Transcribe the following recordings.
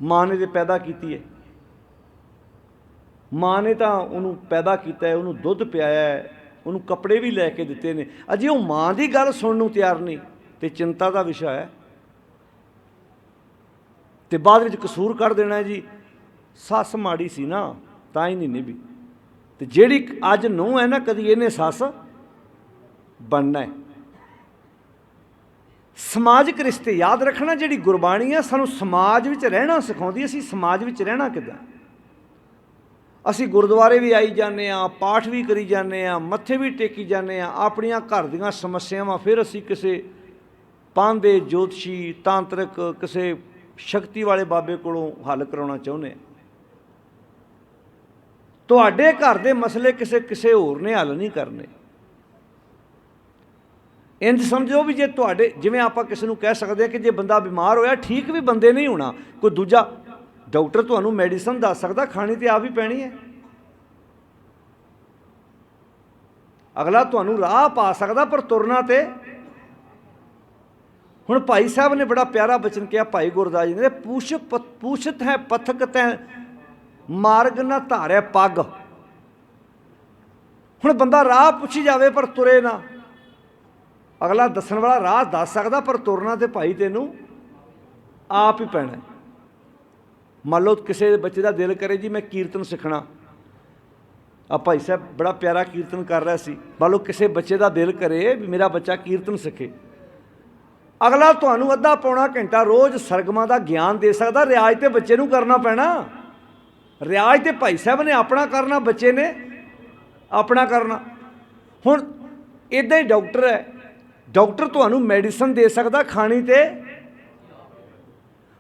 माँ ने तो पैदा की है, माँ ने तो उन्होंने पैदा किया है, उन्होंने दुध पियाया है, उन्होंने कपड़े भी लैके दिते ने, अजे वो माँ की गल सुनने को तैयार नहीं, तो चिंता का विषय है। तो बाद में कसूर कर देना है जी, सस माड़ी सी ना तां ही नहीं निभी, तो जिहड़ी अज नूंह है ना कदी इहने सस बनना है। समाजिक रिश्ते याद रखना, जिहड़ी गुरबाणी है सानूं समाज विच रहना सिखाउंदी, असीं समाज विच रहना किदां। असीं गुरुद्वारे भी आई जाने, पाठ भी करी जाने, मत्थे भी टेकी जाने, अपनियां घर दीयां समस्यावां फिर असीं किसी पांदे ज्योतिषी तांत्रिक किसी शक्ति वाले बाबे कोलों हल कराउणा चाहुंदे आ। तुहाडे घर दे मसले किसी होर ने हल नहीं करने। इंज समझो भी जे तुहाडे जिवें आपां किसी नूं कह सकदे कि जे बंदा बीमार होया ठीक भी बंदे नहीं होना, कोई दूजा डॉक्टर तुहानूं मैडिसन दस सकदा, खानी तो आप ही पैनी है। अगला तुहानूं राह पा सकदा पर तुरना ते हुण भाई साहब ने बड़ा प्यारा बचन किया, भाई गुरदास जी ने, पूछत है पथक तैं मार्ग न धारै पग। हुण बंदा राह पुछी जावे पर तुरे ना, अगला दसन वाला राह दस सकदा पर तुरना तो भाई तेनू आप ही पैना। मान लो किसी बच्चे का दिल करे जी मैं कीर्तन सीखना, अब भाई साहब बड़ा प्यारा कीर्तन कर रहा सी, मान लो किसी बच्चे का दिल करे भी मेरा बच्चा कीर्तन सीखे, अगला तुहानूं अद्धा पौना घंटा रोज़ सरगमां दा ज्ञान दे सकदा, रियाज तो बच्चे नूं करना पैना। रियाज तो भाई साहब ने अपना करना, बच्चे ने अपना करना। हुण इदां ही डॉक्टर है, डॉक्टर तुहानूं मैडिसन दे सकदा, खानी ते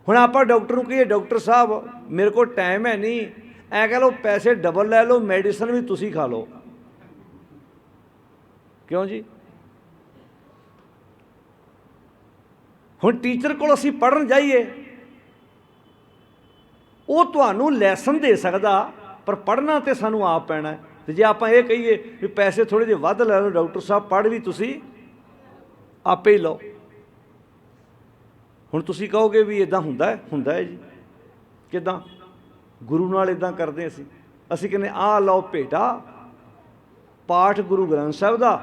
हुण आपां डॉक्टर नूं कहिए डॉक्टर साहब मेरे को टाइम है नहीं, ऐ कह लो पैसे डबल लै लो, मैडिसन भी तुसीं खा लो, क्यों जी। हुण टीचर कोल असीं पढ़न जाइए, वो तुहानूं लैसन दे सकदा पर पढ़ना तो सानूं आप पैना है। तो जे आपां ये कहिए भी पैसे थोड़े जे वध लै लो डॉक्टर साहब, पढ़ भी तुसीं आपे ही लो। हुण तुसीं कहोगे भी इदां हुंदा है जी, किदां? गुरु नाल इदां करदे असीं कहने आ लो भेटा पाठ गुरु ग्रंथ साहिब दा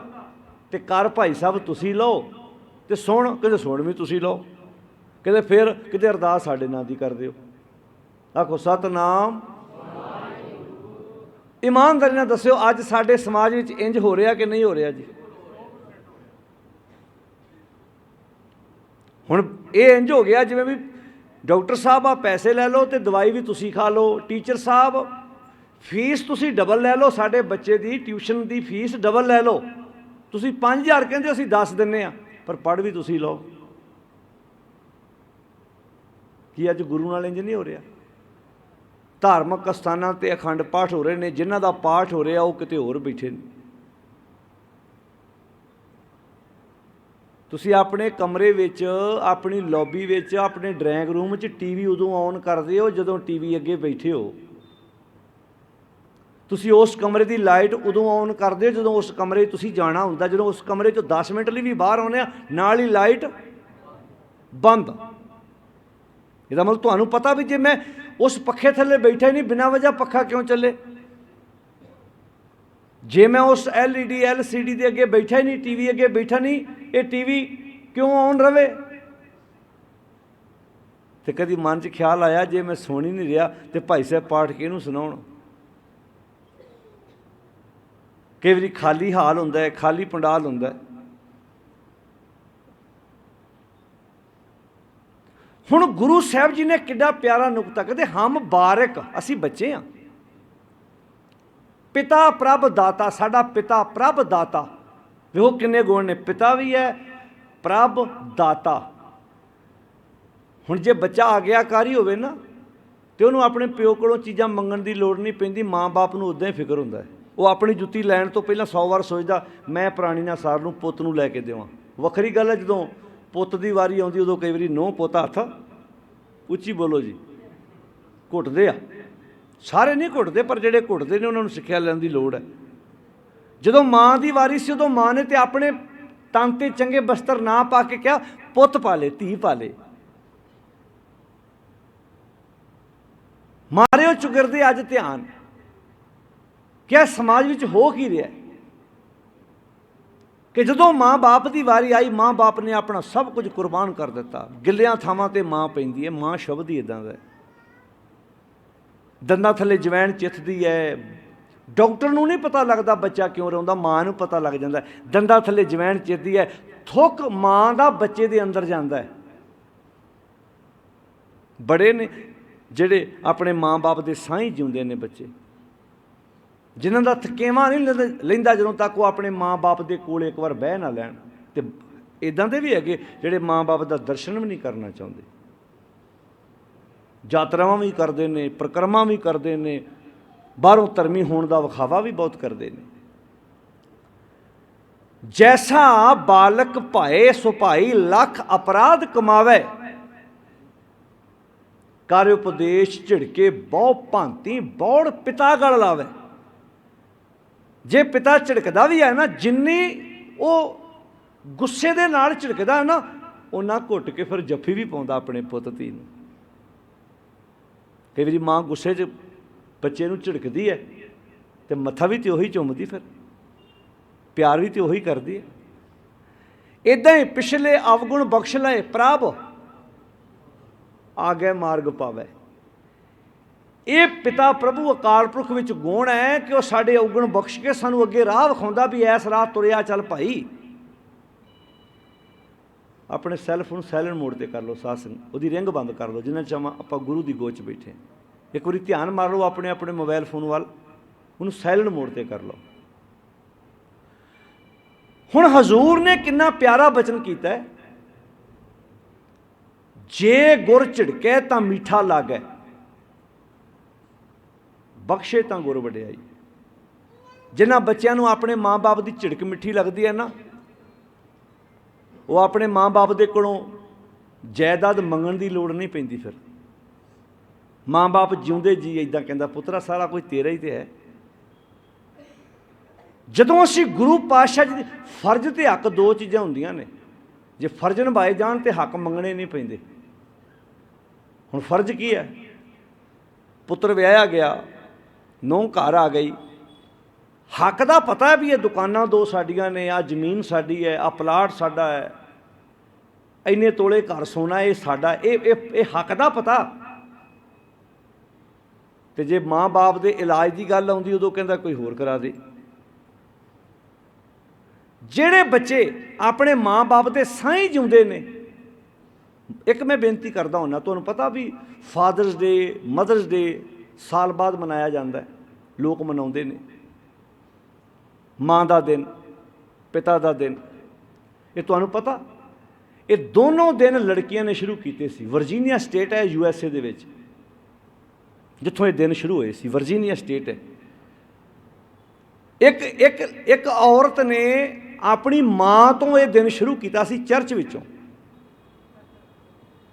ते कर भाई साहब तुसीं लो ते सुण, कहते सुण भी तुसीं लो, कहते फिर किते अरदास साडे नां दी कर दिओ। आखो सतनाम। ईमानदारी नाल दस्सिओ अज साडे समाज विच इंज हो रहा कि नहीं हो रहा जी? हुण ये इंज हो गया जिवें भी डॉक्टर साहब आ पैसे लै लो तो दवाई भी तुसीं खा लो, टीचर साहब फीस तुसीं डबल लै लो, साडे बच्चे की ट्यूशन की फीस डबल लै लो, तुसीं 5000 कहंदे असीं 10 दिंदे आ पर पढ़ भी तुसीं लो। कि अज गुरु नाल इंज नहीं हो रहा? धार्मिक अस्थानां ते अखंड पाठ हो रहे हैं, जिन्हां दा पाठ हो रहा वो किते होर बैठे ने। तुसीं अपने कमरे विच, अपनी लॉबी विच, अपने ड्राइंग रूम च टीवी उदों ऑन करदे हो जदों टीवी अगे बैठे हो, तुसीं उस कमरे की लाइट उदों ऑन करदे हो जदों उस कमरे तुसीं जाना हुंदा, जदों उस कमरे चों 10 मिनट लई भी बाहर आउंदे आ नाल ही लाइट बंद। इहदा मतलब तुहानूं पता भी जे मैं उस पखे थल्ले बैठा ही नहीं, बिना वजह पखा क्यों चले? जे मैं उस LED LCD के अगे बैठा ही नहीं, टीवी अगे बैठा नहीं, ये टीवी क्यों ऑन रवे? तो कभी मन च ख्याल आया जे मैं सुन ही नहीं रहा तो भाई साहब पाठ किहनूं सुनाउण? कई बारी खाली हाल हुंदा है, खाली पंडाल हुंदा है। हुण गुरु साहब जी ने किड्डा प्यारा नुकता कहते, हम बारक असी बच्चे हाँ, पिता प्रभ दाता, साडा पिता प्रभ दाता। देखो किन्ने गुण ने, पिता भी है प्रभ दाता। हुण जे बच्चा आग्याकारी होवे ना तो उन्होंने अपने प्यो कोलों चीज़ां मंगण की लोड़ नहीं पैंदी, माँ बाप नूं उदां ही फिक्र हुंदा है। वो अपनी जुत्ती लैण तो पहलां 100 वार सोचदा मैं पुरानी ना सार नूं पुੱਤ नूं लैके देवां। वखरी गल है जदों पुੱਤ दी वारी आउंदी उदों कई वारी नूंह पुੱਤ हत्थ उच्ची बोलो जी घुटदे आ, सारे नहीं घुटदे पर जिहड़े घुटदे ने उन्हां नूं सिक्ख्या लैण दी लोड़ है। जदों माँ की वारी सी उदों माँ ने तो अपने तन ते चंगे बस्तर ना पा के कहा पुੱਤ पाले धी पाले। ਮਾਰਿਓ ਚੁਗਿਰਦੇ ਅੱਜ ਧਿਆਨ ਕਿ ਇਹ ਸਮਾਜ ਵਿੱਚ ਹੋ ਕੀ ਰਿਹਾ ਕਿ ਜਦੋਂ ਮਾਂ ਬਾਪ ਦੀ ਵਾਰੀ ਆਈ, ਮਾਂ ਬਾਪ ਨੇ ਆਪਣਾ ਸਭ ਕੁਝ ਕੁਰਬਾਨ ਕਰ ਦਿੱਤਾ। ਗਿੱਲਿਆਂ ਥਾਵਾਂ ਤੇ ਮਾਂ ਪੈਂਦੀ ਹੈ। ਮਾਂ ਸ਼ਬਦ ਹੀ ਇੱਦਾਂ ਦਾ, ਦੰਦਾਂ ਥੱਲੇ ਜਵੈਣ ਚਿੱਥਦੀ ਹੈ। ਡਾਕਟਰ ਨੂੰ ਨਹੀਂ ਪਤਾ ਲੱਗਦਾ ਬੱਚਾ ਕਿਉਂ ਰੋਂਦਾ, ਮਾਂ ਨੂੰ ਪਤਾ ਲੱਗ ਜਾਂਦਾ। ਦੰਦਾਂ ਥੱਲੇ ਜਵੈਣ ਚਿੱਥਦੀ ਹੈ, ਥੁੱਕ ਮਾਂ ਦਾ ਬੱਚੇ ਦੇ ਅੰਦਰ ਜਾਂਦਾ ਹੈ। ਬੜੇ ਨੇ ਜਿਹੜੇ ਆਪਣੇ ਮਾਂ ਬਾਪ ਦੇ ਸਾਹ ਹੀ ਜਿਉਂਦੇ ਨੇ ਬੱਚੇ, ਜਿਨ੍ਹਾਂ ਦਾ ਥਕੇਵਾਂ ਨਹੀਂ ਲੈਂਦਾ ਜਦੋਂ ਤੱਕ ਉਹ ਆਪਣੇ ਮਾਂ ਬਾਪ ਦੇ ਕੋਲ ਇੱਕ ਵਾਰ ਬਹਿ ਨਾ ਲੈਣ। ਅਤੇ ਇੱਦਾਂ ਦੇ ਵੀ ਹੈਗੇ ਜਿਹੜੇ ਮਾਂ ਬਾਪ ਦਾ ਦਰਸ਼ਨ ਵੀ ਨਹੀਂ ਕਰਨਾ ਚਾਹੁੰਦੇ, ਯਾਤਰਾਵਾਂ ਵੀ ਕਰਦੇ ਨੇ, ਪ੍ਰਕਰਮਾਂ ਵੀ ਕਰਦੇ ਨੇ, ਬਾਹਰੋਂ ਧਰਮੀ ਹੋਣ ਦਾ ਵਿਖਾਵਾ ਵੀ ਬਹੁਤ ਕਰਦੇ ਨੇ। ਜੈਸਾ ਬਾਲਕ ਭਾਏ ਸੋ ਭਾਈ ਲੱਖ ਅਪਰਾਧ ਕਮਾਵੇ, ਕਰ ਉਪਦੇਸ਼ ਝਿੜਕੇ ਬਹੁ ਭਾਂਤੀ ਬੌੜ ਪਿਤਾ ਗਲ ਲਾਵੇ। ਜੇ ਪਿਤਾ ਝਿੜਕਦਾ ਵੀ ਹੈ ਨਾ, ਜਿੰਨੀ ਉਹ ਗੁੱਸੇ ਦੇ ਨਾਲ ਝਿੜਕਦਾ ਹੈ ਨਾ, ਉਹਨਾਂ ਘੁੱਟ ਕੇ ਫਿਰ ਜੱਫੀ ਵੀ ਪਾਉਂਦਾ ਆਪਣੇ ਪੁੱਤ ਧੀ ਨੂੰ। ਕਈ ਵਾਰੀ ਮਾਂ ਗੁੱਸੇ 'ਚ ਬੱਚੇ ਨੂੰ ਝਿੜਕਦੀ ਹੈ ਅਤੇ ਮੱਥਾ ਵੀ ਤਾਂ ਉਹੀ ਚੁੰਮਦੀ, ਫਿਰ ਪਿਆਰ ਵੀ ਤਾਂ ਉਹੀ ਕਰਦੀ ਹੈ। ਇੱਦਾਂ ਹੀ ਪਿਛਲੇ ਅਵਗੁਣ ਬਖਸ਼ ਲਏ ਪ੍ਰਭ, ਆਗੇ ਮਾਰਗ ਪਾਵੇ। ਇਹ ਪਿਤਾ ਪ੍ਰਭੂ ਅਕਾਲ ਪੁਰਖ ਵਿੱਚ ਗੁਣ ਹੈ ਕਿ ਉਹ ਸਾਡੇ ਅਵਗੁਣ ਬਖਸ਼ ਕੇ ਸਾਨੂੰ ਅੱਗੇ ਰਾਹ ਵਿਖਾਉਂਦਾ ਵੀ ਐਸ ਰਾਹ ਤੁਰਿਆ ਚੱਲ ਭਾਈ। ਆਪਣੇ ਸੈੱਲਫੋਨ ਸਾਇਲੈਂਟ ਮੋਡ 'ਤੇ ਕਰ ਲਓ, ਸਾਧ ਸੰਗਤ ਉਹਦੀ ਰਿੰਗ ਬੰਦ ਕਰ ਲਓ ਜਿੰਨਾ ਚਾਹਾਂ ਆਪਾਂ ਗੁਰੂ ਦੀ ਗੋਚ ਬੈਠੇ। ਇੱਕ ਵਾਰੀ ਧਿਆਨ ਮਾਰ ਲਓ ਆਪਣੇ ਆਪਣੇ ਮੋਬਾਈਲ ਫੋਨ ਵੱਲ, ਉਹਨੂੰ ਸਾਇਲੈਂਟ ਮੋਡ 'ਤੇ ਕਰ ਲਓ। ਹੁਣ ਹਜ਼ੂਰ ਨੇ ਕਿੰਨਾ ਪਿਆਰਾ ਬਚਨ ਕੀਤਾ ਹੈ, ਜੇ ਗੁਰ ਝਿੜਕੇ ਤਾਂ ਮਿੱਠਾ ਲਾਗੈ, ਬਖਸ਼ੇ ਤਾਂ ਗੁਰ ਵਡਿਆਈ। ਜਿਨ੍ਹਾਂ ਬੱਚਿਆਂ ਨੂੰ ਆਪਣੇ ਮਾਂ ਬਾਪ ਦੀ ਝਿੜਕ ਮਿੱਠੀ ਲੱਗਦੀ ਹੈ ਨਾ, ਉਹ ਆਪਣੇ ਮਾਂ ਬਾਪ ਦੇ ਕੋਲੋਂ ਜਾਇਦਾਦ ਮੰਗਣ ਦੀ ਲੋੜ ਨਹੀਂ ਪੈਂਦੀ। ਫਿਰ ਮਾਂ ਬਾਪ ਜਿਉਂਦੇ ਜੀ ਇੱਦਾਂ ਕਹਿੰਦਾ, ਪੁੱਤਰਾ ਸਾਰਾ ਕੁਝ ਤੇਰਾ ਹੀ ਤੇ ਹੈ। ਜਦੋਂ ਅਸੀਂ ਗੁਰੂ ਪਾਤਸ਼ਾਹ ਜੀ, ਫਰਜ਼ ਅਤੇ ਹੱਕ ਦੋ ਚੀਜ਼ਾਂ ਹੁੰਦੀਆਂ ਨੇ। ਜੇ ਫਰਜ਼ ਨਿਭਾਏ ਜਾਣ ਤਾਂ ਹੱਕ ਮੰਗਣੇ ਨਹੀਂ ਪੈਂਦੇ। ਹੁਣ ਫਰਜ਼ ਕੀ ਹੈ? ਪੁੱਤਰ ਵਿਆਹਿਆ ਗਿਆ, ਨੂੰਹ ਘਰ ਆ ਗਈ, ਹੱਕ ਦਾ ਪਤਾ ਵੀ ਇਹ ਦੁਕਾਨਾਂ ਦੋ ਸਾਡੀਆਂ ਨੇ, ਆਹ ਜ਼ਮੀਨ ਸਾਡੀ ਹੈ, ਆਹ ਪਲਾਟ ਸਾਡਾ ਹੈ, ਇੰਨੇ ਤੋਲੇ ਘਰ ਸੋਨਾ ਇਹ ਸਾਡਾ, ਇਹ ਹੱਕ ਦਾ ਪਤਾ। ਅਤੇ ਜੇ ਮਾਂ ਬਾਪ ਦੇ ਇਲਾਜ ਦੀ ਗੱਲ ਆਉਂਦੀ, ਉਦੋਂ ਕਹਿੰਦਾ ਕੋਈ ਹੋਰ ਕਰਾ ਦੇ। ਜਿਹੜੇ ਬੱਚੇ ਆਪਣੇ ਮਾਂ ਬਾਪ ਦੇ ਸਾਈਂ ਜਿਉਂਦੇ ਨੇ, ਇੱਕ ਮੈਂ ਬੇਨਤੀ ਕਰਦਾ ਹੁੰਦਾ, ਤੁਹਾਨੂੰ ਪਤਾ ਵੀ ਫਾਦਰਸ ਡੇ, ਮਦਰਸ ਡੇ ਸਾਲ ਬਾਅਦ ਮਨਾਇਆ ਜਾਂਦਾ, ਲੋਕ ਮਨਾਉਂਦੇ ਨੇ। ਮਾਂ ਦਾ ਦਿਨ, ਪਿਤਾ ਦਾ ਦਿਨ, ਇਹ ਤੁਹਾਨੂੰ ਪਤਾ, ਇਹ ਦੋਨੋਂ ਦਿਨ ਲੜਕੀਆਂ ਨੇ ਸ਼ੁਰੂ ਕੀਤੇ ਸੀ। ਵਰਜੀਨੀਆ ਸਟੇਟ ਹੈ USA ਦੇ ਵਿੱਚ, ਜਿੱਥੋਂ ਇਹ ਦਿਨ ਸ਼ੁਰੂ ਹੋਏ ਸੀ, ਵਰਜੀਨੀਆ ਸਟੇਟ ਹੈ। ਇੱਕ ਔਰਤ ਨੇ ਆਪਣੀ ਮਾਂ ਤੋਂ ਇਹ ਦਿਨ ਸ਼ੁਰੂ ਕੀਤਾ ਸੀ ਚਰਚ ਵਿੱਚੋਂ,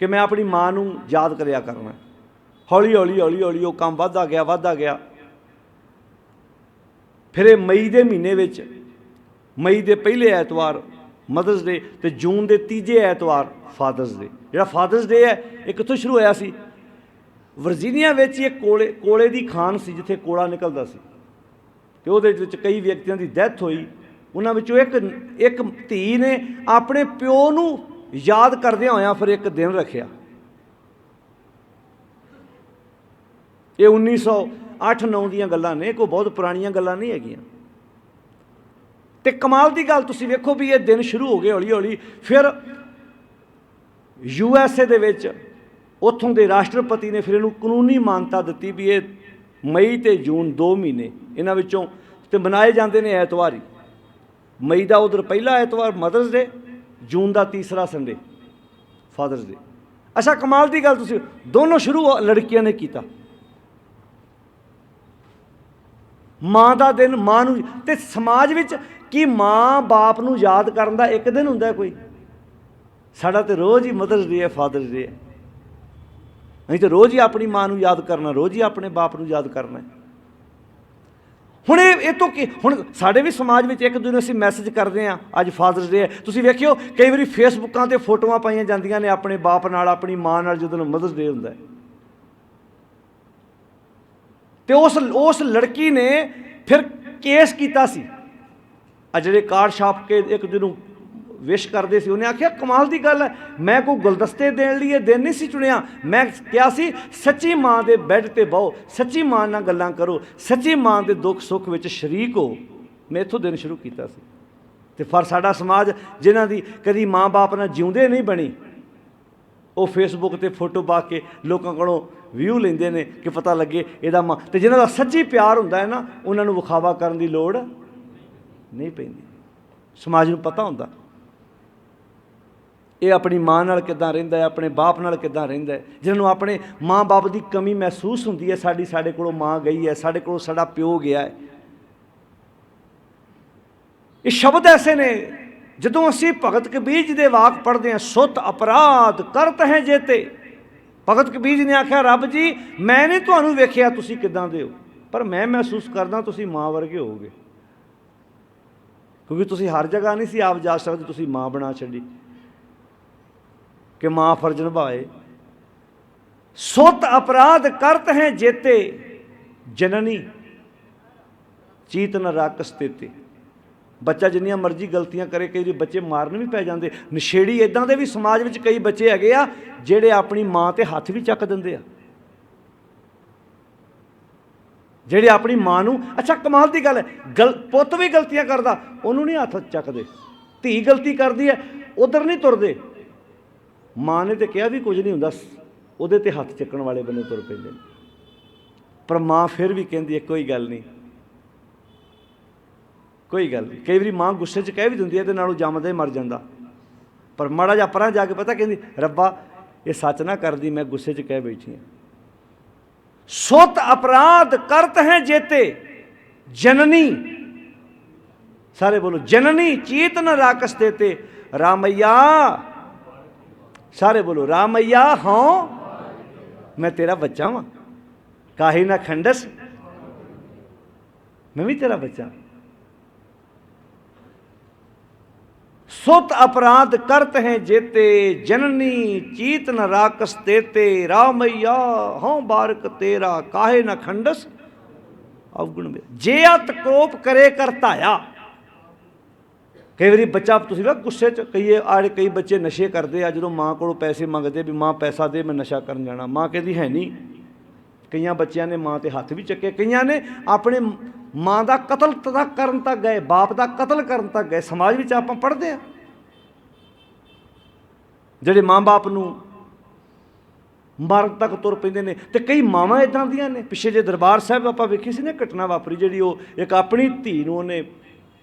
ਕਿ ਮੈਂ ਆਪਣੀ ਮਾਂ ਨੂੰ ਯਾਦ ਕਰਿਆ ਕਰਨਾ। ਹੌਲੀ ਹੌਲੀ ਹੌਲੀ ਹੌਲੀ ਉਹ ਕੰਮ ਵੱਧਦਾ ਗਿਆ, ਵੱਧਦਾ ਗਿਆ। ਫਿਰ ਇਹ ਮਈ ਦੇ ਮਹੀਨੇ ਵਿੱਚ, ਮਈ ਦੇ ਪਹਿਲੇ ਐਤਵਾਰ ਮਦਰਸ ਡੇ, ਅਤੇ ਜੂਨ ਦੇ ਤੀਜੇ ਐਤਵਾਰ ਫਾਦਰਸ ਡੇ। ਜਿਹੜਾ ਫਾਦਰਸ ਡੇ ਹੈ ਇਹ ਕਿੱਥੋਂ ਸ਼ੁਰੂ ਹੋਇਆ ਸੀ? ਵਰਜੀਨੀਆ ਵਿੱਚ ਇੱਕ ਕੋਲੇ ਦੀ ਖਾਨ ਸੀ, ਜਿੱਥੇ ਕੋਲਾ ਨਿਕਲਦਾ ਸੀ, ਅਤੇ ਉਹਦੇ ਵਿੱਚ ਕਈ ਵਿਅਕਤੀਆਂ ਦੀ ਡੈਥ ਹੋਈ। ਉਹਨਾਂ ਵਿੱਚੋਂ ਇੱਕ ਧੀ ਨੇ ਆਪਣੇ ਪਿਓ ਨੂੰ ਯਾਦ ਕਰਦਿਆਂ ਹੋਇਆਂ ਫਿਰ ਇੱਕ ਦਿਨ ਰੱਖਿਆ। ਇਹ 1908-9 ਦੀਆਂ ਗੱਲਾਂ ਨੇ, ਕੋਈ ਬਹੁਤ ਪੁਰਾਣੀਆਂ ਗੱਲਾਂ ਨਹੀਂ ਹੈਗੀਆਂ। ਅਤੇ ਕਮਾਲ ਦੀ ਗੱਲ ਤੁਸੀਂ ਵੇਖੋ ਵੀ ਇਹ ਦਿਨ ਸ਼ੁਰੂ ਹੋ ਗਏ ਹੌਲੀ ਹੌਲੀ। ਫਿਰ USA ਦੇ ਵਿੱਚ ਉੱਥੋਂ ਦੇ ਰਾਸ਼ਟਰਪਤੀ ਨੇ ਫਿਰ ਇਹਨੂੰ ਕਾਨੂੰਨੀ ਮਾਨਤਾ ਦਿੱਤੀ ਵੀ ਇਹ ਮਈ ਅਤੇ ਜੂਨ 2 ਮਹੀਨੇ ਇਹਨਾਂ ਵਿੱਚੋਂ ਅਤੇ ਮਨਾਏ ਜਾਂਦੇ ਨੇ ਐਤਵਾਰ ਹੀ। ਮਈ ਦਾ ਉਧਰ ਪਹਿਲਾ ਐਤਵਾਰ ਮਦਰਸ ਡੇ, ਜੂਨ ਦਾ ਤੀਸਰਾ ਸੰਡੇ ਫਾਦਰਸ ਡੇ। ਅੱਛਾ, ਕਮਾਲ ਦੀ ਗੱਲ ਤੁਸੀਂ, ਦੋਨੋਂ ਸ਼ੁਰੂ ਲੜਕੀਆਂ ਨੇ ਕੀਤਾ। ਮਾਂ ਦਾ ਦਿਨ, ਮਾਂ ਨੂੰ, ਅਤੇ ਸਮਾਜ ਵਿੱਚ ਕੀ ਮਾਂ ਬਾਪ ਨੂੰ ਯਾਦ ਕਰਨ ਦਾ ਇੱਕ ਦਿਨ ਹੁੰਦਾ ਕੋਈ? ਸਾਡਾ ਤਾਂ ਰੋਜ਼ ਹੀ ਮਦਰਸ ਡੇ ਹੈ, ਫਾਦਰਸ ਡੇ ਹੈ। ਅਸੀਂ ਤਾਂ ਰੋਜ਼ ਹੀ ਆਪਣੀ ਮਾਂ ਨੂੰ ਯਾਦ ਕਰਨਾ, ਰੋਜ਼ ਹੀ ਆਪਣੇ ਬਾਪ ਨੂੰ ਯਾਦ ਕਰਨਾ। ਹੁਣ ਇਹ ਤੋਂ ਕੀ, ਹੁਣ ਸਾਡੇ ਵੀ ਸਮਾਜ ਵਿੱਚ ਇੱਕ ਦੂਜੇ ਨੂੰ ਅਸੀਂ ਮੈਸੇਜ ਕਰਦੇ ਹਾਂ, ਅੱਜ ਫਾਦਰਸ ਡੇ ਹੈ। ਤੁਸੀਂ ਵੇਖਿਓ ਕਈ ਵਾਰੀ ਫੇਸਬੁੱਕਾਂ 'ਤੇ ਫੋਟੋਆਂ ਪਾਈਆਂ ਜਾਂਦੀਆਂ ਨੇ ਆਪਣੇ ਬਾਪ ਨਾਲ, ਆਪਣੀ ਮਾਂ ਨਾਲ, ਜਦੋਂ ਮਦਰਸ ਡੇ ਹੁੰਦਾ ਹੈ। तो उस लड़की ने फिर केस किया सी। ਜਿਹੜੇ कार्ड छाप के एक दिन विश करते सी, उन्हें आख्या कमाल की गल है, मैं कोई गुलदस्ते देने लिए दिन नहीं सी चुनिया, मैं क्या सी सच्ची माँ के बैड ते बहो, सच्ची माँ नाल गल्लां करो, सच्ची माँ के दुख सुख विच शरीक हो। मैं इत्थों दिन शुरू किया सी। ते पर साडा समाज जिन्हां दी कदी माँ बाप नाल जिउंदे नहीं बनी, वो फेसबुक ते फोटो पा के लोगों कोलों व्यू लेंदे ने कि पता लगे इहदा माँ, ते जिन्हां दा सच्ची प्यार हुंदा है ना, उन्हां नूं विखावा करन दी लोड़ नहीं पैंदी। समाज नूं पता हुंदा ये अपनी माँ नाल किदां रहिंदा है, अपने बाप नाल किदां रहिंदा है। जिन्हां नूं अपने माँ बाप की कमी महसूस हुंदी है, साडे कोलों माँ गई है, साडे कोलों साडा प्यो गया है। ये शब्द ऐसे ने जदों असीं भगत कबीर जी दे वाक पढ़दे हैं, सुत अपराध करत है जेते। भगत कबीर जी ने आख्या रब जी मैं नहीं तुहानूं वेखिया तुसीं किदां दे हो, पर मैं महसूस करदा तुसीं माँ वर्गे होगे, क्योंकि तुसीं हर जगह नहीं सी आप जा सकदे, तुसीं माँ बना छड्डी कि माँ फर्ज निभाए। सुत अपराध करत हैं जेते जननी चीत न राकस तेते। बच्चा जिन्नियां मर्जी गलतियां करे, कई बच्चे मारन भी पै जाते। नशेड़ी इदां दे भी समाज में कई बच्चे हैगे आ जिहड़े अपनी माँ ते हत्थ भी चक दिंदे आ, जिहड़े अपनी माँ नूं, अच्छा कमाल की गल है, पुत्त भी गलतियां करदा उहनूं नहीं हत्थ चकदे, धी गलती करदी है उधर नहीं तुरदे। माँ ने तो कहा भी कुछ नहीं हुंदा, उहदे ते हत्थ चकण वाले बंदे तुर पैंदे, पर माँ फिर भी कहंदी है कोई गल नहीं, कोई गल नहीं। कई बार माँ गुस्से च कह भी दिंदी है ते नालों जम्मदा ही मर जांदा, पर माड़ा जिहा परां जाके पता कहंदी रब्बा ये सच ना करदी, मैं गुस्से च कह बैठी हाँ। सुत अपराध करत हैं जेते जननी, सारे बोलो जननी चीत न राकस देते। रामैया, सारे बोलो रामैया हाँ मैं तेरा बच्चा वां, काहे ना खंडस मैं भी तेरा बच्चा। सुत अपराध करत हैं जेते जननी चीत न राकस देते। रामैया हाँ बारक तेरा काहे न खंडस अवगुण में। जे अत कोप करे करताया। कई बार बच्चा तुसीं ना गुस्से च कई बच्चे नशे करते आ, जो माँ को पैसे मंगते भी माँ पैसा दे मैं नशा करन जाना, माँ कहती है नहीं। कई बच्चों ने माँ के हत्थ भी चके, कई ने अपने माँ का कतल तक करन तक गए, बाप का कतल करन तक गए। समाज में आप पढ़ते हैं जिहड़े माँ बाप नूं मरण तक तुर पैंदे ने, ते कई मावां इदां दियां ने। पिछे जे दरबार साहब आपां वेखी सी ना घटना वापरी, जिहड़ी वो एक अपनी धी नूं उहने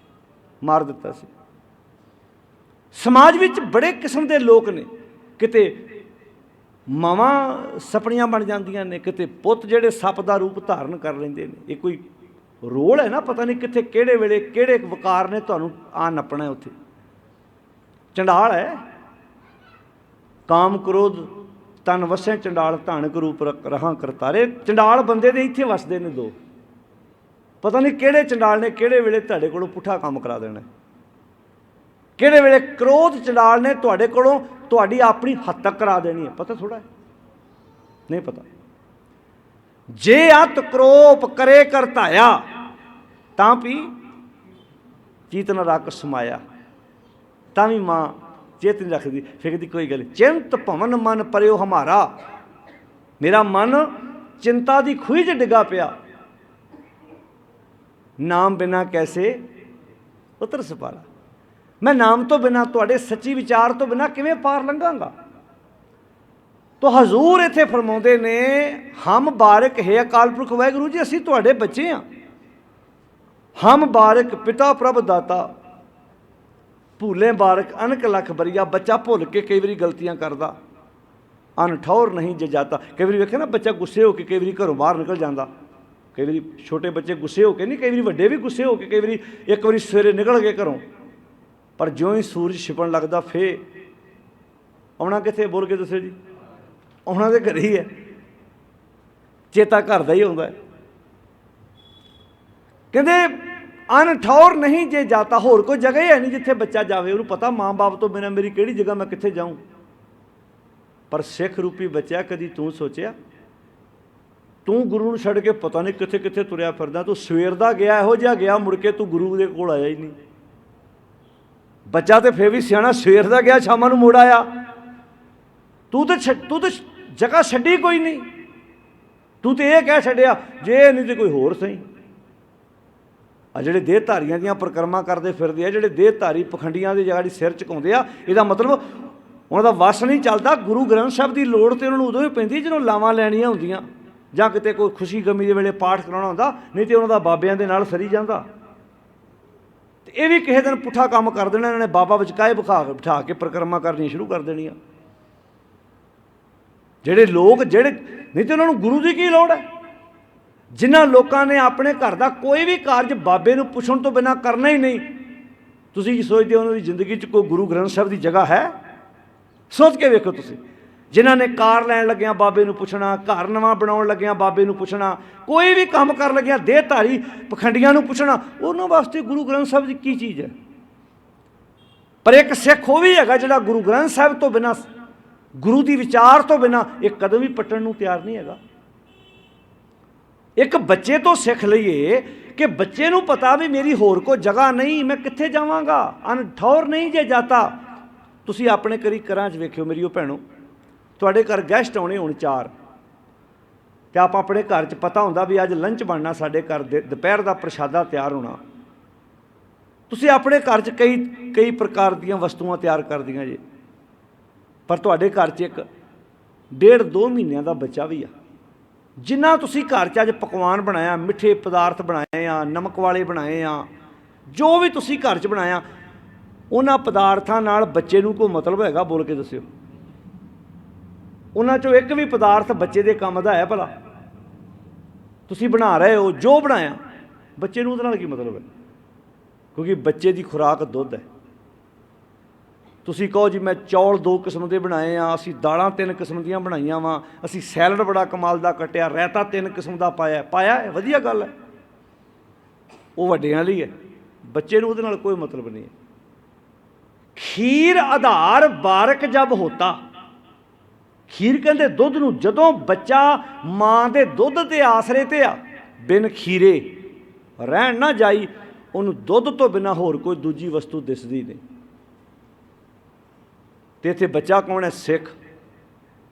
मार दिता सी। समाज विच बड़े किस्म के लोग ने, किते मावां सपनियां बन जांदियां ने, किते पुੱਤ ਜਿਹੜੇ सप का रूप धारण कर लेंदे ने। ये कोई रोल है ना, पता नहीं कित्थे किहड़े वेले किहड़े वकार ने तुहानूं आ नपना है। उत्थे चंडाल है, काम क्रोध तन वसै चंडाल धानक रूप रहां करतारे। चंडाल बंदे दे इत्थे वसदे ने दो, पता नहीं किहड़े चंडाल ने किहड़े वेले तुहाडे कोलों पुੱਠਾ काम करा देना, किहड़े वेले क्रोध चंडाल ने तुहाडे कोलों तुहाडी अपनी हत्तक करा देनी है। पता थोड़ा है, नहीं पता। जे अत क्रोप करे करताया तां भी चीत न रख समाया। तां भी माँ चेत नहीं रखती, फिरती कोई गल। चिंत भवन मन परियो हमारा, मेरा मन चिंता की खूही च डिगा पिया। नाम बिना कैसे उतर सपारा, मैं नाम तो बिना तुहाडे सच्ची विचार तो बिना किवें पार लंघांगा। तो हजूर इत्थे फरमाउंदे ने हम बारक है अकाल पुरख वाहिगुरू जी, असीं तुहाडे बच्चे हाँ। हम बारक पिता प्रभ दाता, भूले बारक अनक लख बरिया। बच्चा भुल के कई बारी गलतियां करदा, अनठौर नहीं जजाता। कई बारी वेखे ना बच्चा गुस्से होकर कई बारी घरों बाहर निकल जाता। कई बारी छोटे बच्चे गुस्से होकर नहीं, कई बारी वड्डे भी गुस्से होकर, कई बारी एक बारी सवेरे निकल गए घरों, पर ज्यों ही सूरज छिपन लगता फे आउणा कित्थे। बोल के दसो जी, आउणा तो घर ही है, चेता घर का ही आउंदा है। कहते अनठौर नहीं जे जाता, होर कोई जगह ही है नहीं जिथे बच्चा जाए। उन्हें पता माँ बाप तो बिना मेरी किहड़ी जगह मैं कित्थे जाऊँ। पर सिख रूपी बच्चा कदी तू सोचिया ਤੂੰ ਗੁਰੂ ਨੂੰ ਛੱਡ ਕੇ ਪਤਾ ਨਹੀਂ ਕਿੱਥੇ ਕਿੱਥੇ ਤੁਰਿਆ ਫਿਰਦਾ। ਤੂੰ ਸਵੇਰ ਦਾ ਗਿਆ, ਇਹੋ ਜਿਹਾ ਗਿਆ, ਮੁੜ ਕੇ ਤੂੰ ਗੁਰੂ ਦੇ ਕੋਲ ਆਇਆ ਹੀ ਨਹੀਂ। ਬੱਚਾ ਤੇ ਫਿਰ ਵੀ ਸਿਆਣਾ, ਸਵੇਰ ਦਾ ਗਿਆ, ਸ਼ਾਮਾਂ ਨੂੰ ਮੁੜ ਆਇਆ। ਤੂੰ ਤੇ ਜਗ੍ਹਾ ਛੱਡੀ ਕੋਈ ਨਹੀਂ। ਤੂੰ ਤੇ ਇਹ ਕਹਿ ਛੱਡਿਆ ਜੇ ਨਹੀਂ ਤੇ ਕੋਈ ਹੋਰ ਸਹੀ। ਆ ਜਿਹੜੇ ਦੇਹਧਾਰੀਆਂ ਦੀਆਂ ਪਰਿਕਰਮਾ ਕਰਦੇ ਫਿਰਦੇ ਆ, ਜਿਹੜੇ ਦੇਹਧਾਰੀ ਪਖੰਡੀਆਂ ਦੀ ਜਿਹੜੀ ਸਿਰ ਝੁਕਾਉਂਦੇ ਆ, ਇਹਦਾ ਮਤਲਬ ਉਹਨਾਂ ਦਾ ਵਸ ਨਹੀਂ ਚੱਲਦਾ। ਗੁਰੂ ਗ੍ਰੰਥ ਸਾਹਿਬ ਦੀ ਲੋੜ ਤੇ ਉਹਨਾਂ ਨੂੰ ਉਦੋਂ ਹੀ ਪੈਂਦੀ ਜਦੋਂ ਲਾਵਾਂ ਲੈਣੀਆਂ ਹੁੰਦੀਆਂ ਜਾਂ ਕਿਤੇ ਕੋਈ ਖੁਸ਼ੀ ਗਮੀ ਦੇ ਵੇਲੇ ਪਾਠ ਕਰਾਉਣਾ ਹੁੰਦਾ, ਨਹੀਂ ਤੇ ਉਹਨਾਂ ਦਾ ਬਾਬਿਆਂ ਦੇ ਨਾਲ ਸਰੀ ਜਾਂਦਾ। ਤੇ ਇਹ ਵੀ ਕਿਸੇ ਦਿਨ ਪੁੱਠਾ ਕੰਮ ਕਰ ਦੇਣਾ ਇਹਨਾਂ ਨੇ, ਬਾਬਾ ਵਿਚਕਾਏ ਬਿਠਾ ਕੇ ਪਰਿਕਰਮਾ ਕਰਨੀਆਂ ਸ਼ੁਰੂ ਕਰ ਦੇਣੀਆਂ। ਜਿਹੜੇ ਲੋਕ ਨਹੀਂ ਤੇ ਉਹਨਾਂ ਨੂੰ ਗੁਰੂ ਦੀ ਕੀ ਲੋੜ ਹੈ। ਜਿਨ੍ਹਾਂ ਲੋਕਾਂ ਨੇ ਆਪਣੇ ਘਰ ਦਾ ਕੋਈ ਵੀ ਕਾਰਜ ਬਾਬੇ ਨੂੰ ਪੁੱਛਣ ਤੋਂ ਬਿਨਾਂ ਕਰਨਾ ਹੀ ਨਹੀਂ, ਤੁਸੀਂ ਕੀ ਸੋਚਦੇ ਹੋ ਉਹਨਾਂ ਦੀ ਜ਼ਿੰਦਗੀ 'ਚ ਕੋਈ ਗੁਰੂ ਗ੍ਰੰਥ ਸਾਹਿਬ ਦੀ ਜਗ੍ਹਾ ਹੈ? ਸੋਚ ਕੇ ਵੇਖੋ ਤੁਸੀਂ। ਜਿਨ੍ਹਾਂ ਨੇ ਕਾਰ ਲੈਣ ਲੱਗਿਆਂ ਬਾਬੇ ਨੂੰ ਪੁੱਛਣਾ, ਘਰ ਨਵਾਂ ਬਣਾਉਣ ਲੱਗਿਆਂ ਬਾਬੇ ਨੂੰ ਪੁੱਛਣਾ, ਕੋਈ ਵੀ ਕੰਮ ਕਰਨ ਲੱਗਿਆਂ ਦੇਹਧਾਰੀ ਪਖੰਡੀਆਂ ਨੂੰ ਪੁੱਛਣਾ, ਉਹਨਾਂ ਵਾਸਤੇ ਗੁਰੂ ਗ੍ਰੰਥ ਸਾਹਿਬ ਦੀ ਕੀ ਚੀਜ਼ ਹੈ? ਪਰ ਇੱਕ ਸਿੱਖ ਉਹ ਵੀ ਹੈਗਾ ਜਿਹੜਾ ਗੁਰੂ ਗ੍ਰੰਥ ਸਾਹਿਬ ਤੋਂ ਬਿਨਾਂ, ਗੁਰੂ ਦੀ ਵਿਚਾਰ ਤੋਂ ਬਿਨਾਂ ਇੱਕ ਕਦਮ ਵੀ ਪੱਟਣ ਨੂੰ ਤਿਆਰ ਨਹੀਂ ਹੈਗਾ। ਇੱਕ ਬੱਚੇ ਤੋਂ ਸਿੱਖ ਲਈਏ ਕਿ ਬੱਚੇ ਨੂੰ ਪਤਾ ਵੀ ਮੇਰੀ ਹੋਰ ਕੋਈ ਜਗ੍ਹਾ ਨਹੀਂ, ਮੈਂ ਕਿੱਥੇ ਜਾਵਾਂਗਾ, ਅਨਠੌਰ ਨਹੀਂ ਜੇ ਜਾਤਾ। ਤੁਸੀਂ ਆਪਣੇ ਘਰਾਂ 'ਚ ਵੇਖਿਓ ਮੇਰੀ ਉਹ ਭੈਣੋ, ਤੁਹਾਡੇ ਘਰ ਗੈਸਟ ਆਉਣੇ ਹੁਣ 4 ਅਤੇ ਆਪਾਂ ਆਪਣੇ ਘਰ 'ਚ ਪਤਾ ਹੁੰਦਾ ਵੀ ਅੱਜ ਲੰਚ ਬਣਨਾ, ਸਾਡੇ ਘਰ ਦੇ ਦੁਪਹਿਰ ਦਾ ਪ੍ਰਸ਼ਾਦਾ ਤਿਆਰ ਹੋਣਾ। ਤੁਸੀਂ ਆਪਣੇ ਘਰ 'ਚ ਕਈ ਪ੍ਰਕਾਰ ਦੀਆਂ ਵਸਤੂਆਂ ਤਿਆਰ ਕਰਦੀਆਂ ਜੇ, ਪਰ ਤੁਹਾਡੇ ਘਰ 'ਚ ਇੱਕ 1.5-2 ਮਹੀਨਿਆਂ ਦਾ ਬੱਚਾ ਵੀ ਆ। ਜਿੰਨਾ ਤੁਸੀਂ ਘਰ 'ਚ ਅੱਜ ਪਕਵਾਨ ਬਣਾਇਆ, ਮਿੱਠੇ ਪਦਾਰਥ ਬਣਾਏ ਆ, ਨਮਕ ਵਾਲੇ ਬਣਾਏ ਆ, ਜੋ ਵੀ ਤੁਸੀਂ ਘਰ 'ਚ ਬਣਾਇਆ, ਉਹਨਾਂ ਪਦਾਰਥਾਂ ਨਾਲ ਬੱਚੇ ਨੂੰ ਕੋਈ ਮਤਲਬ ਹੈਗਾ? ਬੋਲ ਕੇ ਦੱਸਿਓ। ਉਹਨਾਂ 'ਚੋਂ ਇੱਕ ਵੀ ਪਦਾਰਥ ਬੱਚੇ ਦੇ ਕੰਮ ਦਾ ਹੈ ਭਲਾ? ਤੁਸੀਂ ਬਣਾ ਰਹੇ ਹੋ ਜੋ ਬਣਾਇਆ, ਬੱਚੇ ਨੂੰ ਉਹਦੇ ਨਾਲ ਕੀ ਮਤਲਬ ਹੈ? ਕਿਉਂਕਿ ਬੱਚੇ ਦੀ ਖੁਰਾਕ ਦੁੱਧ ਹੈ। ਤੁਸੀਂ ਕਹੋ ਜੀ ਮੈਂ ਚੌਲ 2 ਕਿਸਮ ਦੇ ਬਣਾਏ ਆ, ਅਸੀਂ ਦਾਲਾਂ 3 ਕਿਸਮ ਦੀਆਂ ਬਣਾਈਆਂ ਵਾ, ਅਸੀਂ ਸੈਲਡ ਬੜਾ ਕਮਾਲ ਦਾ ਕੱਟਿਆ, ਰਾਇਤਾ 3 ਕਿਸਮ ਦਾ ਪਾਇਆ ਹੈ, ਵਧੀਆ ਗੱਲ ਹੈ, ਉਹ ਵੱਡਿਆਂ ਲਈ ਹੈ। ਬੱਚੇ ਨੂੰ ਉਹਦੇ ਨਾਲ ਕੋਈ ਮਤਲਬ ਨਹੀਂ ਹੈ। ਖੀਰ ਆਧਾਰ ਬਾਰਕ ਜਬ ਹੋਤਾ, ਖੀਰ ਕਹਿੰਦੇ ਦੁੱਧ ਨੂੰ। ਜਦੋਂ ਬੱਚਾ ਮਾਂ ਦੇ ਦੁੱਧ ਦੇ ਆਸਰੇ 'ਤੇ ਆ, ਬਿਨ ਖੀਰੇ ਰਹਿਣ ਨਾ ਜਾਈ, ਉਹਨੂੰ ਦੁੱਧ ਤੋਂ ਬਿਨਾਂ ਹੋਰ ਕੋਈ ਦੂਜੀ ਵਸਤੂ ਦਿਸਦੀ ਨਹੀਂ। ਅਤੇ ਇੱਥੇ ਬੱਚਾ ਕੌਣ ਹੈ? ਸਿੱਖ।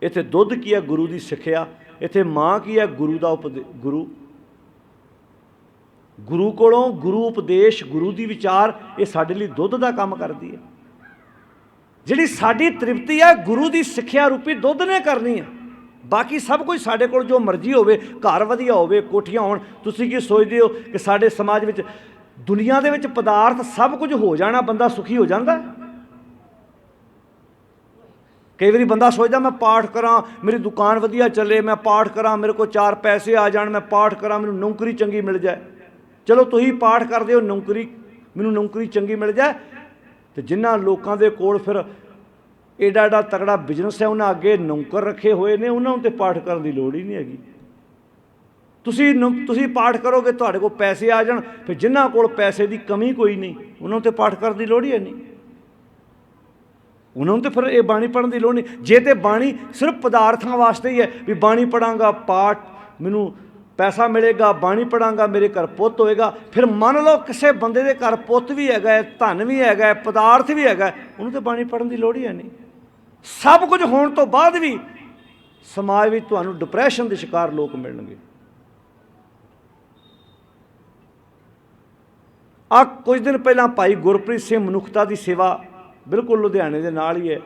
ਇੱਥੇ ਦੁੱਧ ਕੀ ਹੈ? ਗੁਰੂ ਦੀ ਸਿੱਖਿਆ। ਇੱਥੇ ਮਾਂ ਕੀ ਹੈ? ਗੁਰੂ ਦਾ ਗੁਰੂ ਕੋਲੋਂ ਗੁਰੂ ਉਪਦੇਸ਼, ਗੁਰੂ ਦੀ ਵਿਚਾਰ, ਇਹ ਸਾਡੇ ਲਈ ਦੁੱਧ ਦਾ ਕੰਮ ਕਰਦੀ ਹੈ। ਜਿਹੜੀ ਸਾਡੀ ਤ੍ਰਿਪਤੀ ਹੈ ਗੁਰੂ ਦੀ ਸਿੱਖਿਆ ਰੂਪੀ ਦੁੱਧ ਨੇ ਕਰਨੀ ਹੈ। ਬਾਕੀ ਸਭ ਕੁਝ ਸਾਡੇ ਕੋਲ ਜੋ ਮਰਜ਼ੀ ਹੋਵੇ, ਘਰ ਵਧੀਆ ਹੋਵੇ, ਕੋਠੀਆਂ ਹੋਣ। ਤੁਸੀਂ ਕੀ ਸੋਚਦੇ ਹੋ ਕਿ ਸਾਡੇ ਸਮਾਜ ਵਿੱਚ, ਦੁਨੀਆ ਦੇ ਵਿੱਚ ਪਦਾਰਥ ਸਭ ਕੁਝ ਹੋ ਜਾਣਾ ਬੰਦਾ ਸੁਖੀ ਹੋ ਜਾਂਦਾ? ਕਈ ਵਾਰੀ ਬੰਦਾ ਸੋਚਦਾ ਮੈਂ ਪਾਠ ਕਰਾਂ, ਮੇਰੀ ਦੁਕਾਨ ਵਧੀਆ ਚੱਲੇ, ਮੈਂ ਪਾਠ ਕਰਾਂ, ਮੇਰੇ ਕੋਲ 4 ਪੈਸੇ ਆ ਜਾਣ, ਮੈਂ ਪਾਠ ਕਰਾਂ, ਮੈਨੂੰ ਨੌਕਰੀ ਚੰਗੀ ਮਿਲ ਜਾਏ। ਚਲੋ ਤੁਸੀਂ ਪਾਠ ਕਰਦੇ ਹੋ, ਮੈਨੂੰ ਨੌਕਰੀ ਚੰਗੀ ਮਿਲ ਜਾਏ। ਅਤੇ ਜਿਨ੍ਹਾਂ ਲੋਕਾਂ ਦੇ ਕੋਲ ਫਿਰ ਐਡਾ ਤਕੜਾ ਬਿਜ਼ਨਸ ਹੈ, ਉਹਨਾਂ ਅੱਗੇ ਨੌਕਰ ਰੱਖੇ ਹੋਏ ਨੇ, ਉਹਨਾਂ ਨੂੰ ਤਾਂ ਪਾਠ ਕਰਨ ਦੀ ਲੋੜ ਹੀ ਨਹੀਂ ਹੈਗੀ। ਤੁਸੀਂ ਪਾਠ ਕਰੋਗੇ, ਤੁਹਾਡੇ ਕੋਲ ਪੈਸੇ ਆ ਜਾਣ, ਫਿਰ ਜਿਨ੍ਹਾਂ ਕੋਲ ਪੈਸੇ ਦੀ ਕਮੀ ਕੋਈ ਨਹੀਂ, ਉਹਨਾਂ ਨੂੰ ਤਾਂ ਪਾਠ ਕਰਨ ਦੀ ਲੋੜ ਹੀ ਹੈ ਨਹੀਂ। ਉਹਨਾਂ ਨੂੰ ਤਾਂ ਫਿਰ ਇਹ ਬਾਣੀ ਪੜ੍ਹਨ ਦੀ ਲੋੜ ਨਹੀਂ। ਜੇ ਤਾਂ ਬਾਣੀ ਸਿਰਫ ਪਦਾਰਥਾਂ ਵਾਸਤੇ ਹੀ ਹੈ ਵੀ ਬਾਣੀ ਪੜ੍ਹਾਂਗਾ, ਪਾਠ ਮੈਨੂੰ ਪੈਸਾ ਮਿਲੇਗਾ, ਬਾਣੀ ਪੜ੍ਹਾਂਗਾ ਮੇਰੇ ਘਰ ਪੁੱਤ ਹੋਏਗਾ, ਫਿਰ ਮੰਨ ਲਓ ਕਿਸੇ ਬੰਦੇ ਦੇ ਘਰ ਪੁੱਤ ਵੀ ਹੈਗਾ, ਧਨ ਵੀ ਹੈਗਾ, ਪਦਾਰਥ ਵੀ ਹੈਗਾ, ਉਹਨੂੰ ਤਾਂ ਬਾਣੀ ਪੜ੍ਹਨ ਦੀ ਲੋੜ ਹੀ ਹੈ ਨਹੀਂ। ਸਭ ਕੁਝ ਹੋਣ ਤੋਂ ਬਾਅਦ ਵੀ ਸਮਾਜ ਵਿੱਚ ਤੁਹਾਨੂੰ ਡਿਪਰੈਸ਼ਨ ਦੇ ਸ਼ਿਕਾਰ ਲੋਕ ਮਿਲਣਗੇ। ਆ ਕੁਝ ਦਿਨ ਪਹਿਲਾਂ ਭਾਈ ਗੁਰਪ੍ਰੀਤ ਸਿੰਘ ਮਨੁੱਖਤਾ ਦੀ ਸੇਵਾ, ਬਿਲਕੁਲ ਲੁਧਿਆਣੇ ਦੇ ਨਾਲ ਹੀ ਹੈ,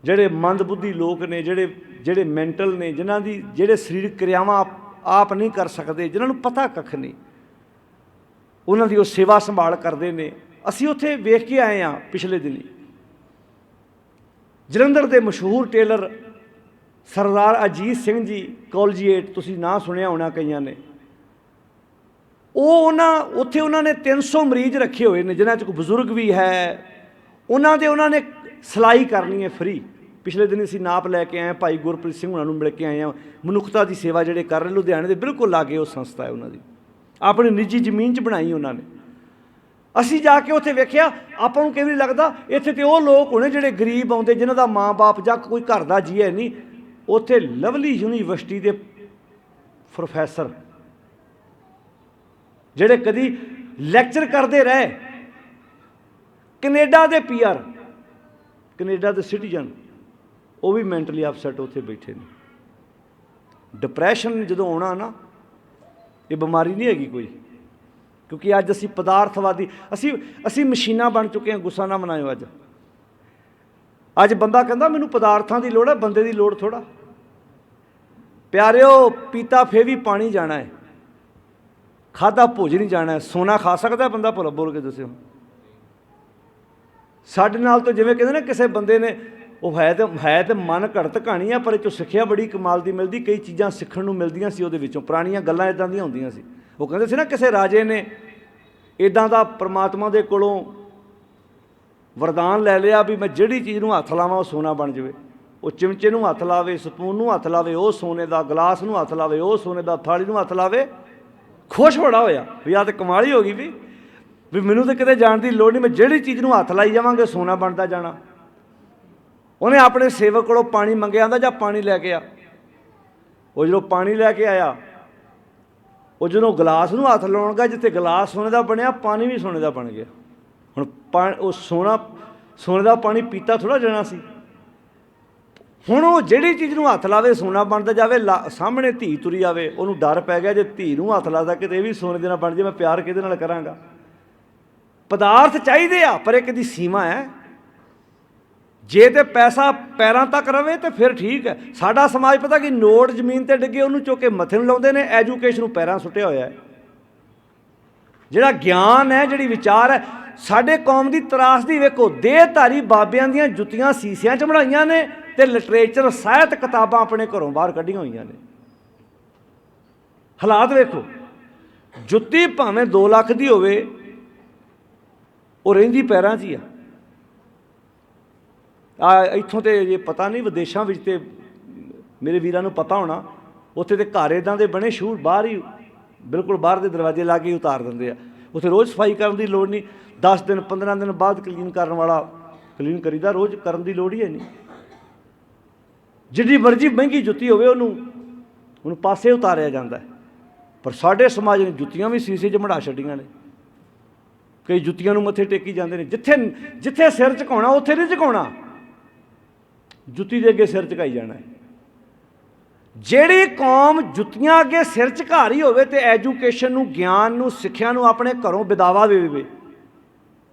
ਜਿਹੜੇ ਮੰਦਬੁੱਧੀ ਲੋਕ ਨੇ, ਜਿਹੜੇ ਮੈਂਟਲ ਨੇ, ਜਿਹੜੇ ਸਰੀਰਕ ਕਿਰਿਆਵਾਂ ਆਪ ਨਹੀਂ ਕਰ ਸਕਦੇ, ਜਿਨ੍ਹਾਂ ਨੂੰ ਪਤਾ ਕੱਖ ਨਹੀਂ, ਉਹਨਾਂ ਦੀ ਉਹ ਸੇਵਾ ਸੰਭਾਲ ਕਰਦੇ ਨੇ। ਅਸੀਂ ਉੱਥੇ ਵੇਖ ਕੇ ਆਏ ਹਾਂ ਪਿਛਲੇ ਦਿਨੀ। ਜਲੰਧਰ ਦੇ ਮਸ਼ਹੂਰ ਟੇਲਰ ਸਰਦਾਰ ਅਜੀਤ ਸਿੰਘ ਜੀ ਕੋਲਜੀਏਟ, ਤੁਸੀਂ ਨਾਂ ਸੁਣਿਆ ਹੋਣਾ ਕਈਆਂ ਨੇ। ਉੱਥੇ ਉਹਨਾਂ ਨੇ 300 ਮਰੀਜ਼ ਰੱਖੇ ਹੋਏ ਨੇ, ਜਿਨ੍ਹਾਂ 'ਚ ਕੋਈ ਬਜ਼ੁਰਗ ਵੀ ਹੈ। ਉਹਨਾਂ ਨੇ ਸਿਲਾਈ ਕਰਨੀ ਹੈ ਫਰੀ। ਪਿਛਲੇ ਦਿਨ ਅਸੀਂ ਨਾਪ ਲੈ ਕੇ ਆਏ, ਭਾਈ ਗੁਰਪ੍ਰੀਤ ਸਿੰਘ ਉਹਨਾਂ ਨੂੰ ਮਿਲ ਕੇ ਆਏ ਹਾਂ। ਮਨੁੱਖਤਾ ਦੀ ਸੇਵਾ ਜਿਹੜੇ ਕਰ ਰਹੇ, ਲੁਧਿਆਣੇ ਦੇ ਬਿਲਕੁਲ ਲਾਗੇ ਉਹ ਸੰਸਥਾ ਹੈ ਉਹਨਾਂ ਦੀ, ਆਪਣੀ ਨਿੱਜੀ ਜ਼ਮੀਨ 'ਚ ਬਣਾਈ ਉਹਨਾਂ ਨੇ। ਅਸੀਂ ਜਾ ਕੇ ਉੱਥੇ ਵੇਖਿਆ, ਆਪਾਂ ਨੂੰ ਕਈ ਵਾਰੀ ਲੱਗਦਾ ਇੱਥੇ ਤੇ ਉਹ ਲੋਕ ਹੋਣੇ ਜਿਹੜੇ ਗਰੀਬ ਆਉਂਦੇ, ਜਿਨ੍ਹਾਂ ਦਾ ਮਾਂ ਬਾਪ ਜਾਂ ਕੋਈ ਘਰ ਦਾ ਜੀ ਹੈ ਨਹੀਂ। ਉੱਥੇ ਲਵਲੀ ਯੂਨੀਵਰਸਿਟੀ ਦੇ प्रोफैसर ਜਿਹੜੇ ਕਦੀ ਲੈਕਚਰ ਕਰਦੇ ਰਹੇ, ਕੈਨੇਡਾ ਦੇ PR, ਕੈਨੇਡਾ ਦੇ ਸਿਟੀਜ਼ਨ, ਉਹ ਵੀ ਮੈਂਟਲੀ ਅਪਸੈਟ ਉੱਥੇ ਬੈਠੇ ਨੇ। ਡਿਪਰੈਸ਼ਨ ਜਦੋਂ ਆਉਣਾ ਨਾ, ਇਹ ਬਿਮਾਰੀ ਨਹੀਂ ਹੈਗੀ ਕੋਈ, ਕਿਉਂਕਿ ਅੱਜ ਅਸੀਂ ਪਦਾਰਥਵਾਦੀ, ਅਸੀਂ ਮਸ਼ੀਨਾਂ ਬਣ ਚੁੱਕੇ ਹਾਂ। ਗੁੱਸਾ ਨਾ ਮਨਾਇਓ। ਅੱਜ ਬੰਦਾ ਕਹਿੰਦਾ ਮੈਨੂੰ ਪਦਾਰਥਾਂ ਦੀ ਲੋੜ ਹੈ, ਬੰਦੇ ਦੀ ਲੋੜ ਥੋੜ੍ਹਾ। ਪਿਆਰਿਓ, ਪੀਤਾ ਫੇਰ ਵੀ ਪਾਣੀ ਜਾਣਾ ਹੈ, ਖਾਧਾ ਭੋਜਨ ਹੀ ਜਾਣਾ ਹੈ। ਸੋਨਾ ਖਾ ਸਕਦਾ ਬੰਦਾ? ਭਲਾ ਬੋਲ ਕੇ ਦੱਸਿਓ। ਸਾਡੇ ਨਾਲ ਤਾਂ ਜਿਵੇਂ ਕਹਿੰਦੇ ਨਾ, ਕਿਸੇ ਬੰਦੇ ਨੇ, ਉਹ ਹੈ ਤੇ ਮਨ ਘੜਤ ਕਹਾਣੀ ਆ, ਪਰ ਇਹ 'ਚੋਂ ਸਿੱਖਿਆ ਬੜੀ ਕਮਾਲ ਦੀ ਮਿਲਦੀ। ਕਈ ਚੀਜ਼ਾਂ ਸਿੱਖਣ ਨੂੰ ਮਿਲਦੀਆਂ ਸੀ ਉਹਦੇ ਵਿੱਚੋਂ, ਪੁਰਾਣੀਆਂ ਗੱਲਾਂ ਇੱਦਾਂ ਦੀਆਂ ਹੁੰਦੀਆਂ ਸੀ। ਉਹ ਕਹਿੰਦੇ ਸੀ ਨਾ, ਕਿਸੇ ਰਾਜੇ ਨੇ ਇੱਦਾਂ ਦਾ ਪਰਮਾਤਮਾ ਦੇ ਕੋਲੋਂ ਵਰਦਾਨ ਲੈ ਲਿਆ ਵੀ ਮੈਂ ਜਿਹੜੀ ਚੀਜ਼ ਨੂੰ ਹੱਥ ਲਾਵਾਂ ਉਹ ਸੋਨਾ ਬਣ ਜਾਵੇ। ਉਹ ਚਿਮਚੇ ਨੂੰ ਹੱਥ ਲਾਵੇ, ਸਪੂਨ ਨੂੰ ਹੱਥ ਲਾਵੇ, ਉਹ ਸੋਨੇ ਦਾ, ਗਲਾਸ ਨੂੰ ਹੱਥ ਲਾਵੇ, ਉਹ ਸੋਨੇ ਦਾ, ਥਾਲੀ ਨੂੰ ਹੱਥ ਲਾਵੇ, ਖੁਸ਼ ਬੜਾ ਹੋਇਆ ਵੀ ਆਹ ਤਾਂ ਕਮਾਲ ਹੀ ਹੋ ਗਈ ਵੀ ਮੈਨੂੰ ਤਾਂ ਕਿਤੇ ਜਾਣ ਦੀ ਲੋੜ ਨਹੀਂ, ਮੈਂ ਜਿਹੜੀ ਚੀਜ਼ ਨੂੰ ਹੱਥ ਲਾਈ ਜਾਵਾਂਗੇ ਸੋਨਾ ਬਣਦਾ ਜਾਣਾ। ਉਹਨੇ ਆਪਣੇ ਸੇਵਕ ਕੋਲੋਂ ਪਾਣੀ ਮੰਗਿਆ, ਆਂਦਾ ਜਾਂ ਪਾਣੀ ਲੈ ਕੇ ਆ। ਉਹ ਜਦੋਂ ਪਾਣੀ ਲੈ ਕੇ ਆਇਆ, ਉਹ ਜਦੋਂ ਗਲਾਸ ਨੂੰ ਹੱਥ ਲਾਉਣ ਗਿਆ, ਜਿੱਥੇ ਗਲਾਸ ਸੋਨੇ ਦਾ ਬਣਿਆ, ਪਾਣੀ ਵੀ ਸੋਨੇ ਦਾ ਬਣ ਗਿਆ। ਹੁਣ ਉਹ ਸੋਨੇ ਦਾ ਪਾਣੀ ਪੀਤਾ ਥੋੜ੍ਹਾ ਜਾਣਾ ਸੀ। ਹੁਣ ਉਹ ਜਿਹੜੀ ਚੀਜ਼ ਨੂੰ ਹੱਥ ਲਾਵੇ ਸੋਨਾ ਬਣਦਾ ਜਾਵੇ। ਸਾਹਮਣੇ ਧੀ ਤੁਰੀ ਆਵੇ, ਉਹਨੂੰ ਡਰ ਪੈ ਗਿਆ, ਜੇ ਧੀ ਨੂੰ ਹੱਥ ਲਾਦਾ ਕਿਤੇ ਇਹ ਵੀ ਸੋਨੇ ਦੇ ਨਾਲ ਬਣ ਜੇ, ਮੈਂ ਪਿਆਰ ਕਿਹਦੇ ਨਾਲ ਕਰਾਂਗਾ। ਪਦਾਰਥ ਚਾਹੀਦੇ ਆ, ਪਰ ਇੱਕ ਦੀ ਸੀਮਾ ਹੈ। ਜੇ ਤੇ ਪੈਸਾ ਪੈਰਾਂ ਤੱਕ ਰਵੇ ਤੇ ਫਿਰ ਠੀਕ ਹੈ। ਸਾਡਾ ਸਮਾਜ ਪਤਾ ਕਿ ਨੋਟ ਜ਼ਮੀਨ ਤੇ ਡਿੱਗੇ ਉਹਨੂੰ ਚੁੱਕ ਕੇ ਮੱਥੇ ਨੂੰ ਲਾਉਂਦੇ ਨੇ, ਐਜੂਕੇਸ਼ਨ ਨੂੰ ਪੈਰਾਂ ਸੁੱਟਿਆ ਹੋਇਆ ਹੈ। ਜਿਹੜਾ ਗਿਆਨ ਹੈ, ਜਿਹੜੀ ਵਿਚਾਰ ਹੈ, ਸਾਡੇ ਕੌਮ ਦੀ ਤਰਾਸਦੀ ਵੇਖੋ। ਦੇਹਧਾਰੀ ਬਾਬਿਆਂ ਦੀਆਂ ਜੁੱਤੀਆਂ ਸੀਸਿਆਂ 'ਚ ਬਣਾਈਆਂ ਨੇ ਤੇ ਲਿਟਰੇਚਰ, ਸਾਹਿਤ, ਕਿਤਾਬਾਂ ਆਪਣੇ ਘਰੋਂ ਬਾਹਰ ਕੱਢੀਆਂ ਹੋਈਆਂ ਨੇ। ਹਾਲਾਤ ਵੇਖੋ। ਜੁੱਤੀ ਭਾਵੇਂ 2 ਲੱਖ ਦੀ ਹੋਵੇ, ਉਹ ਰਹਿੰਦੀ ਪੈਰਾਂ 'ਚ ਹੀ ਆ। ਇੱਥੋਂ ਤੇ ਜੇ ਪਤਾ ਨਹੀਂ, ਵਿਦੇਸ਼ਾਂ ਵਿੱਚ ਤੇ ਮੇਰੇ ਵੀਰਾਂ ਨੂੰ ਪਤਾ ਹੋਣਾ, ਉੱਥੇ ਤੇ ਘਰ ਇੱਦਾਂ ਦੇ ਬਣੇ, ਸ਼ੂਟ ਬਾਹਰ ਹੀ, ਬਿਲਕੁਲ ਬਾਹਰ ਦੇ ਦਰਵਾਜ਼ੇ ਲਾ ਕੇ ਹੀ ਉਤਾਰ ਦਿੰਦੇ ਆ। ਉੱਥੇ ਰੋਜ਼ ਸਫਾਈ ਕਰਨ ਦੀ ਲੋੜ ਨਹੀਂ। 10 ਦਿਨ 15 ਦਿਨ ਬਾਅਦ ਕਲੀਨ ਕਰਨ ਵਾਲਾ ਕਲੀਨ ਕਰੀਦਾ, ਰੋਜ਼ ਕਰਨ ਦੀ ਲੋੜ ਹੀ ਹੈ ਨਹੀਂ। ਜਿੰਨੀ ਮਰਜ਼ੀ ਮਹਿੰਗੀ ਜੁੱਤੀ ਹੋਵੇ, ਉਹਨੂੰ ਪਾਸੇ ਉਤਾਰਿਆ ਜਾਂਦਾ। ਪਰ ਸਾਡੇ ਸਮਾਜ ਨੇ ਜੁੱਤੀਆਂ ਵੀ ਸੀਸੇ 'ਚ ਮੜਾ ਛੱਡੀਆਂ ਨੇ। ਕਈ ਜੁੱਤੀਆਂ ਨੂੰ ਮੱਥੇ ਟੇਕੀ ਜਾਂਦੇ ਨੇ। ਜਿੱਥੇ ਸਿਰ ਝੁਕਾਉਣਾ ਉੱਥੇ ਨਹੀਂ ਝੁਕਾਉਣਾ, ਜੁੱਤੀ ਦੇ ਅੱਗੇ ਸਿਰ ਝੁਕਾਈ ਜਾਣਾ। ਜਿਹੜੀ ਕੌਮ ਜੁੱਤੀਆਂ ਅੱਗੇ ਸਿਰ ਝੁਕਾ ਰਹੀ ਹੋਵੇ ਤੇ ਐਜੂਕੇਸ਼ਨ ਨੂੰ, ਗਿਆਨ ਨੂੰ, ਸਿੱਖਿਆ ਨੂੰ ਆਪਣੇ ਘਰੋਂ ਵਿਦਾਵਾ ਦੇਵੇ,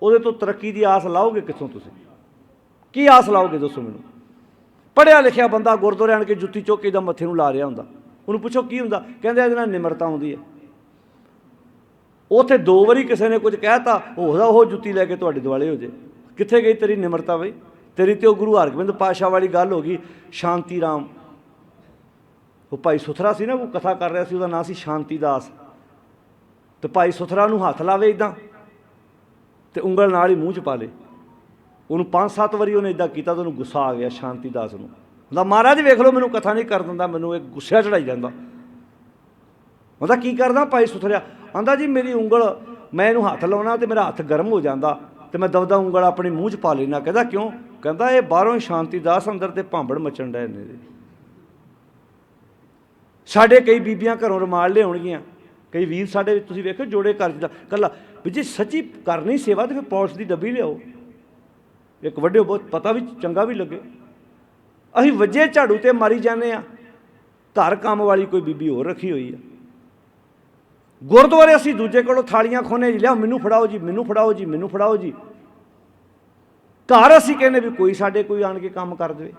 ਉਹਦੇ ਤੋਂ ਤਰੱਕੀ ਦੀ ਆਸ ਲਾਓਗੇ ਕਿੱਥੋਂ? ਤੁਸੀਂ ਕੀ ਆਸ ਲਾਓਗੇ ਦੱਸੋ ਮੈਨੂੰ? ਪੜ੍ਹਿਆ ਲਿਖਿਆ ਬੰਦਾ ਗੁਰਦੁਆਰੇ ਆਣ ਕੇ ਜੁੱਤੀ ਚੁੱਕ ਕੇ ਦਾ ਮੱਥੇ ਨੂੰ ਲਾ ਰਿਹਾ ਹੁੰਦਾ, ਉਹਨੂੰ ਪੁੱਛੋ ਕੀ ਹੁੰਦਾ, ਕਹਿੰਦੇ ਇਹਦੇ ਨਾਲ ਨਿਮਰਤਾ ਆਉਂਦੀ ਹੈ। ਉੱਥੇ 2 ਵਾਰੀ ਕਿਸੇ ਨੇ ਕੁਝ ਕਹਿਤਾ, ਉਹ ਜੁੱਤੀ ਲੈ ਕੇ ਤੁਹਾਡੇ ਦੁਆਲੇ ਹੋ ਜੇ। ਕਿੱਥੇ ਗਈ ਤੇਰੀ ਨਿਮਰਤਾ ਬਈ? ਤੇਰੀ ਤੇ ਉਹ ਗੁਰੂ ਹਰਗੋਬਿੰਦ ਪਾਤਸ਼ਾਹ ਵਾਲੀ ਗੱਲ ਹੋ ਗਈ। ਸ਼ਾਂਤੀ ਰਾਮ, ਉਹ ਭਾਈ ਸੁਥਰਾ ਸੀ ਨਾ, ਉਹ ਕਥਾ ਕਰ ਰਿਹਾ ਸੀ, ਉਹਦਾ ਨਾਂ ਸੀ ਸ਼ਾਂਤੀ ਦਾਸ। ਤੇ ਭਾਈ ਸੁਥਰਾ ਨੂੰ ਹੱਥ ਲਾਵੇ ਇੱਦਾਂ ਤੇ ਉਂਗਲ ਨਾਲ ਹੀ ਮੂੰਹ 'ਚ ਪਾ ਲੇ। ਉਹਨੂੰ 5-7 ਵਾਰੀ ਉਹਨੇ ਇੱਦਾਂ ਕੀਤਾ ਤਾਂ ਉਹਨੂੰ ਗੁੱਸਾ ਆ ਗਿਆ ਸ਼ਾਂਤੀ ਦਾਸ ਨੂੰ। ਉਹਦਾ ਮਹਾਰਾਜ ਵੇਖ ਲਓ, ਮੈਨੂੰ ਕਥਾ ਨਹੀਂ ਕਰ ਦਿੰਦਾ, ਮੈਨੂੰ ਇਹ ਗੁੱਸਿਆ ਚੜਾਈ ਜਾਂਦਾ। ਉਹਦਾ ਕੀ ਕਰਦਾ ਭਾਈ ਸੁਥਰਿਆ? ਆਂਦਾ ਜੀ ਮੇਰੀ ਉਂਗਲ, ਮੈਂ ਇਹਨੂੰ ਹੱਥ ਲਾਉਣਾ ਤੇ ਮੇਰਾ ਹੱਥ ਗਰਮ ਹੋ ਜਾਂਦਾ ਤੇ ਮੈਂ ਦਬਦਾ ਉਂਗਲ ਆਪਣੇ ਮੂੰਹ 'ਚ ਪਾ ਲੈਣਾ। ਕਹਿੰਦਾ ਕਿਉਂ? ਕਹਿੰਦਾ ਇਹ ਬਾਹਰੋਂ ਹੀ ਸ਼ਾਂਤੀ ਦਾਸ, ਅੰਦਰ ਤੇ ਭਾਂਬੜ ਮਚਣ ਡਏ ਨੇ। ਸਾਡੇ ਕਈ ਬੀਬੀਆਂ ਘਰੋਂ ਰੁਮਾਲ ਲਿਆਉਣਗੀਆਂ, ਕਈ ਵੀਰ ਸਾਡੇ ਤੁਸੀਂ ਵੇਖੋ ਜੋੜੇ ਘਰ ਦਾ ਇਕੱਲਾ ਵੀ ਜੇ ਸੱਚੀ ਕਰਨੀ ਸੇਵਾ ਤਾਂ ਫਿਰ ਪੌਸ਼ ਦੀ ਡੱਬੀ ਲਿਆਓ, ਇੱਕ ਵੱਡਿਓ, ਬਹੁਤ ਪਤਾ ਵੀ ਚੰਗਾ ਵੀ ਲੱਗੇ। ਅਸੀਂ ਵੱਜੇ ਝਾੜੂ ਤੇ ਮਾਰੀ ਜਾਂਦੇ ਹਾਂ। ਘਰ ਕੰਮ ਵਾਲੀ ਕੋਈ ਬੀਬੀ ਹੋਰ ਰੱਖੀ ਹੋਈ ਆ। ਗੁਰਦੁਆਰੇ ਅਸੀਂ ਦੂਜੇ ਕੋਲੋਂ ਥਾਲੀਆਂ ਖੋਨੇ ਜੀ, ਲਿਆਓ ਮੈਨੂੰ ਫੜਾਓ ਜੀ, ਮੈਨੂੰ ਫੜਾਓ ਜੀ, ਮੈਨੂੰ ਫੜਾਓ ਜੀ। ਘਰ ਅਸੀਂ ਕਹਿੰਦੇ ਵੀ ਕੋਈ ਆਣ ਕੇ ਕੰਮ ਕਰ ਦੇਵੇ।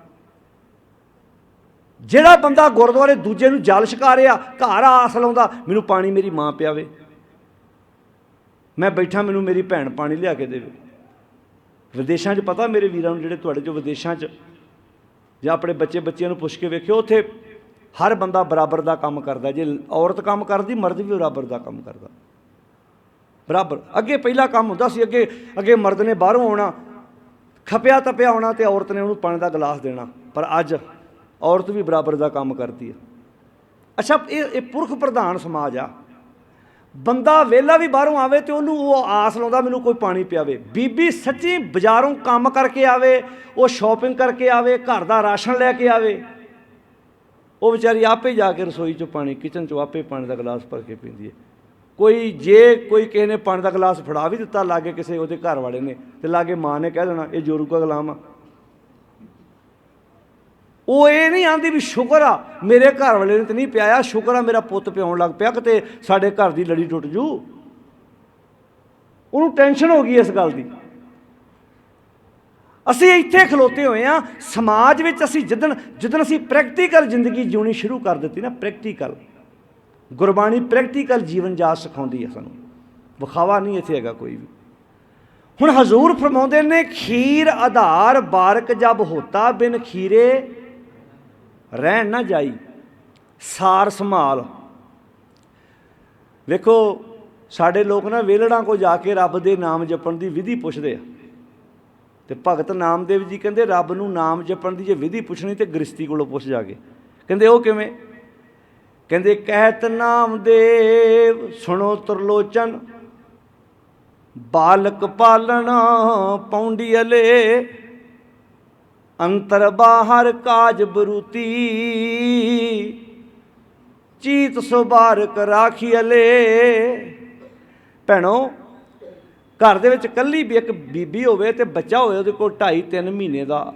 ਜਿਹੜਾ ਬੰਦਾ ਗੁਰਦੁਆਰੇ ਦੂਜੇ ਨੂੰ ਜਲ ਛਕਾ ਰਿਹਾ, ਘਰ ਆਸ ਲਾਉਂਦਾ ਮੈਨੂੰ ਪਾਣੀ ਮੇਰੀ ਮਾਂ ਪਿਆਵੇ, ਮੈਂ ਬੈਠਾ ਮੈਨੂੰ ਮੇਰੀ ਭੈਣ ਪਾਣੀ ਲਿਆ ਕੇ ਦੇਵੇ। ਵਿਦੇਸ਼ਾਂ 'ਚ ਪਤਾ ਮੇਰੇ ਵੀਰਾਂ ਨੂੰ, ਜਿਹੜੇ ਤੁਹਾਡੇ 'ਚੋਂ ਵਿਦੇਸ਼ਾਂ 'ਚ ਜਾਂ ਆਪਣੇ ਬੱਚਿਆਂ ਨੂੰ ਪੁੱਛ ਕੇ ਵੇਖਿਓ, ਉੱਥੇ ਹਰ ਬੰਦਾ ਬਰਾਬਰ ਦਾ ਕੰਮ ਕਰਦਾ। ਜੇ ਔਰਤ ਕੰਮ ਕਰਦੀ, ਮਰਦ ਵੀ ਬਰਾਬਰ ਦਾ ਕੰਮ ਕਰਦਾ, ਬਰਾਬਰ। ਅੱਗੇ ਪਹਿਲਾ ਕੰਮ ਹੁੰਦਾ ਸੀ, ਅੱਗੇ ਮਰਦ ਨੇ ਬਾਹਰੋਂ ਆਉਣਾ, ਖਪਿਆ ਤਪਿਆ ਆਉਣਾ ਤੇ ਔਰਤ ਨੇ ਉਹਨੂੰ ਪਾਣੀ ਦਾ ਗਲਾਸ ਦੇਣਾ। ਪਰ ਅੱਜ ਔਰਤ ਵੀ ਬਰਾਬਰ ਦਾ ਕੰਮ ਕਰਦੀ ਹੈ। ਅੱਛਾ, ਇਹ ਪੁਰਖ ਪ੍ਰਧਾਨ ਸਮਾਜ ਆ। ਬੰਦਾ ਵਿਹਲਾ ਵੀ ਬਾਹਰੋਂ ਆਵੇ ਤੇ ਉਹਨੂੰ ਉਹ ਆਸ ਲਾਉਂਦਾ ਮੈਨੂੰ ਕੋਈ ਪਾਣੀ ਪਿਆਵੇ। ਬੀਬੀ ਸੱਚੀ ਬਾਜ਼ਾਰੋਂ ਕੰਮ ਕਰਕੇ ਆਵੇ, ਉਹ ਸ਼ਾਪਿੰਗ ਕਰਕੇ ਆਵੇ, ਘਰ ਦਾ ਰਾਸ਼ਨ ਲੈ ਕੇ ਆਵੇ, ਉਹ ਵਿਚਾਰੀ ਆਪੇ ਜਾ ਕੇ ਰਸੋਈ 'ਚੋਂ ਪਾਣੀ, ਕਿਚਨ 'ਚੋਂ ਆਪੇ ਪਾਣੀ ਦਾ ਗਲਾਸ ਭਰ ਕੇ ਪੀਂਦੀ ਹੈ। ਜੇ ਕੋਈ ਕਿਸੇ ਨੇ ਪਾਣੀ ਦਾ ਗਲਾਸ ਫੜਾ ਵੀ ਦਿੱਤਾ ਲਾਗੇ ਕਿਸੇ ਉਹਦੇ ਘਰ ਵਾਲੇ ਨੇ, ਤੇ ਲਾਗੇ ਮਾਂ ਨੇ ਕਹਿ ਦੇਣਾ ਇਹ ਜੋਰੂ ਕਾ ਗੁਲਾਮ ਆ। ਉਹ ਇਹ ਨਹੀਂ ਆਂਦੀ ਵੀ ਸ਼ੁਕਰ ਆ ਮੇਰੇ ਘਰ ਵਾਲੇ ਨੇ ਤਾਂ ਨਹੀਂ ਪਿਆਇਆ, ਸ਼ੁਕਰ ਆ ਮੇਰਾ ਪੁੱਤ ਪਿਆਉਣ ਲੱਗ ਪਿਆ, ਕਿਤੇ ਸਾਡੇ ਘਰ ਦੀ ਲੜੀ ਟੁੱਟ ਜੂ। ਉਹਨੂੰ ਟੈਨਸ਼ਨ ਹੋ ਗਈ ਇਸ ਗੱਲ ਦੀ। ਅਸੀਂ ਇੱਥੇ ਖਲੋਤੇ ਹੋਏ ਹਾਂ ਸਮਾਜ ਵਿੱਚ। ਅਸੀਂ ਜਿੱਦਣ ਅਸੀਂ ਪ੍ਰੈਕਟੀਕਲ ਜ਼ਿੰਦਗੀ ਜਿਉਣੀ ਸ਼ੁਰੂ ਕਰ ਦਿੱਤੀ ਨਾ, ਪ੍ਰੈਕਟੀਕਲ ਗੁਰਬਾਣੀ ਪ੍ਰੈਕਟੀਕਲ ਜੀਵਨ ਜਾਚ ਸਿਖਾਉਂਦੀ ਹੈ ਸਾਨੂੰ, ਵਿਖਾਵਾ ਨਹੀਂ ਇੱਥੇ ਹੈਗਾ ਕੋਈ ਵੀ। ਹੁਣ ਹਜ਼ੂਰ ਫਰਮਾਉਂਦੇ ਨੇ ਖੀਰ ਆਧਾਰ ਬਾਰਕ ਜਬ ਹੋਤਾ ਬਿਨ ਖੀਰੇ ਰਹਿਣ ਨਾ ਜਾਈ, ਸਾਰ ਸੰਭਾਲ। ਵੇਖੋ ਸਾਡੇ ਲੋਕ ਨਾ ਵੇਲੜਾਂ ਕੋਲ ਜਾ ਕੇ ਰੱਬ ਦੇ ਨਾਮ ਜਪਣ ਦੀ ਵਿਧੀ ਪੁੱਛਦੇ ਆ, ਤੇ ਭਗਤ ਨਾਮਦੇਵ ਜੀ ਕਹਿੰਦੇ ਰੱਬ ਨੂੰ ਨਾਮ ਜਪਣ ਦੀ ਜੇ ਵਿਧੀ ਪੁੱਛਣੀ ਤੇ ਗ੍ਰਸਤੀ ਕੋਲੋਂ ਪੁੱਛ ਜਾ ਕੇ। ਕਹਿੰਦੇ ਉਹ ਕਿਵੇਂ? ਕਹਿੰਦੇ ਕਹਿਤ ਨਾਮਦੇਵ ਸੁਣੋ ਤਰਲੋਚਨ, ਬਾਲਕ ਪਾਲਣਾ ਪੌਂਡੀਅਲੇ, ਅੰਤਰ ਬਾਹਰ ਕਾਜ ਬਰੂਤੀ, ਚੀਤ ਸੁਬਾਰਕ ਰਾਖੀਅਲੇ। ਭੈਣੋ ਘਰ ਦੇ ਵਿੱਚ ਇਕੱਲੀ ਵੀ ਇੱਕ ਬੀਬੀ ਹੋਵੇ ਤੇ ਬੱਚਾ ਹੋਵੇ ਉਹਦੇ ਕੋਲ 2.5-3 ਮਹੀਨੇ ਦਾ,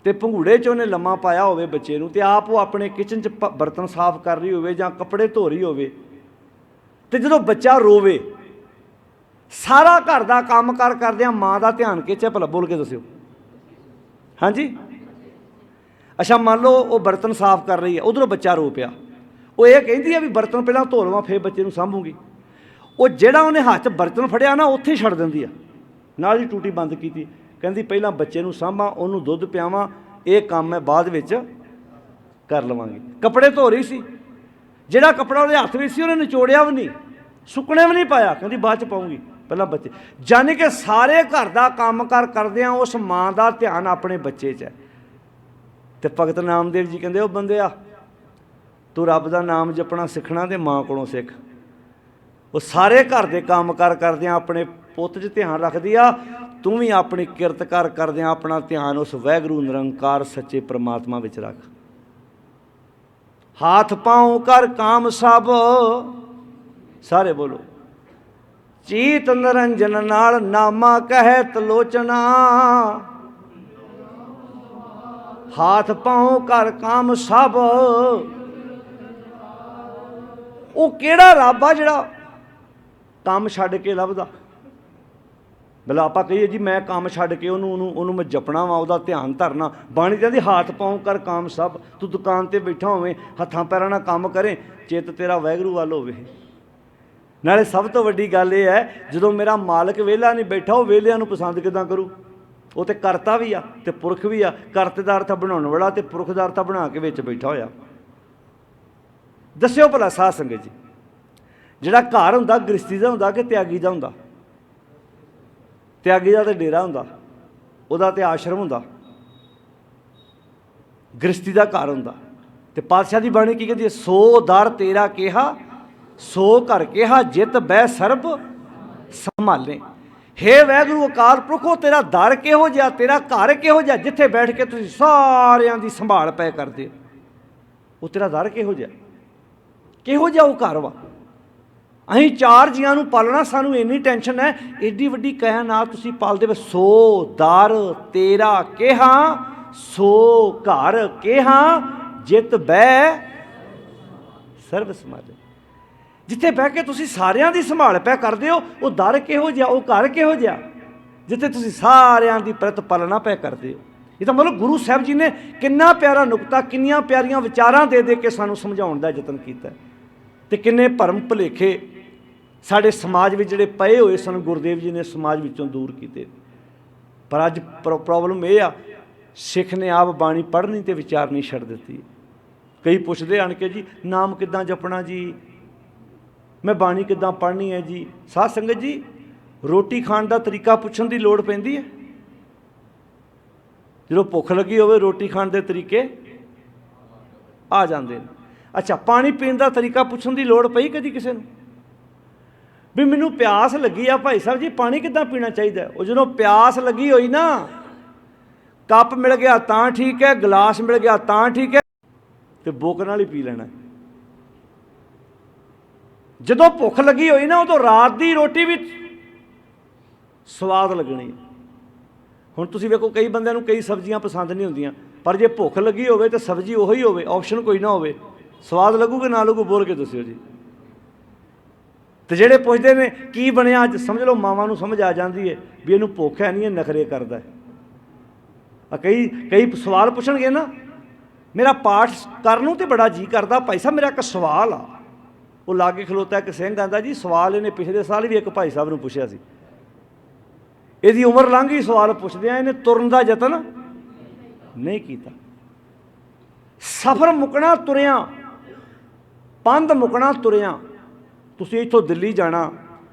ਤੇ ਭੰਗੂੜੇ 'ਚ ਉਹਨੇ ਲੰਮਾ ਪਾਇਆ ਹੋਵੇ ਬੱਚੇ ਨੂੰ, ਤੇ ਆਪ ਉਹ ਆਪਣੇ ਕਿਚਨ 'ਚ ਬਰਤਨ ਸਾਫ਼ ਕਰ ਰਹੀ ਹੋਵੇ ਜਾਂ ਕੱਪੜੇ ਧੋ ਰਹੀ ਹੋਵੇ, ਤੇ ਜਦੋਂ ਬੱਚਾ ਰੋਵੇ ਸਾਰਾ ਘਰ ਦਾ ਕੰਮ ਕਰਦਿਆਂ ਮਾਂ ਦਾ ਧਿਆਨ ਕਿੱਥੇ ਭਲਾ? ਬੋਲ ਕੇ ਦੱਸਿਓ। ਹਾਂਜੀ ਅੱਛਾ, ਮੰਨ ਲਓ ਉਹ ਬਰਤਨ ਸਾਫ਼ ਕਰ ਰਹੀ ਹੈ, ਉਧਰੋਂ ਬੱਚਾ ਰੋ ਪਿਆ। ਉਹ ਇਹ ਕਹਿੰਦੀ ਆ ਵੀ ਬਰਤਨ ਪਹਿਲਾਂ ਧੋ ਲਵਾਂ ਫਿਰ ਬੱਚੇ ਨੂੰ ਸਾਂਭੂਗੀ। ਉਹ ਜਿਹੜਾ ਉਹਨੇ ਹੱਥ 'ਚ ਬਰਤਨ ਫੜਿਆ ਨਾ ਉੱਥੇ ਹੀ ਛੱਡ ਦਿੰਦੀ ਆ, ਨਾਲ ਹੀ ਟੂਟੀ ਬੰਦ ਕੀਤੀ। ਕਹਿੰਦੀ ਪਹਿਲਾਂ ਬੱਚੇ ਨੂੰ ਸਾਂਭਾਂ, ਉਹਨੂੰ ਦੁੱਧ ਪਿਆਵਾਂ, ਇਹ ਕੰਮ ਮੈਂ ਬਾਅਦ ਵਿੱਚ ਕਰ ਲਵਾਂਗੀ। ਕੱਪੜੇ ਧੋ ਰਹੀ ਸੀ, ਜਿਹੜਾ ਕੱਪੜਾ ਉਹਦੇ ਹੱਥ ਵਿੱਚ ਸੀ ਉਹਨੇ ਨਿਚੋੜਿਆ ਵੀ ਨਹੀਂ, ਸੁੱਕਣੇ ਵੀ ਨਹੀਂ ਪਾਇਆ, ਕਹਿੰਦੀ ਬਾਅਦ 'ਚ ਪਾਊਂਗੀ, ਪਹਿਲਾਂ ਬੱਚੇ। ਯਾਨੀ ਕਿ ਸਾਰੇ ਘਰ ਦਾ ਕੰਮ ਕਰਦਿਆਂ ਉਸ ਮਾਂ ਦਾ ਧਿਆਨ ਆਪਣੇ ਬੱਚੇ 'ਚ ਹੈ। ਤੇ ਭਗਤ ਨਾਮਦੇਵ ਜੀ ਕਹਿੰਦੇ ਉਹ ਬੰਦਿਆ ਤੂੰ ਰੱਬ ਦਾ ਨਾਮ ਜਪਣਾ ਸਿੱਖਣਾ ਤੇ ਮਾਂ ਕੋਲੋਂ ਸਿੱਖ। ਉਹ ਸਾਰੇ ਘਰ ਦੇ ਕੰਮ ਕਰਦਿਆਂ ਆਪਣੇ ਪੁੱਤ 'ਚ ਧਿਆਨ ਰੱਖਦੀ ਆ, ਤੂੰ ਵੀ ਆਪਣੀ ਕਿਰਤ ਕਰਦਿਆਂ ਆਪਣਾ ਧਿਆਨ ਉਸ ਵਾਹਿਗੁਰੂ ਨਿਰੰਕਾਰ ਸੱਚੇ ਪ੍ਰਮਾਤਮਾ ਵਿੱਚ ਰੱਖ। ਹਾਥ ਪਾਉ ਕਰ ਕਾਮ ਸਭ, ਸਾਰੇ ਬੋਲੋ। ਚੀਤ ਨਿਰੰਜਨ ਨਾਲ ਨਾਮਾ ਕਹਿਤ ਲੋਚਨਾ, ਹਾਥ ਪਾਉ ਕਰ ਕਾਮ ਸਭ। ਉਹ ਕਿਹੜਾ ਰੱਬ ਆ ਜਿਹੜਾ ਕੰਮ ਛੱਡ ਕੇ ਲੱਭਦਾ? ਭਲਾ ਆਪਾਂ ਕਹੀਏ ਜੀ ਮੈਂ ਕੰਮ ਛੱਡ ਕੇ ਉਹਨੂੰ ਮੈਂ ਜਪਣਾ ਵਾ, ਉਹਦਾ ਧਿਆਨ ਧਰਨਾ। ਬਾਣੀ ਕਹਿੰਦੀ ਹਾਥ ਪਾਉ ਕਰ ਕਾਮ ਸਭ। ਤੂੰ ਦੁਕਾਨ 'ਤੇ ਬੈਠਾ ਹੋਵੇਂ, ਹੱਥਾਂ ਪੈਰਾਂ ਨਾਲ ਕੰਮ ਕਰੇ, ਚਿੱਤ ਤੇਰਾ ਵਾਹਿਗੁਰੂ ਵੱਲ ਹੋਵੇ। ਨਾਲੇ ਸਭ ਤੋਂ ਵੱਡੀ ਗੱਲ ਇਹ ਹੈ, ਜਦੋਂ ਮੇਰਾ ਮਾਲਕ ਵਿਹਲਾ ਨਹੀਂ ਬੈਠਾ, ਉਹ ਵਿਹਲਿਆਂ ਨੂੰ ਪਸੰਦ ਕਿੱਦਾਂ ਕਰੂ? ਉਹ ਤੇ ਕਰਤਾ ਵੀ ਆ ਤੇ ਪੁਰਖ ਵੀ ਆ। ਕਰਤੇ ਦਾ ਅਰਥ ਬਣਾਉਣ ਵਾਲਾ ਤੇ ਪੁਰਖ ਦਾ ਅਰਥ ਬਣਾ ਕੇ ਵਿੱਚ ਬੈਠਾ ਹੋਇਆ। ਦੱਸਿਓ ਭਲਾ ਸਾਧ ਸੰਗਤ ਜੀ, ਜਿਹੜਾ ਘਰ ਹੁੰਦਾ ਗ੍ਰਸਤੀ ਦਾ ਹੁੰਦਾ ਕਿ ਤਿਆਗੀ ਦਾ ਹੁੰਦਾ? ਤਿਆਗੀ ਦਾ ਤਾਂ ਡੇਰਾ ਹੁੰਦਾ, ਉਹਦਾ ਤੇ ਆਸ਼ਰਮ ਹੁੰਦਾ। ਗ੍ਰਸਤੀ ਦਾ ਘਰ ਹੁੰਦਾ। ਤੇ ਪਾਤਸ਼ਾਹ ਦੀ ਬਾਣੀ ਕੀ ਕਹਿੰਦੀ ਹੈ? ਸੋ ਦਰ ਤੇਰਾ ਕਿਹਾ ਸੋ ਘਰ ਕਿਹਾ, ਜਿੱਤ ਬਹਿ ਸਰਬ ਸੰਭਾਲੇ। ਹੇ ਵਾਹਿਗੁਰੂ ਅਕਾਲ ਪੁਰਖੋ, ਤੇਰਾ ਦਰ ਕਿਹੋ ਜਿਹਾ, ਤੇਰਾ ਘਰ ਕਿਹੋ ਜਿਹਾ, ਜਿੱਥੇ ਬੈਠ ਕੇ ਤੁਸੀਂ ਸਾਰਿਆਂ ਦੀ ਸੰਭਾਲ ਪੈ ਕਰਦੇ ਹੋ। ਉਹ ਤੇਰਾ ਦਰ ਕਿਹੋ ਜਿਹਾ, ਕਿਹੋ ਜਿਹਾ ਉਹ ਘਰ ਵਾ। ਅਸੀਂ 4 ਜੀਆਂ ਨੂੰ ਪਾਲਣਾ, ਸਾਨੂੰ ਇੰਨੀ ਟੈਨਸ਼ਨ ਹੈ, ਏਡੀ ਵੱਡੀ ਕਾਇਨਾਤ ਤੁਸੀਂ ਪਾਲਦੇ ਵੇ। ਸੋ ਦਰ ਤੇਰਾ ਕਿਹਾ ਸੋ ਘਰ ਕਿਹਾ, ਜਿੱਤ ਬਹਿ ਸਰਬ ਸੰਭਾਲੇ। ਜਿੱਥੇ ਬਹਿ ਕੇ ਤੁਸੀਂ ਸਾਰਿਆਂ ਦੀ ਸੰਭਾਲ ਪੈ ਕਰਦੇ ਹੋ, ਉਹ ਦਰ ਕਿਹੋ ਜਿਹਾ, ਉਹ ਘਰ ਕਿਹੋ ਜਿਹਾ, ਜਿੱਥੇ ਤੁਸੀਂ ਸਾਰਿਆਂ ਦੀ ਪ੍ਰਤ ਪਾਲਣਾ ਪੈ ਕਰਦੇ ਹੋ। ਇਹ ਤਾਂ ਮਤਲਬ ਗੁਰੂ ਸਾਹਿਬ ਜੀ ਨੇ ਕਿੰਨਾ ਪਿਆਰਾ ਨੁਕਤਾ, ਕਿੰਨੀਆਂ ਪਿਆਰੀਆਂ ਵਿਚਾਰਾਂ ਦੇ ਕੇ ਸਾਨੂੰ ਸਮਝਾਉਣ ਦਾ ਯਤਨ ਕੀਤਾ। ਤੇ ਕਿੰਨੇ ਭਰਮ ਭੁਲੇਖੇ ਸਾਡੇ ਸਮਾਜ ਵਿੱਚ ਜਿਹੜੇ ਪਏ ਹੋਏ ਸਨ, ਗੁਰਦੇਵ ਜੀ ਨੇ ਸਮਾਜ ਵਿੱਚੋਂ ਦੂਰ ਕੀਤੇ। ਪਰ ਅੱਜ ਪ੍ਰੋਬਲਮ ਇਹ ਆ, ਸਿੱਖ ਨੇ ਆਪ ਬਾਣੀ ਪੜ੍ਹਨੀ ਤੇ ਵਿਚਾਰਨੀ ਛੱਡ ਦਿੱਤੀ। ਕਈ ਪੁੱਛਦੇ ਆਣ ਕੇ ਜੀ ਨਾਮ ਕਿੱਦਾਂ ਜਪਣਾ ਜੀ, ਮੈਂ ਬਾਣੀ ਕਿੱਦਾਂ ਪੜ੍ਹਨੀ ਹੈ ਜੀ। ਸਾਧ ਸੰਗਤ ਜੀ, ਰੋਟੀ ਖਾਣ ਦਾ ਤਰੀਕਾ ਪੁੱਛਣ ਦੀ ਲੋੜ ਪੈਂਦੀ ਹੈ। ਜਦੋਂ ਭੁੱਖ ਲੱਗੀ ਹੋਵੇ ਰੋਟੀ ਖਾਣ ਦੇ ਤਰੀਕੇ ਆ ਜਾਂਦੇ ਨੇ। ਅੱਛਾ, ਪਾਣੀ ਪੀਣ ਦਾ ਤਰੀਕਾ ਪੁੱਛਣ ਦੀ ਲੋੜ ਪਈ ਕਦੀ ਕਿਸੇ ਨੂੰ? ਵੀ ਮੈਨੂੰ ਪਿਆਸ ਲੱਗੀ ਆ ਭਾਈ ਸਾਹਿਬ ਜੀ, ਪਾਣੀ ਕਿੱਦਾਂ ਪੀਣਾ ਚਾਹੀਦਾ? ਉਹ ਜਦੋਂ ਪਿਆਸ ਲੱਗੀ ਹੋਈ ਨਾ, ਕੱਪ ਮਿਲ ਗਿਆ ਤਾਂ ਠੀਕ ਹੈ, ਗਲਾਸ ਮਿਲ ਗਿਆ ਤਾਂ ਠੀਕ ਹੈ। ਤੇ ਬੁੱਕ ਨਾਲ ਹੀ ਪੀ ਲੈਣਾ। ਜਦੋਂ ਭੁੱਖ ਲੱਗੀ ਹੋਈ ਨਾ ਉਦੋਂ ਰਾਤ ਦੀ ਰੋਟੀ ਵੀ ਸਵਾਦ ਲੱਗਣੀ। ਹੁਣ ਤੁਸੀਂ ਵੇਖੋ ਕਈ ਬੰਦਿਆਂ ਨੂੰ ਕਈ ਸਬਜ਼ੀਆਂ ਪਸੰਦ ਨਹੀਂ ਹੁੰਦੀਆਂ, ਪਰ ਜੇ ਭੁੱਖ ਲੱਗੀ ਹੋਵੇ ਤਾਂ ਸਬਜ਼ੀ ਉਹੀ ਹੋਵੇ, ਆਪਸ਼ਨ ਕੋਈ ਨਾ ਹੋਵੇ, ਸਵਾਦ ਲੱਗੂਗਾ ਨਾ ਲੱਗੂ ਬੋਲ ਕੇ ਦੱਸਿਓ ਜੀ। ਤੇ ਜਿਹੜੇ ਪੁੱਛਦੇ ਨੇ ਕੀ ਬਣਿਆ ਅੱਜ, ਸਮਝ ਲਓ ਮਾਵਾਂ ਨੂੰ ਸਮਝ ਆ ਜਾਂਦੀ ਹੈ ਵੀ ਇਹਨੂੰ ਭੁੱਖ ਹੈ ਨਹੀਂ, ਇਹ ਨਖਰੇ ਕਰਦਾ ਹੈ। ਕਈ ਸਵਾਲ ਪੁੱਛਣਗੇ ਨਾ, ਮੇਰਾ ਪਾਠ ਕਰਨ ਨੂੰ ਤੇ ਬੜਾ ਜੀ ਕਰਦਾ ਭਾਈ ਸਾਹਿਬ, ਮੇਰਾ ਇੱਕ ਸਵਾਲ ਆ। ਉਹ ਲਾਗੇ ਖਲੋਤਾ ਇੱਕ ਸਿੰਘ ਆਂਦਾ ਜੀ ਸਵਾਲ ਇਹਨੇ ਪਿਛਲੇ ਸਾਲ ਵੀ ਇੱਕ ਭਾਈ ਸਾਹਿਬ ਨੂੰ ਪੁੱਛਿਆ ਸੀ, ਇਹਦੀ ਉਮਰ ਲੰਘ ਗਈ ਸਵਾਲ ਪੁੱਛਦਿਆਂ, ਇਹਨੇ ਤੁਰਨ ਦਾ ਯਤਨ ਨਹੀਂ ਕੀਤਾ। ਸਫ਼ਰ ਮੁੱਕਣਾ ਤੁਰਿਆਂ, ਪੰਧ ਮੁੱਕਣਾ ਤੁਰਿਆਂ। ਤੁਸੀਂ ਇੱਥੋਂ ਦਿੱਲੀ ਜਾਣਾ,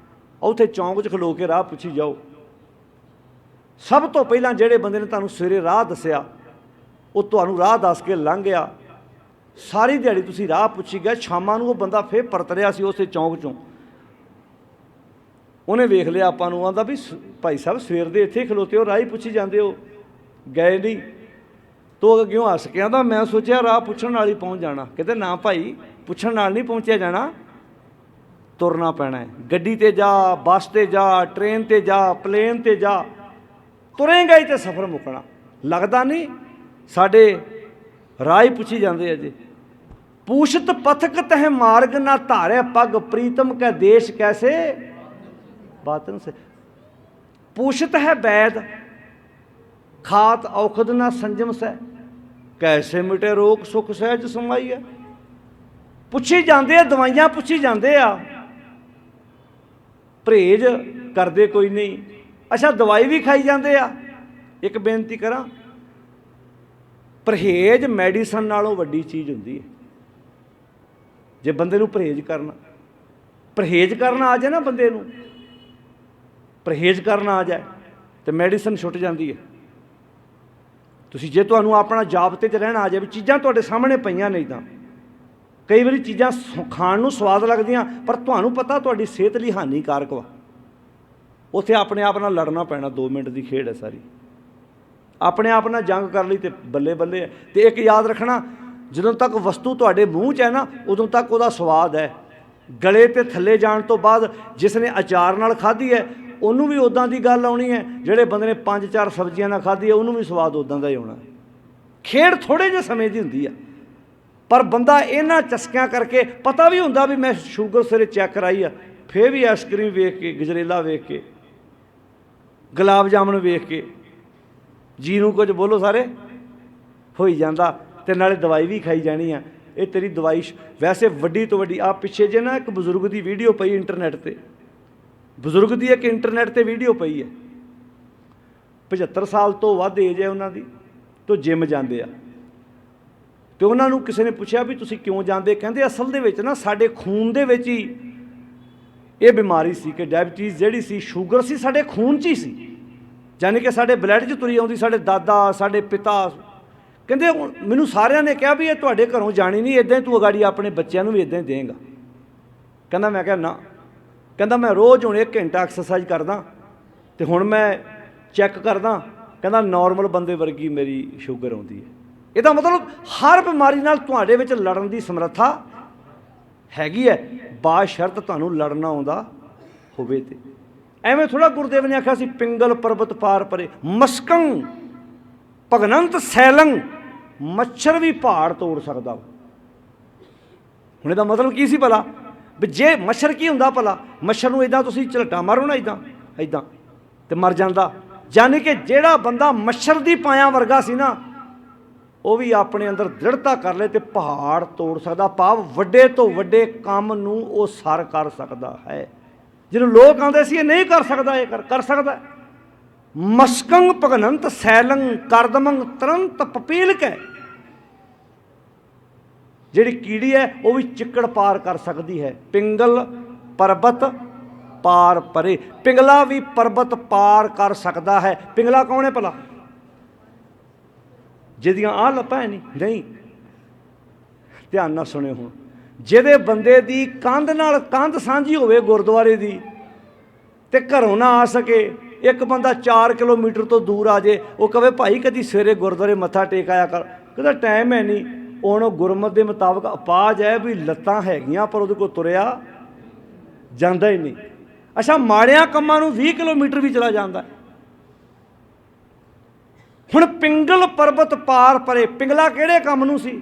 ਉੱਥੇ ਚੌਂਕ 'ਚ ਖਲੋ ਕੇ ਰਾਹ ਪੁੱਛੀ ਜਾਓ। ਸਭ ਤੋਂ ਪਹਿਲਾਂ ਜਿਹੜੇ ਬੰਦੇ ਨੇ ਤੁਹਾਨੂੰ ਸਵੇਰੇ ਰਾਹ ਦੱਸਿਆ ਉਹ ਤੁਹਾਨੂੰ ਰਾਹ ਦੱਸ ਕੇ ਲੰਘ ਗਿਆ, ਸਾਰੀ ਦਿਹਾੜੀ ਤੁਸੀਂ ਰਾਹ ਪੁੱਛੀ ਗਏ, ਸ਼ਾਮਾਂ ਨੂੰ ਉਹ ਬੰਦਾ ਫਿਰ ਪਰਤ ਰਿਹਾ ਸੀ ਉਸੇ ਚੌਂਕ 'ਚੋਂ। ਉਹਨੇ ਵੇਖ ਲਿਆ ਆਪਾਂ ਨੂੰ, ਆਂਦਾ ਵੀ ਭਾਈ ਸਾਹਿਬ ਸਵੇਰ ਦੇ ਇੱਥੇ ਖਲੋਤੇ ਹੋ, ਰਾਹ ਹੀ ਪੁੱਛੀ ਜਾਂਦੇ ਹੋ, ਗਏ ਨਹੀਂ। ਤੋ ਅੱਗਿਓਂ ਹੱਸ ਕੇ ਆਂਦਾ ਮੈਂ ਸੋਚਿਆ ਰਾਹ ਪੁੱਛਣ ਨਾਲ ਹੀ ਪਹੁੰਚ ਜਾਣਾ। ਕਹਿੰਦੇ ਨਾ ਭਾਈ, ਪੁੱਛਣ ਨਾਲ ਨਹੀਂ ਪਹੁੰਚਿਆ ਜਾਣਾ, ਤੁਰਨਾ ਪੈਣਾ ਹੈ। ਗੱਡੀ 'ਤੇ ਜਾ, ਬੱਸ 'ਤੇ ਜਾ, ਟ੍ਰੇਨ 'ਤੇ ਜਾ, ਪਲੇਨ 'ਤੇ ਜਾ, ਤੁਰੇਂਗਾ ਹੀ ਤਾਂ ਸਫ਼ਰ ਮੁੱਕਣਾ। ਲੱਗਦਾ ਨਹੀਂ ਸਾਡੇ ਰਾਹ ਹੀ ਪੁੱਛੀ ਜਾਂਦੇ ਅਜੇ। ਪੂਛਤ ਪਥਕ ਤਹਿ ਮਾਰਗ ਨਾ ਧਾਰੇ ਪੱਗ, ਪ੍ਰੀਤਮ ਕੈ ਦੇਸ਼ ਕੈਸੇ ਬਾਤਨ ਸੇ। ਪੂਛਤ ਹੈ ਵੈਦ ਖਾਤ ਔਖਦ ਨਾ ਸੰਜਮ ਸੈ, ਕੈਸੇ ਮਿਟੇ ਰੋਗ ਸੁਖ ਸਹਿਜ ਸਮਾਈ ਹੈ। ਪੁੱਛੀ ਜਾਂਦੇ ਆ, ਦਵਾਈਆਂ ਪੁੱਛੀ ਜਾਂਦੇ ਆ, ਪਰਹੇਜ ਕਰਦੇ ਕੋਈ ਨਹੀਂ। ਅੱਛਾ ਦਵਾਈ ਵੀ ਖਾਈ ਜਾਂਦੇ ਆ। ਇੱਕ ਬੇਨਤੀ ਕਰਾਂ, ਪਰਹੇਜ ਮੈਡੀਸਨ ਨਾਲੋਂ ਵੱਡੀ ਚੀਜ਼ ਹੁੰਦੀ ਹੈ। ਜੇ ਬੰਦੇ ਨੂੰ ਪਰਹੇਜ ਕਰਨਾ ਆ ਜਾਏ ਨਾ, ਬੰਦੇ ਨੂੰ ਪਰਹੇਜ ਕਰਨਾ ਆ ਜਾਏ ਤੇ ਮੈਡੀਸਨ ਛੁੱਟ ਜਾਂਦੀ ਹੈ। ਤੁਸੀਂ ਜੇ ਤੁਹਾਨੂੰ ਆਪਣਾ ਜਾਬਤੇ 'ਚ ਰਹਿਣਾ ਆ ਜਾਏ ਵੀ ਚੀਜ਼ਾਂ ਤੁਹਾਡੇ ਸਾਹਮਣੇ ਪਈਆਂ, ਨਹੀਂ ਤਾਂ ਕਈ ਵਾਰੀ ਚੀਜ਼ਾਂ ਖਾਣ ਨੂੰ ਸਵਾਦ ਲੱਗਦੀਆਂ ਪਰ ਤੁਹਾਨੂੰ ਪਤਾ ਤੁਹਾਡੀ ਸਿਹਤ ਲਈ ਹਾਨੀਕਾਰਕ ਵਾ, ਉੱਥੇ ਆਪਣੇ ਆਪ ਨਾਲ ਲੜਨਾ ਪੈਣਾ। 2 ਮਿੰਟ ਦੀ ਖੇਡ ਹੈ ਸਾਰੀ, ਆਪਣੇ ਆਪ ਨਾਲ ਜੰਗ ਕਰ ਲਈ ਤੇ ਬੱਲੇ ਬੱਲੇ ਹੈ। ਤੇ ਇੱਕ ਯਾਦ ਰੱਖਣਾ, ਜਦੋਂ ਤੱਕ ਵਸਤੂ ਤੁਹਾਡੇ ਮੂੰਹ 'ਚ ਹੈ ਨਾ ਉਦੋਂ ਤੱਕ ਉਹਦਾ ਸਵਾਦ ਹੈ। ਗਲੇ 'ਤੇ ਥੱਲੇ ਜਾਣ ਤੋਂ ਬਾਅਦ ਜਿਸ ਨੇ ਅਚਾਰ ਨਾਲ ਖਾਧੀ ਹੈ ਉਹਨੂੰ ਵੀ ਉੱਦਾਂ ਦੀ ਗੱਲ ਆਉਣੀ ਹੈ, ਜਿਹੜੇ ਬੰਦੇ ਨੇ 5-4 ਸਬਜ਼ੀਆਂ ਨਾਲ ਖਾਧੀ ਹੈ ਉਹਨੂੰ ਵੀ ਸਵਾਦ ਉੱਦਾਂ ਦਾ ਹੀ ਆਉਣਾ। ਖੇਡ ਥੋੜ੍ਹੇ ਜਿਹੇ ਸਮੇਂ ਦੀ ਹੁੰਦੀ ਆ, ਪਰ ਬੰਦਾ ਇਹਨਾਂ ਚਸਕਿਆਂ ਕਰਕੇ ਪਤਾ ਵੀ ਹੁੰਦਾ ਵੀ ਮੈਂ ਸ਼ੂਗਰ ਸਵੇਰੇ ਚੈੱਕ ਕਰਾਈ ਆ, ਫਿਰ ਵੀ ਆਈਸਕ੍ਰੀਮ ਵੇਖ ਕੇ, ਗਜਰੇਲਾ ਵੇਖ ਕੇ, ਗੁਲਾਬ ਜਾਮੁਨ ਵੇਖ ਕੇ ਜੀ ਨੂੰ ਕੁਝ ਬੋਲੋ ਸਾਰੇ ਹੋਈ ਜਾਂਦਾ, ਤੇ ਨਾਲੇ ਦਵਾਈ ਵੀ ਖਾਈ ਜਾਣੀ ਆ। ਇਹ ਤੇਰੀ ਦਵਾਈ ਵੈਸੇ ਵੱਡੀ ਤੋਂ ਵੱਡੀ। ਆ ਪਿੱਛੇ ਜੇ ਨਾ ਇੱਕ ਬਜ਼ੁਰਗ ਦੀ ਵੀਡੀਓ ਪਈ ਇੰਟਰਨੈਟ 'ਤੇ, ਬਜ਼ੁਰਗ ਦੀ ਇੱਕ ਇੰਟਰਨੈਟ 'ਤੇ ਵੀਡੀਓ ਪਈ ਹੈ, 75 ਸਾਲ ਤੋਂ ਵੱਧ ਏਜ ਹੈ ਉਹਨਾਂ ਦੀ, ਤੋਂ ਜਿਮ ਜਾਂਦੇ ਆ। ਅਤੇ ਉਹਨਾਂ ਨੂੰ ਕਿਸੇ ਨੇ ਪੁੱਛਿਆ ਵੀ ਤੁਸੀਂ ਕਿਉਂ ਜਾਂਦੇ, ਕਹਿੰਦੇ ਅਸਲ ਦੇ ਵਿੱਚ ਨਾ ਸਾਡੇ ਖੂਨ ਦੇ ਵਿੱਚ ਹੀ ਇਹ ਬਿਮਾਰੀ ਸੀ ਕਿ ਡਾਇਬਟੀਜ਼ ਜਿਹੜੀ ਸੀ, ਸ਼ੂਗਰ ਸੀ, ਸਾਡੇ ਖੂਨ 'ਚ ਹੀ ਸੀ, ਯਾਨੀ ਕਿ ਸਾਡੇ ਬਲੱਡ 'ਚ ਤੁਰੀ ਆਉਂਦੀ। ਸਾਡੇ ਦਾਦਾ, ਸਾਡੇ ਪਿਤਾ ਕਹਿੰਦੇ ਮੈਨੂੰ ਸਾਰਿਆਂ ਨੇ ਕਿਹਾ ਵੀ ਇਹ ਤੁਹਾਡੇ ਘਰੋਂ ਜਾਣੀ ਨਹੀਂ, ਇੱਦਾਂ ਹੀ ਤੂੰ ਅਗਾੜੀ ਆਪਣੇ ਬੱਚਿਆਂ ਨੂੰ ਵੀ ਇੱਦਾਂ ਹੀ ਦੇਂਗਾ। ਕਹਿੰਦਾ ਮੈਂ ਕਿਹਾ ਨਾ, ਕਹਿੰਦਾ ਮੈਂ ਰੋਜ਼ ਹੁਣ 1 ਘੰਟਾ ਐਕਸਰਸਾਈਜ਼ ਕਰਦਾ ਅਤੇ ਹੁਣ ਮੈਂ ਚੈੱਕ ਕਰਦਾ, ਕਹਿੰਦਾ ਨੋਰਮਲ ਬੰਦੇ ਵਰਗੀ ਮੇਰੀ ਸ਼ੂਗਰ ਆਉਂਦੀ ਹੈ। ਇਹਦਾ ਮਤਲਬ ਹਰ ਬਿਮਾਰੀ ਨਾਲ ਤੁਹਾਡੇ ਵਿੱਚ ਲੜਨ ਦੀ ਸਮਰੱਥਾ ਹੈਗੀ ਹੈ, ਬਾਸ਼ਰਤ ਤੁਹਾਨੂੰ ਲੜਨਾ ਆਉਂਦਾ ਹੋਵੇ। ਤੇ ਐਵੇਂ ਥੋੜ੍ਹਾ ਗੁਰਦੇਵ ਨੇ ਆਖਿਆ ਸੀ ਪਿੰਗਲ ਪਰਬਤ ਪਾਰ ਪਰੇ, ਮਸਕੰ ਭਗਨੰਤ ਸੈਲੰਗ, ਮੱਛਰ ਵੀ ਪਹਾੜ ਤੋੜ ਸਕਦਾ। ਹੁਣ ਇਹਦਾ ਮਤਲਬ ਕੀ ਸੀ ਭਲਾ, ਵੀ ਜੇ ਮੱਛਰ ਕੀ ਹੁੰਦਾ ਭਲਾ, ਮੱਛਰ ਨੂੰ ਇੱਦਾਂ ਤੁਸੀਂ ਝਲਟਾ ਮਾਰੋ ਨਾ ਇੱਦਾਂ ਇੱਦਾਂ ਤੇ ਮਰ ਜਾਂਦਾ। ਯਾਨੀ ਕਿ ਜਿਹੜਾ ਬੰਦਾ ਮੱਛਰ ਦੀ ਪਾਇਆ ਵਰਗਾ ਸੀ ਨਾ, ਉਹ ਵੀ ਆਪਣੇ ਅੰਦਰ ਦ੍ਰਿੜਤਾ ਕਰ ਲਏ ਤੇ ਪਹਾੜ ਤੋੜ ਸਕਦਾ। ਭਾਵ ਵੱਡੇ ਤੋਂ ਵੱਡੇ ਕੰਮ ਨੂੰ ਉਹ ਸਰ ਕਰ ਸਕਦਾ ਹੈ। ਜਿਹਨੂੰ ਲੋਕ ਆਉਂਦੇ ਸੀ ਇਹ ਨਹੀਂ ਕਰ ਸਕਦਾ, ਇਹ ਕਰ ਸਕਦਾ। ਮਸਕੰਗ ਭਗਨੰਤ ਸੈਲੰਗ ਕਰਦਮੰਗ ਤੁਰੰਤ ਪਪੀਲ ਕੇ, ਜਿਹੜੀ ਕੀੜੀ ਹੈ ਉਹ ਵੀ ਚਿੱਕੜ ਪਾਰ ਕਰ ਸਕਦੀ ਹੈ। ਪਿੰਗਲ ਪਰਬਤ ਪਾਰ ਪਰੇ, ਪਿੰਗਲਾ ਵੀ ਪਰਬਤ ਪਾਰ ਕਰ ਸਕਦਾ ਹੈ। ਪਿੰਗਲਾ ਕੌਣ ਹੈ ਭਲਾ, ਜਿਹਦੀਆਂ ਆਹ ਲੱਪਾਂ ਹੈ ਨਹੀਂ, ਧਿਆਨ ਨਾਲ ਸੁਣਿਓ ਹੁਣ। ਜਿਹਦੇ ਬੰਦੇ ਦੀ ਕੰਧ ਨਾਲ ਕੰਧ ਸਾਂਝੀ ਹੋਵੇ ਗੁਰਦੁਆਰੇ ਦੀ ਤੇ ਘਰੋਂ ਨਾ ਆ ਸਕੇ, ਇੱਕ ਬੰਦਾ 4 ਕਿਲੋਮੀਟਰ ਤੋਂ ਦੂਰ ਆ ਜੇ, ਉਹ ਕਹੇ ਭਾਈ ਕਦੀ ਸਵੇਰੇ ਗੁਰਦੁਆਰੇ ਮੱਥਾ ਟੇਕ ਆਇਆ ਕਰ, ਕਹਿੰਦਾ ਟਾਈਮ ਹੈ ਨਹੀਂ, ਹੁਣ ਗੁਰਮਤਿ ਦੇ ਮੁਤਾਬਕ ਅਪਾਜ ਹੈ ਵੀ ਲੱਤਾਂ ਹੈਗੀਆਂ ਪਰ ਉਹਦੇ ਕੋਲ ਤੁਰਿਆ ਜਾਂਦਾ ਹੀ ਨਹੀਂ। ਅੱਛਾ, ਮਾੜਿਆਂ ਕੰਮਾਂ ਨੂੰ 20 ਕਿਲੋਮੀਟਰ ਵੀ ਚਲਾ ਜਾਂਦਾ। ਹੁਣ ਪਿੰਗਲ ਪਰਬਤ ਪਾਰ ਪਰੇ, ਪਿੰਗਲਾ ਕਿਹੜੇ ਕੰਮ ਨੂੰ ਸੀ?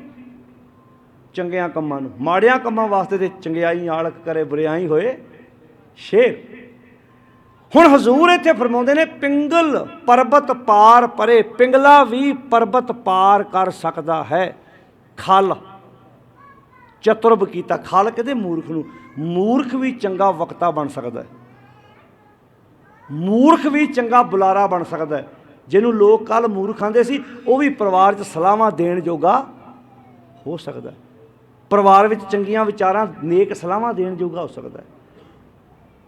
ਚੰਗਿਆਂ ਕੰਮਾਂ ਨੂੰ। ਮਾੜਿਆਂ ਕੰਮਾਂ ਵਾਸਤੇ ਤੇ ਚੰਗਿਆਈ ਆਲਕ ਕਰੇ ਬੁਰਿਆਈ ਹੋਏ ਸ਼ੇਰ। ਹੁਣ ਹਜ਼ੂਰ ਇੱਥੇ ਫਰਮਾਉਂਦੇ ਨੇ ਪਿੰਗਲ ਪਰਬਤ ਪਾਰ ਪਰੇ, ਪਿੰਗਲਾ ਵੀ ਪਰਬਤ ਪਾਰ ਕਰ ਸਕਦਾ ਹੈ। ਖਲ ਚਤੁਰਬ ਕੀਤਾ, ਖਲ ਕਹਿੰਦੇ ਮੂਰਖ ਨੂੰ। ਮੂਰਖ ਵੀ ਚੰਗਾ ਵਕਤਾ ਬਣ ਸਕਦਾ ਹੈ, ਮੂਰਖ ਵੀ ਚੰਗਾ ਬੁਲਾਰਾ ਬਣ ਸਕਦਾ ਹੈ। ਜਿਹਨੂੰ ਲੋਕ ਕੱਲ੍ਹ ਮੂਰਖ ਆਂਦੇ ਸੀ, ਉਹ ਵੀ ਪਰਿਵਾਰ 'ਚ ਸਲਾਹਾਂ ਦੇਣ ਜੋਗਾ ਹੋ ਸਕਦਾ, ਪਰਿਵਾਰ ਵਿੱਚ ਚੰਗੀਆਂ ਵਿਚਾਰਾਂ ਨੇਕ ਸਲਾਹਾਂ ਦੇਣ ਜੋਗਾ ਹੋ ਸਕਦਾ ਹੈ।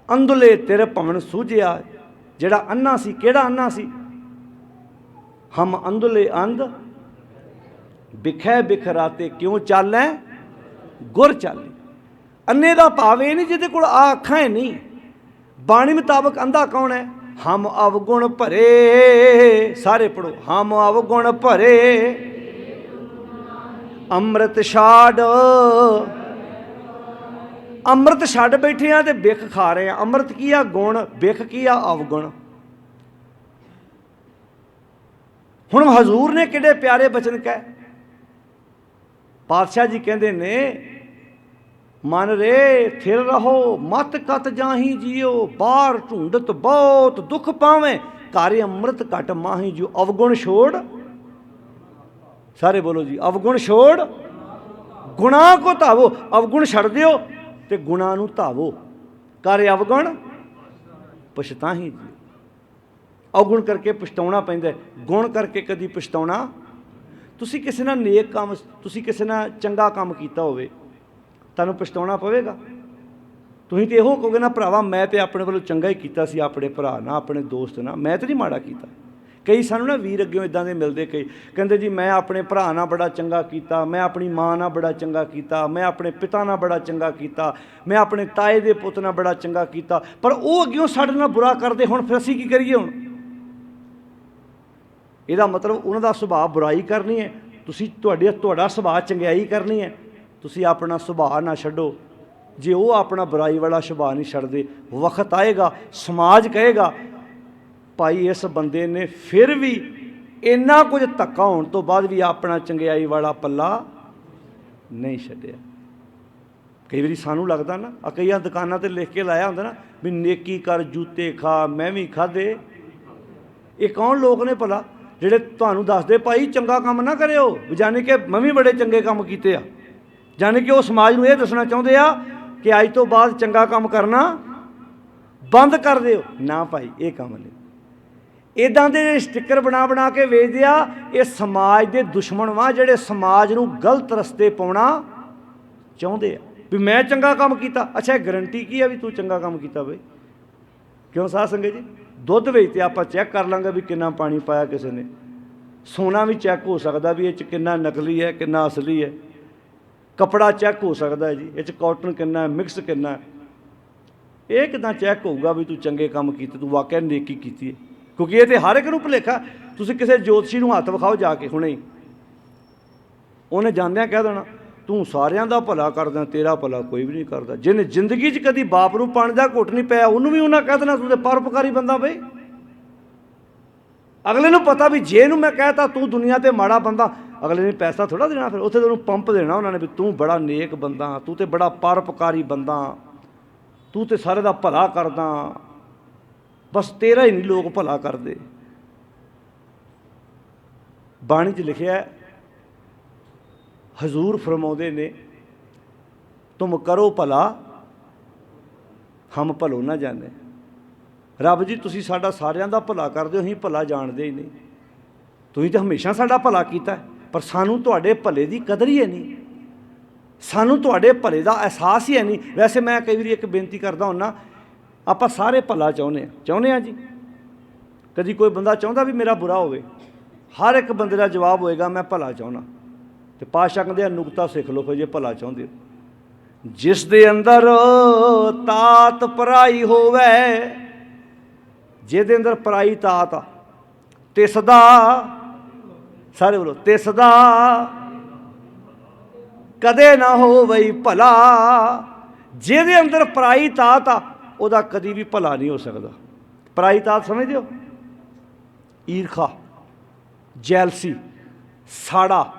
ਅੰਧਲੇ ਤੇਰੇ ਭਵਨ ਸੂਝਿਆ, ਜਿਹੜਾ ਅੰਨਾ ਸੀ, ਕਿਹੜਾ ਅੰਨਾ ਸੀ? ਹਮ ਅੰਧਲੇ ਅੰਧ ਬਿਖੈ ਬਿਖਰਾਤੇ ਕਿਉਂ ਚਾਲੈ ਗੁਰ ਚਾਲੇ। ਅੰਨੇ ਦਾ ਭਾਵ ਇਹ ਨਹੀਂ ਜਿਹਦੇ ਕੋਲ ਆ ਅੱਖਾਂ ਹੈ ਨਹੀਂ। ਬਾਣੀ ਮੁਤਾਬਕ ਅੰਧਾ ਕੌਣ ਹੈ? ਹਮ ਅਵਗੁਣ ਭਰੇ, ਸਾਰੇ ਪੜੋ, ਹਮ ਅਵਗੁਣ ਭਰੇ ਅੰਮ੍ਰਿਤ ਛਾੜ। ਅੰਮ੍ਰਿਤ ਛੱਡ ਬੈਠੇ ਆ ਤੇ ਬਿਖ ਖਾ ਰਹੇ ਆ। ਅੰਮ੍ਰਿਤ ਕੀ ਆ? ਗੁਣ। ਬਿਖ ਕੀ ਆ? ਅਵਗੁਣ। ਹੁਣ ਹਜ਼ੂਰ ਨੇ ਕਿਹੜੇ ਪਿਆਰੇ ਬਚਨ ਕਹੇ। ਪਾਤਸ਼ਾਹ ਜੀ ਕਹਿੰਦੇ ਨੇ, ਮਨ ਰੇ ਥਿਰ ਰਹੋ ਮਤ ਕਤ ਜਾਹੀ ਜੀਓ, ਬਾਹਰ ਢੂੰਡਤ ਬਹੁਤ ਦੁੱਖ ਪਾਵੇਂ, ਘਰ ਅੰਮ੍ਰਿਤ ਘਟ ਮਾਹੀ ਜਿਉ। ਅਵਗੁਣ ਛੋੜ, ਸਾਰੇ ਬੋਲੋ ਜੀ, ਅਵਗੁਣ ਛੋੜ ਗੁਣਾ ਕੋ ਧਾਵੋ। ਅਵਗੁਣ ਛੱਡ ਦਿਓ ਤੇ ਗੁਣਾ ਨੂੰ ਧਾਵੋ। ਕਰ ਅਵਗੁਣ ਪਛਤਾਹੀ ਜੀ। ਅਵਗੁਣ ਕਰਕੇ ਪਛਤਾਉਣਾ ਪੈਂਦਾ, ਗੁਣ ਕਰਕੇ ਕਦੀ ਪਛਤਾਉਣਾ। ਤੁਸੀਂ ਕਿਸੇ ਨਾਲ ਨੇਕ ਕੰਮ, ਤੁਸੀਂ ਕਿਸੇ ਨਾਲ ਚੰਗਾ ਕੰਮ ਕੀਤਾ ਹੋਵੇ, ਤੁਹਾਨੂੰ ਪਛਤਾਉਣਾ ਪਵੇਗਾ। ਤੁਸੀਂ ਤਾਂ ਇਹੋ ਕਹੋਗੇ ਨਾ, ਭਰਾਵਾ ਮੈਂ ਤਾਂ ਆਪਣੇ ਵੱਲੋਂ ਚੰਗਾ ਹੀ ਕੀਤਾ ਸੀ, ਆਪਣੇ ਭਰਾ ਨਾਲ, ਆਪਣੇ ਦੋਸਤ ਨਾਲ, ਮੈਂ ਤਾਂ ਨਹੀਂ ਮਾੜਾ ਕੀਤਾ। ਕਈ ਸਾਨੂੰ ਨਾ ਵੀਰ ਅੱਗਿਓਂ ਇੱਦਾਂ ਦੇ ਮਿਲਦੇ, ਕਈ ਕਹਿੰਦੇ ਜੀ ਮੈਂ ਆਪਣੇ ਭਰਾ ਨਾਲ ਬੜਾ ਚੰਗਾ ਕੀਤਾ, ਮੈਂ ਆਪਣੀ ਮਾਂ ਨਾਲ ਬੜਾ ਚੰਗਾ ਕੀਤਾ, ਮੈਂ ਆਪਣੇ ਪਿਤਾ ਨਾਲ ਬੜਾ ਚੰਗਾ ਕੀਤਾ, ਮੈਂ ਆਪਣੇ ਤਾਏ ਦੇ ਪੁੱਤ ਨਾਲ ਬੜਾ ਚੰਗਾ ਕੀਤਾ, ਪਰ ਉਹ ਅੱਗਿਓਂ ਸਾਡੇ ਨਾਲ ਬੁਰਾ ਕਰਦੇ। ਹੁਣ ਫਿਰ ਅਸੀਂ ਕੀ ਕਰੀਏ? ਹੁਣ ਇਹਦਾ ਮਤਲਬ ਉਹਨਾਂ ਦਾ ਸੁਭਾਅ ਬੁਰਾਈ ਕਰਨੀ ਹੈ, ਤੁਸੀਂ ਤੁਹਾਡਾ ਸੁਭਾਅ ਚੰਗਿਆਈ ਕਰਨੀ ਹੈ। ਤੁਸੀਂ ਆਪਣਾ ਸੁਭਾਅ ਨਾ ਛੱਡੋ। ਜੇ ਉਹ ਆਪਣਾ ਬੁਰਾਈ ਵਾਲਾ ਸੁਭਾਅ ਨਹੀਂ ਛੱਡਦੇ, ਵਕਤ ਆਏਗਾ ਸਮਾਜ ਕਹੇਗਾ ਭਾਈ ਇਸ ਬੰਦੇ ਨੇ ਫਿਰ ਵੀ ਇੰਨਾ ਕੁਝ ਧੱਕਾ ਹੋਣ ਤੋਂ ਬਾਅਦ ਵੀ ਆਪਣਾ ਚੰਗਿਆਈ ਵਾਲਾ ਪੱਲਾ ਨਹੀਂ ਛੱਡਿਆ। ਕਈ ਵਾਰੀ ਸਾਨੂੰ ਲੱਗਦਾ ਨਾ, ਆ ਕਈਆਂ ਦੁਕਾਨਾਂ 'ਤੇ ਲਿਖ ਕੇ ਲਾਇਆ ਹੁੰਦਾ ਨਾ ਵੀ ਨੇਕੀ ਕਰ ਜੂਤੇ ਖਾ, ਮੈਂ ਵੀ ਖਾਧੇ। ਇਹ ਕੌਣ ਲੋਕ ਨੇ ਭਲਾ ਜਿਹੜੇ ਤੁਹਾਨੂੰ ਦੱਸਦੇ ਭਾਈ ਚੰਗਾ ਕੰਮ ਨਾ ਕਰਿਓ, ਜਾਣੀ ਕਿ ਮੈਂ ਵੀ ਬੜੇ ਚੰਗੇ ਕੰਮ ਕੀਤੇ ਆ, ਜਾਣੀ ਕਿ ਉਹ ਸਮਾਜ ਨੂੰ ਇਹ ਦੱਸਣਾ ਚਾਹੁੰਦੇ ਆ ਕਿ ਅੱਜ ਤੋਂ ਬਾਅਦ ਚੰਗਾ ਕੰਮ ਕਰਨਾ ਬੰਦ ਕਰ ਦਿਓ। ਨਾ ਭਾਈ, ਇਹ ਕੰਮ ਨਹੀਂ। ਇੱਦਾਂ ਦੇ ਸਟਿੱਕਰ ਬਣਾ ਬਣਾ ਕੇ ਵੇਚਦੇ ਆ। ਇਹ ਸਮਾਜ ਦੇ ਦੁਸ਼ਮਣ ਵਾ, ਜਿਹੜੇ ਸਮਾਜ ਨੂੰ ਗਲਤ ਰਸਤੇ ਪਾਉਣਾ ਚਾਹੁੰਦੇ ਆ ਵੀ ਮੈਂ ਚੰਗਾ ਕੰਮ ਕੀਤਾ। ਅੱਛਾ, ਇਹ ਗਰੰਟੀ ਕੀ ਆ ਵੀ ਤੂੰ ਚੰਗਾ ਕੰਮ ਕੀਤਾ ਬਈ? ਕਿਉਂ ਸਾਧ ਸੰਗਤ ਜੀ, ਦੁੱਧ ਵਿੱਚ ਤੇ ਆਪਾਂ ਚੈੱਕ ਕਰ ਲਾਂਗੇ ਵੀ ਕਿੰਨਾ ਪਾਣੀ ਪਾਇਆ ਕਿਸੇ ਨੇ। ਸੋਨਾ ਵੀ ਚੈੱਕ ਹੋ ਸਕਦਾ ਵੀ ਇਹ 'ਚ ਕਿੰਨਾ ਨਕਲੀ ਹੈ, ਕਿੰਨਾ ਅਸਲੀ ਹੈ। ਕੱਪੜਾ ਚੈੱਕ ਹੋ ਸਕਦਾ ਹੈ ਜੀ, ਇਹ 'ਚ ਕਾਟਨ ਕਿੰਨਾ, ਮਿਕਸ ਕਿੰਨਾ। ਇਹ ਕਿੱਦਾਂ ਚੈੱਕ ਹੋਊਗਾ ਵੀ ਤੂੰ ਚੰਗੇ ਕੰਮ ਕੀਤੇ, ਤੂੰ ਵਾਕਿਆ ਨੇਕੀ ਕੀਤੀ ਹੈ? ਕਿਉਂਕਿ ਇਹ ਤਾਂ ਹਰ ਇੱਕ ਨੂੰ ਭੁਲੇਖਾ। ਤੁਸੀਂ ਕਿਸੇ ਜੋਤਸ਼ੀ ਨੂੰ ਹੱਥ ਵਿਖਾਓ ਜਾ ਕੇ ਹੁਣੇ ਹੀ, ਉਹਨੇ ਜਾਂਦਿਆਂ ਕਹਿ ਦੇਣਾ ਤੂੰ ਸਾਰਿਆਂ ਦਾ ਭਲਾ ਕਰਦਾ, ਤੇਰਾ ਭਲਾ ਕੋਈ ਵੀ ਨਹੀਂ ਕਰਦਾ। ਜਿਹਨੇ ਜ਼ਿੰਦਗੀ 'ਚ ਕਦੀ ਬਾਪ ਨੂੰ ਪਾਣੀ ਦਾ ਘੁੱਟ ਨਹੀਂ ਪਿਆ, ਉਹਨੂੰ ਵੀ ਉਹਨਾਂ ਕਹਿ ਦੇਣਾ ਤੂੰ ਤਾਂ ਪਰਉਪਕਾਰੀ ਬੰਦਾ ਬਈ। ਅਗਲੇ ਨੂੰ ਪਤਾ ਵੀ ਜੇ ਇਹਨੂੰ ਮੈਂ ਕਹਿ ਤਾ ਤੂੰ ਦੁਨੀਆ 'ਤੇ ਮਾੜਾ ਬੰਦਾ, ਅਗਲੇ ਨੇ ਪੈਸਾ ਥੋੜ੍ਹਾ ਦੇਣਾ, ਫਿਰ ਉੱਥੇ ਤੈਨੂੰ ਪੰਪ ਦੇਣਾ ਉਹਨਾਂ ਨੇ ਵੀ ਤੂੰ ਬੜਾ ਨੇਕ ਬੰਦਾ, ਤੂੰ ਤਾਂ ਬੜਾ ਪਰਉਪਕਾਰੀ ਬੰਦਾ, ਤੂੰ ਤਾਂ ਸਾਰੇ ਦਾ ਭਲਾ ਕਰਦਾ, ਬਸ ਤੇਰਾ ਹੀ ਨਹੀਂ ਲੋਕ ਭਲਾ ਕਰਦੇ। ਬਾਣੀ 'ਚ ਲਿਖਿਆ, ਹਜ਼ੂਰ ਫਰਮਾਉਂਦੇ ਨੇ ਤੁਮ ਕਰੋ ਭਲਾ ਹਮ ਭਲੋ ਨਾ ਜਾਣੇ। ਰੱਬ ਜੀ ਤੁਸੀਂ ਸਾਡਾ ਸਾਰਿਆਂ ਦਾ ਭਲਾ ਕਰਦੇ ਹੋ, ਅਸੀਂ ਭਲਾ ਜਾਣਦੇ ਹੀ ਨਹੀਂ। ਤੁਸੀਂ ਤਾਂ ਹਮੇਸ਼ਾ ਸਾਡਾ ਭਲਾ ਕੀਤਾ, ਪਰ ਸਾਨੂੰ ਤੁਹਾਡੇ ਭਲੇ ਦੀ ਕਦਰ ਹੀ ਹੈ ਨਹੀਂ, ਸਾਨੂੰ ਤੁਹਾਡੇ ਭਲੇ ਦਾ ਅਹਿਸਾਸ ਹੀ ਹੈ ਨਹੀਂ। ਵੈਸੇ ਮੈਂ ਕਈ ਵਾਰੀ ਇੱਕ ਬੇਨਤੀ ਕਰਦਾ ਹੁੰਦਾ, ਆਪਾਂ ਸਾਰੇ ਭਲਾ ਚਾਹੁੰਦੇ ਹਾਂ ਜੀ। ਕਦੀ ਕੋਈ ਬੰਦਾ ਚਾਹੁੰਦਾ ਵੀ ਮੇਰਾ ਬੁਰਾ ਹੋਵੇ? ਹਰ ਇੱਕ ਬੰਦੇ ਦਾ ਜਵਾਬ ਹੋਏਗਾ ਮੈਂ ਭਲਾ ਚਾਹੁੰਦਾ। ਤੇ ਪਾਤਸ਼ਾਹ ਕਹਿੰਦੇ ਆ ਨੁਕਤਾ ਸਿੱਖ ਲਓ ਫਿਰ ਜੇ ਭਲਾ ਚਾਹੁੰਦੇ ਹੋ। ਜਿਸ ਦੇ ਅੰਦਰ ਤਾਤ ਪਰਾਈ ਹੋਵੇ, ਜਿਹਦੇ ਅੰਦਰ ਪਰਾਈ ਤਾਤ ਆ, ਤਿਸ ਦਾ, ਸਾਰੇ ਬੋਲੋ, ਤਿਸ ਦਾ ਕਦੇ ਨਾ ਹੋਵੇ ਭਲਾ। ਜਿਹਦੇ ਅੰਦਰ ਪਰਾਈ ਤਾਤ ਆ ਉਹਦਾ ਕਦੀ ਵੀ ਭਲਾ ਨਹੀਂ ਹੋ ਸਕਦਾ। ਪਰਾਈ ਤਾਤ ਸਮਝਦੇ ਹੋ? ਈਰਖਾ, ਜੈਲਸੀ, ਸਾੜਾ,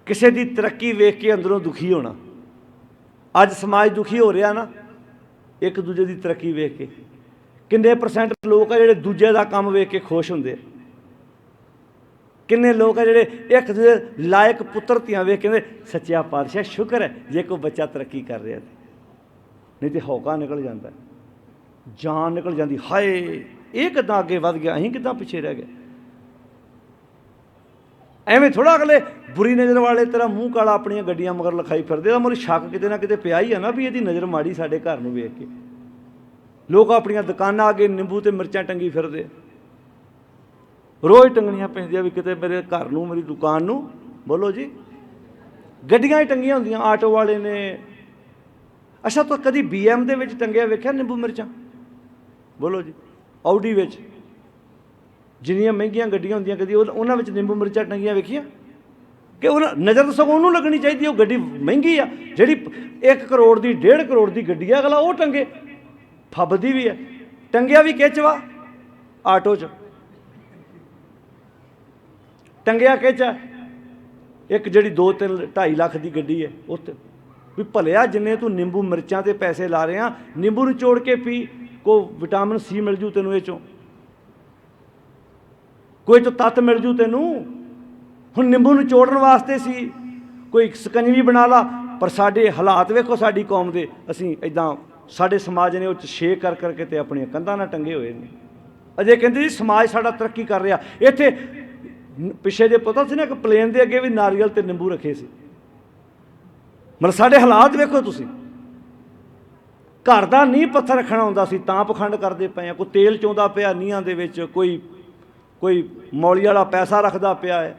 ਕਿਸੇ ਦੀ ਤਰੱਕੀ ਵੇਖ ਕੇ ਅੰਦਰੋਂ ਦੁਖੀ ਹੋਣਾ। ਅੱਜ ਸਮਾਜ ਦੁਖੀ ਹੋ ਰਿਹਾ ਨਾ ਇੱਕ ਦੂਜੇ ਦੀ ਤਰੱਕੀ ਵੇਖ ਕੇ। ਕਿੰਨੇ ਪਰਸੈਂਟ ਲੋਕ ਆ ਜਿਹੜੇ ਦੂਜੇ ਦਾ ਕੰਮ ਵੇਖ ਕੇ ਖੁਸ਼ ਹੁੰਦੇ ਆ। ਕਿੰਨੇ ਲੋਕ ਆ ਜਿਹੜੇ ਇੱਕ ਦੂਜੇ ਲਾਇਕ ਪੁੱਤਰ ਧੀਆਂ ਵੇਖ ਕਹਿੰਦੇ ਸੱਚਿਆ ਪਾਤਸ਼ਾਹ ਸ਼ੁਕਰ ਹੈ ਜੇ ਕੋਈ ਬੱਚਾ ਤਰੱਕੀ ਕਰ ਰਿਹਾ। ਨਹੀਂ ਤਾਂ ਹੌਕਾ ਨਿਕਲ ਜਾਂਦਾ, ਜਾਨ ਨਿਕਲ ਜਾਂਦੀ, ਹਾਏ ਇਹ ਕਿੱਦਾਂ ਅੱਗੇ ਵੱਧ ਗਿਆ, ਅਸੀਂ ਕਿੱਦਾਂ ਪਿੱਛੇ ਰਹਿ ਗਏ। ਐਵੇਂ ਥੋੜ੍ਹਾ ਅਗਲੇ ਬੁਰੀ ਨਜ਼ਰ ਵਾਲੇ ਤੇਰਾ ਮੂੰਹ ਕਾਲਾ ਆਪਣੀਆਂ ਗੱਡੀਆਂ ਮਗਰ ਲਿਖਾਈ ਫਿਰਦੇ ਤਾਂ ਮੈਨੂੰ ਸ਼ੱਕ ਕਿਤੇ ਨਾ ਕਿਤੇ ਪਿਆ ਹੀ ਆ ਨਾ ਵੀ ਇਹਦੀ ਨਜ਼ਰ ਮਾੜੀ ਸਾਡੇ ਘਰ ਨੂੰ ਵੇਖ ਕੇ। ਲੋਕ ਆਪਣੀਆਂ ਦੁਕਾਨਾਂ ਅੱਗੇ ਨਿੰਬੂ ਅਤੇ ਮਿਰਚਾਂ ਟੰਗੀ ਫਿਰਦੇ, ਰੋਜ਼ ਟੰਗਣੀਆਂ ਪੈਂਦੀਆਂ ਵੀ ਕਿਤੇ ਮੇਰੇ ਘਰ ਨੂੰ, ਮੇਰੀ ਦੁਕਾਨ ਨੂੰ। ਬੋਲੋ ਜੀ, ਗੱਡੀਆਂ ਹੀ ਟੰਗੀਆਂ ਹੁੰਦੀਆਂ, ਆਟੋ ਵਾਲੇ ਨੇ। ਅੱਛਾ ਤਾਂ ਕਦੀ BM ਦੇ ਵਿੱਚ ਟੰਗਿਆ ਵੇਖਿਆ ਨਿੰਬੂ ਮਿਰਚਾਂ? ਬੋਲੋ ਜੀ, ਆਊਡੀ ਵਿੱਚ ਜਿੰਨੀਆਂ ਮਹਿੰਗੀਆਂ ਗੱਡੀਆਂ ਹੁੰਦੀਆਂ ਕਦੀ ਉਹਨਾਂ ਵਿੱਚ ਨਿੰਬੂ ਮਿਰਚਾਂ ਟੰਗੀਆਂ ਵੇਖੀਆਂ? ਕਿ ਉਹਨਾਂ ਨਜ਼ਰ ਤਾਂ ਸਗੋਂ ਉਹਨੂੰ ਲੱਗਣੀ ਚਾਹੀਦੀ ਉਹ ਗੱਡੀ ਮਹਿੰਗੀ ਆ। ਜਿਹੜੀ 1 ਕਰੋੜ ਦੀ 1.5 ਕਰੋੜ ਦੀ ਗੱਡੀ ਆ ਅਗਲਾ ਉਹ ਟੰਗੇ, ਫੱਬਦੀ ਵੀ ਹੈ। ਟੰਗਿਆ ਵੀ ਕਿਹ 'ਚ ਵਾ? ਆਟੋ 'ਚ ਟੰਗਿਆ ਕਿਹ 'ਚ? ਇੱਕ ਜਿਹੜੀ 2-2.5 ਲੱਖ ਦੀ ਗੱਡੀ ਹੈ ਉੱਥੇ। ਵੀ ਭਲਿਆ ਜਿੰਨੇ ਤੂੰ ਨਿੰਬੂ ਮਿਰਚਾਂ 'ਤੇ ਪੈਸੇ ਲਾ ਰਹੇ ਆ, ਨਿੰਬੂ ਨੂੰ ਚੋੜ ਕੇ ਪੀ, ਕੋਈ ਵਿਟਾਮਿਨ C ਮਿਲ ਜੂ ਤੈਨੂੰ ਇਹ 'ਚੋਂ, ਕੋਈ ਤੋਂ ਤੱਤ ਮਿਲ ਜੂ ਤੈਨੂੰ। ਹੁਣ ਨਿੰਬੂ ਨੂੰ ਚੋੜਨ ਵਾਸਤੇ ਸੀ ਕੋਈ ਸਕੰਜਵੀ ਬਣਾ ਲਾ, ਪਰ ਸਾਡੇ ਹਾਲਾਤ ਵੇਖੋ ਸਾਡੀ ਕੌਮ ਦੇ। ਅਸੀਂ ਇੱਦਾਂ ਸਾਡੇ ਸਮਾਜ ਨੇ ਉਹ 'ਚ ਛੇ ਕਰ ਕਰਕੇ ਤੇ ਆਪਣੀਆਂ ਕੰਧਾਂ ਨਾਲ ਟੰਗੇ ਹੋਏ ਨੇ। ਅਜੇ ਕਹਿੰਦੇ ਜੀ ਸਮਾਜ ਸਾਡਾ ਤਰੱਕੀ ਕਰ ਰਿਹਾ। ਇੱਥੇ ਪਿੱਛੇ ਜੇ ਪਤਾ ਸੀ ਨਾ ਕਿ ਪਲੇਨ ਦੇ ਅੱਗੇ ਵੀ ਨਾਰੀਅਲ ਤੇ ਨਿੰਬੂ ਰੱਖੇ ਸੀ। ਮਤਲਬ ਸਾਡੇ ਹਾਲਾਤ ਵੇਖੋ ਤੁਸੀਂ। ਘਰ ਦਾ ਨੀਂਹ ਪੱਥਰ ਰੱਖਣਾ ਹੁੰਦਾ ਸੀ ਤਾਂ ਪਖੰਡ ਕਰਦੇ ਪਏ ਆ। ਕੋਈ ਤੇਲ ਚੋਂਦਾ ਪਿਆ ਨੀਹਾਂ ਦੇ ਵਿੱਚ, ਕੋਈ ਮੌਲੀ ਵਾਲਾ ਪੈਸਾ ਰੱਖਦਾ ਪਿਆ ਹੈ,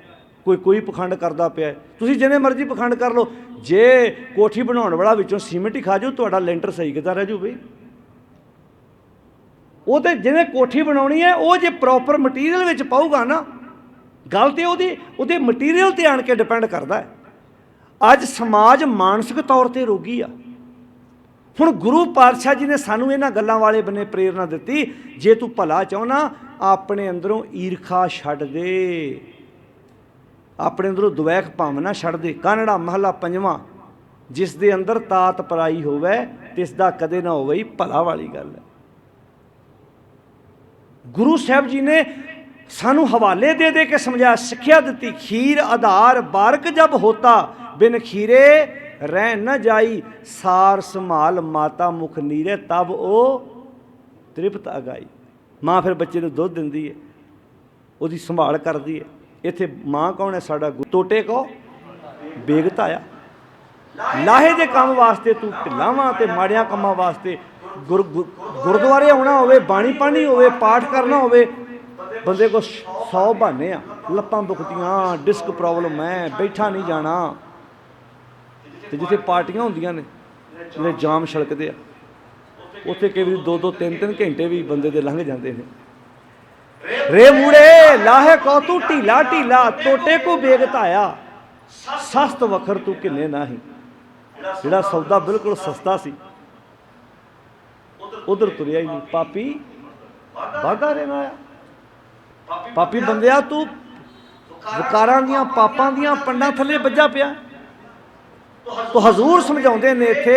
ਕੋਈ ਪਖੰਡ ਕਰਦਾ ਪਿਆ ਹੈ। ਤੁਸੀਂ ਜਿੰਨੇ ਮਰਜ਼ੀ ਪਖੰਡ ਕਰ ਲਓ, ਜੇ ਕੋਠੀ ਬਣਾਉਣ ਵਾਲਾ ਵਿੱਚੋਂ ਸੀਮਿੰਟ ਹੀ ਖਾ ਜਾਊ ਤੁਹਾਡਾ ਲੈਂਟਰ ਸਹੀ ਕਿੱਦਾਂ ਰਹਿ ਜੂ ਬਈ? ਉਹ ਤਾਂ ਜਿਹਨੇ ਕੋਠੀ ਬਣਾਉਣੀ ਹੈ ਉਹ ਜੇ ਪ੍ਰੋਪਰ ਮਟੀਰੀਅਲ ਵਿੱਚ ਪਾਊਗਾ ਨਾ, ਗੱਲ ਤਾਂ ਉਹਦੇ ਮਟੀਰੀਅਲ 'ਤੇ ਆਣ ਕੇ ਡਿਪੈਂਡ ਕਰਦਾ ਹੈ। ਅੱਜ ਸਮਾਜ ਮਾਨਸਿਕ ਤੌਰ 'ਤੇ ਰੋਗੀ ਆ। ਹੁਣ ਗੁਰੂ ਪਾਤਸ਼ਾਹ ਜੀ ਨੇ ਸਾਨੂੰ ਇਹਨਾਂ ਗੱਲਾਂ ਵਾਲੇ ਬੰਨੇ ਪ੍ਰੇਰਨਾ ਦਿੱਤੀ, ਜੇ ਤੂੰ ਭਲਾ ਚਾਹੁੰਦਾ ਆਪਣੇ ਅੰਦਰੋਂ ਈਰਖਾ ਛੱਡ ਦੇ, ਆਪਣੇ ਅੰਦਰੋਂ ਦੁਵੈਖ ਭਾਵਨਾ ਛੱਡ ਦੇ। ਕਾਨੜਾ ਮਹਲਾ 5ਵਾਂ, ਜਿਸ ਦੇ ਅੰਦਰ ਤਾਤ ਪਰਾਈ ਹੋਵੇ ਤਿਸ ਦਾ ਕਦੇ ਨਾ ਹੋਵੇ ਭਲਾ ਵਾਲੀ ਗੱਲ ਹੈ। ਗੁਰੂ ਸਾਹਿਬ ਜੀ ਨੇ ਸਾਨੂੰ ਹਵਾਲੇ ਦੇ ਦੇ ਕੇ ਸਮਝਾਇਆ, ਸਿੱਖਿਆ ਦਿੱਤੀ। ਖੀਰ ਆਧਾਰ ਬਾਰਕ ਜਬ ਹੋਤਾ ਬਿਨ ਖੀਰੇ ਰਹਿ ਨਾ ਜਾਈ, ਸਾਰ ਸੰਭਾਲ ਮਾਤਾ ਮੁਖ ਨੀਰੇ ਤਬ ਉਹ ਤ੍ਰਿਪਤ ਅਗਾਈ। ਮਾਂ ਫਿਰ ਬੱਚੇ ਨੂੰ ਦੁੱਧ ਦਿੰਦੀ ਹੈ, ਉਹਦੀ ਸੰਭਾਲ ਕਰਦੀ ਹੈ। ਇੱਥੇ ਮਾਂ ਕੌਣ ਹੈ? ਸਾਡਾ ਟੋਟੇ ਕੋ ਬੇਗਤਾ ਆ। ਲਾਹੇ ਦੇ ਕੰਮ ਵਾਸਤੇ ਤੂੰ ਢਿੱਲਾ ਵਾਂ ਤੇ ਮਾੜਿਆਂ ਕੰਮਾਂ ਵਾਸਤੇ ਗੁਰਦੁਆਰੇ ਆਉਣਾ ਹੋਵੇ, ਬਾਣੀ ਪੜ੍ਹਨੀ ਹੋਵੇ, ਪਾਠ ਕਰਨਾ ਹੋਵੇ, ਬੰਦੇ ਕੋਲ 100 ਬਹਾਨੇ ਆ। ਲੱਤਾਂ ਦੁਖਦੀਆਂ, ਡਿਸਕ ਪ੍ਰੋਬਲਮ ਹੈ, ਬੈਠਾ ਨਹੀਂ ਜਾਣਾ। ਤੇ ਜਿੱਥੇ ਪਾਰਟੀਆਂ ਹੁੰਦੀਆਂ ਨੇ, ਜਿਹੜੇ ਜਾਮ ਛਲਕਦੇ ਆ, ਉੱਥੇ ਕਈ ਵਾਰੀ 2-2, 3-3 ਘੰਟੇ ਵੀ ਬੰਦੇ ਦੇ ਲੰਘ ਜਾਂਦੇ ਨੇ। ਰੇ ਮੂੜੇ ਲਾਹੇ ਕੋ ਤੂੰ ਢੀਲਾ ਢੀਲਾ, ਟੋਟੇ ਕੋ ਬੇਗਤਾਇਆ, ਸਸਤ ਵਖਰ ਤੂੰ ਕਿੰਨੇ ਨਾਹੀਂ। ਜਿਹੜਾ ਸੌਦਾ ਬਿਲਕੁਲ ਸਸਤਾ ਸੀ ਉਧਰ ਤੁਰਿਆ ਹੀ ਨਹੀਂ। ਪਾਪੀ ਵਾਧਾ ਰਹਿਣਾ ਆ। ਪਾਪੀ ਬੰਦਿਆ ਤੂੰ ਵਿਕਾਰਾਂ ਦੀਆਂ, ਪਾਪਾਂ ਦੀਆਂ ਪੰਡਾਂ ਥੱਲੇ ਵੱਜਾ ਪਿਆ। ਤੋ ਹਜ਼ੂਰ ਸਮਝਾਉਂਦੇ ਨੇ ਇੱਥੇ,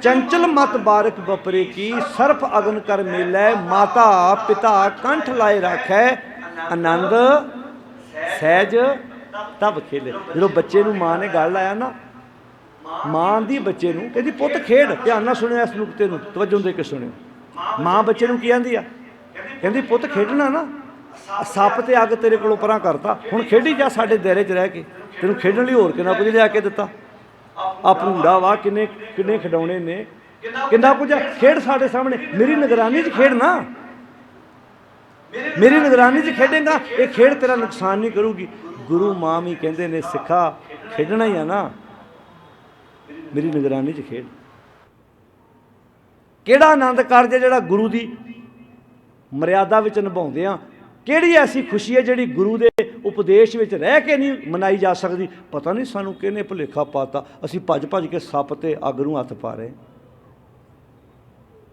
ਚੰਚਲ ਮਤ ਬਾਰਕ ਬਪਰੇ ਕੀ, ਸਰਫ ਅਗਨ ਕਰ ਮੇਲੇ, ਮਾਤਾ ਪਿਤਾ ਕੰਠ ਲਾਏ ਰੱਖੈ, ਆਨੰਦ ਸਹਿਜ ਤਬ ਖੇਲੇ। ਜਦੋਂ ਬੱਚੇ ਨੂੰ ਮਾਂ ਨੇ ਗੱਲ ਲਾਇਆ ਨਾ, ਮਾਂ ਦੀ ਬੱਚੇ ਨੂੰ ਕਹਿੰਦੀ ਪੁੱਤ ਖੇਡ। ਧਿਆਨ ਨਾਲ ਸੁਣਿਓ ਇਸ ਨੁਕਤੇ ਨੂੰ, ਤਵੱਜੋ ਦੇ ਕੇ ਸੁਣਿਓ। ਮਾਂ ਬੱਚੇ ਨੂੰ ਕੀ ਕਹਿੰਦੀ ਆ? ਕਹਿੰਦੀ ਪੁੱਤ ਖੇਡਣਾ ਨਾ, ਸੱਪ ਤੇ ਅੱਗ ਤੇਰੇ ਕੋਲੋਂ ਪਰਾਂ ਕਰਤਾ, ਹੁਣ ਖੇਡੀ ਜਾ ਸਾਡੇ ਦਾਇਰੇ 'ਚ ਰਹਿ ਕੇ। ਤੈਨੂੰ ਖੇਡਣ ਲਈ ਹੋਰ ਕਿੰਨਾ ਕੁਝ ਲਿਆ ਕੇ ਦਿੱਤਾ। ਆ ਭੂੰਡਾ ਵਾ, ਕਿੰਨੇ ਖਿਡੌਣੇ ਨੇ, ਕਿੰਨਾ ਕੁਝ ਖੇਡ ਸਾਡੇ ਸਾਹਮਣੇ। ਮੇਰੀ ਨਿਗਰਾਨੀ 'ਚ ਖੇਡਣਾ, ਮੇਰੀ ਨਿਗਰਾਨੀ 'ਚ ਖੇਡੇਗਾ, ਇਹ ਖੇਡ ਤੇਰਾ ਨੁਕਸਾਨ ਨਹੀਂ ਕਰੂਗੀ। ਗੁਰੂ ਮਾਂ ਵੀ ਕਹਿੰਦੇ ਨੇ ਸਿੱਖਾ ਖੇਡਣਾ ਹੀ ਆ ਨਾ, ਮੇਰੀ ਨਿਗਰਾਨੀ 'ਚ ਖੇਡ। ਕਿਹੜਾ ਆਨੰਦ ਕਾਰਜ ਜਿਹੜਾ ਗੁਰੂ ਦੀ ਮਰਿਆਦਾ ਵਿੱਚ ਨਿਭਾਉਂਦੇ ਆ, ਕਿਹੜੀ ਐਸੀ ਖੁਸ਼ੀ ਹੈ ਜਿਹੜੀ ਗੁਰੂ ਦੇ ਉਪਦੇਸ਼ ਵਿੱਚ ਰਹਿ ਕੇ ਨਹੀਂ ਮਨਾਈ ਜਾ ਸਕਦੀ। ਪਤਾ ਨਹੀਂ ਸਾਨੂੰ ਕਿਹਨੇ ਭੁਲੇਖਾ ਪਾਤਾ, ਅਸੀਂ ਭੱਜ ਭੱਜ ਕੇ ਸੱਪ ਤੇ ਅੱਗ ਨੂੰ ਹੱਥ ਪਾ ਰਹੇ।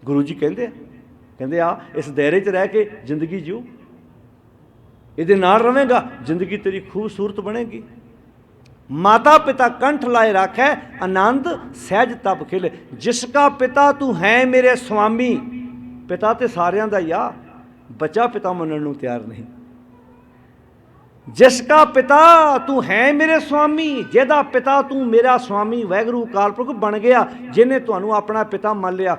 ਗੁਰੂ ਜੀ ਕਹਿੰਦੇ ਆ ਇਸ ਦਾਇਰੇ 'ਚ ਰਹਿ ਕੇ ਜ਼ਿੰਦਗੀ ਜਿਉ, ਇਹਦੇ ਨਾਲ ਰਵੇਂਗਾ ਜ਼ਿੰਦਗੀ ਤੇਰੀ ਖੂਬਸੂਰਤ ਬਣੇਗੀ। माता पिता कंठ लाए राखै आनंद सहज तब खिले, जिसका पिता तू है मेरे स्वामी। पिता तो सारियां दा ही आ, बच्चा पिता मनण नूं तैयार नहीं। जिसका पिता तू है मेरे स्वामी, जिहदा पिता तू मेरा स्वामी वाहिगुरू अकाल पुरख बन गया, जिन्हें तुहानूं अपना पिता मान लिया,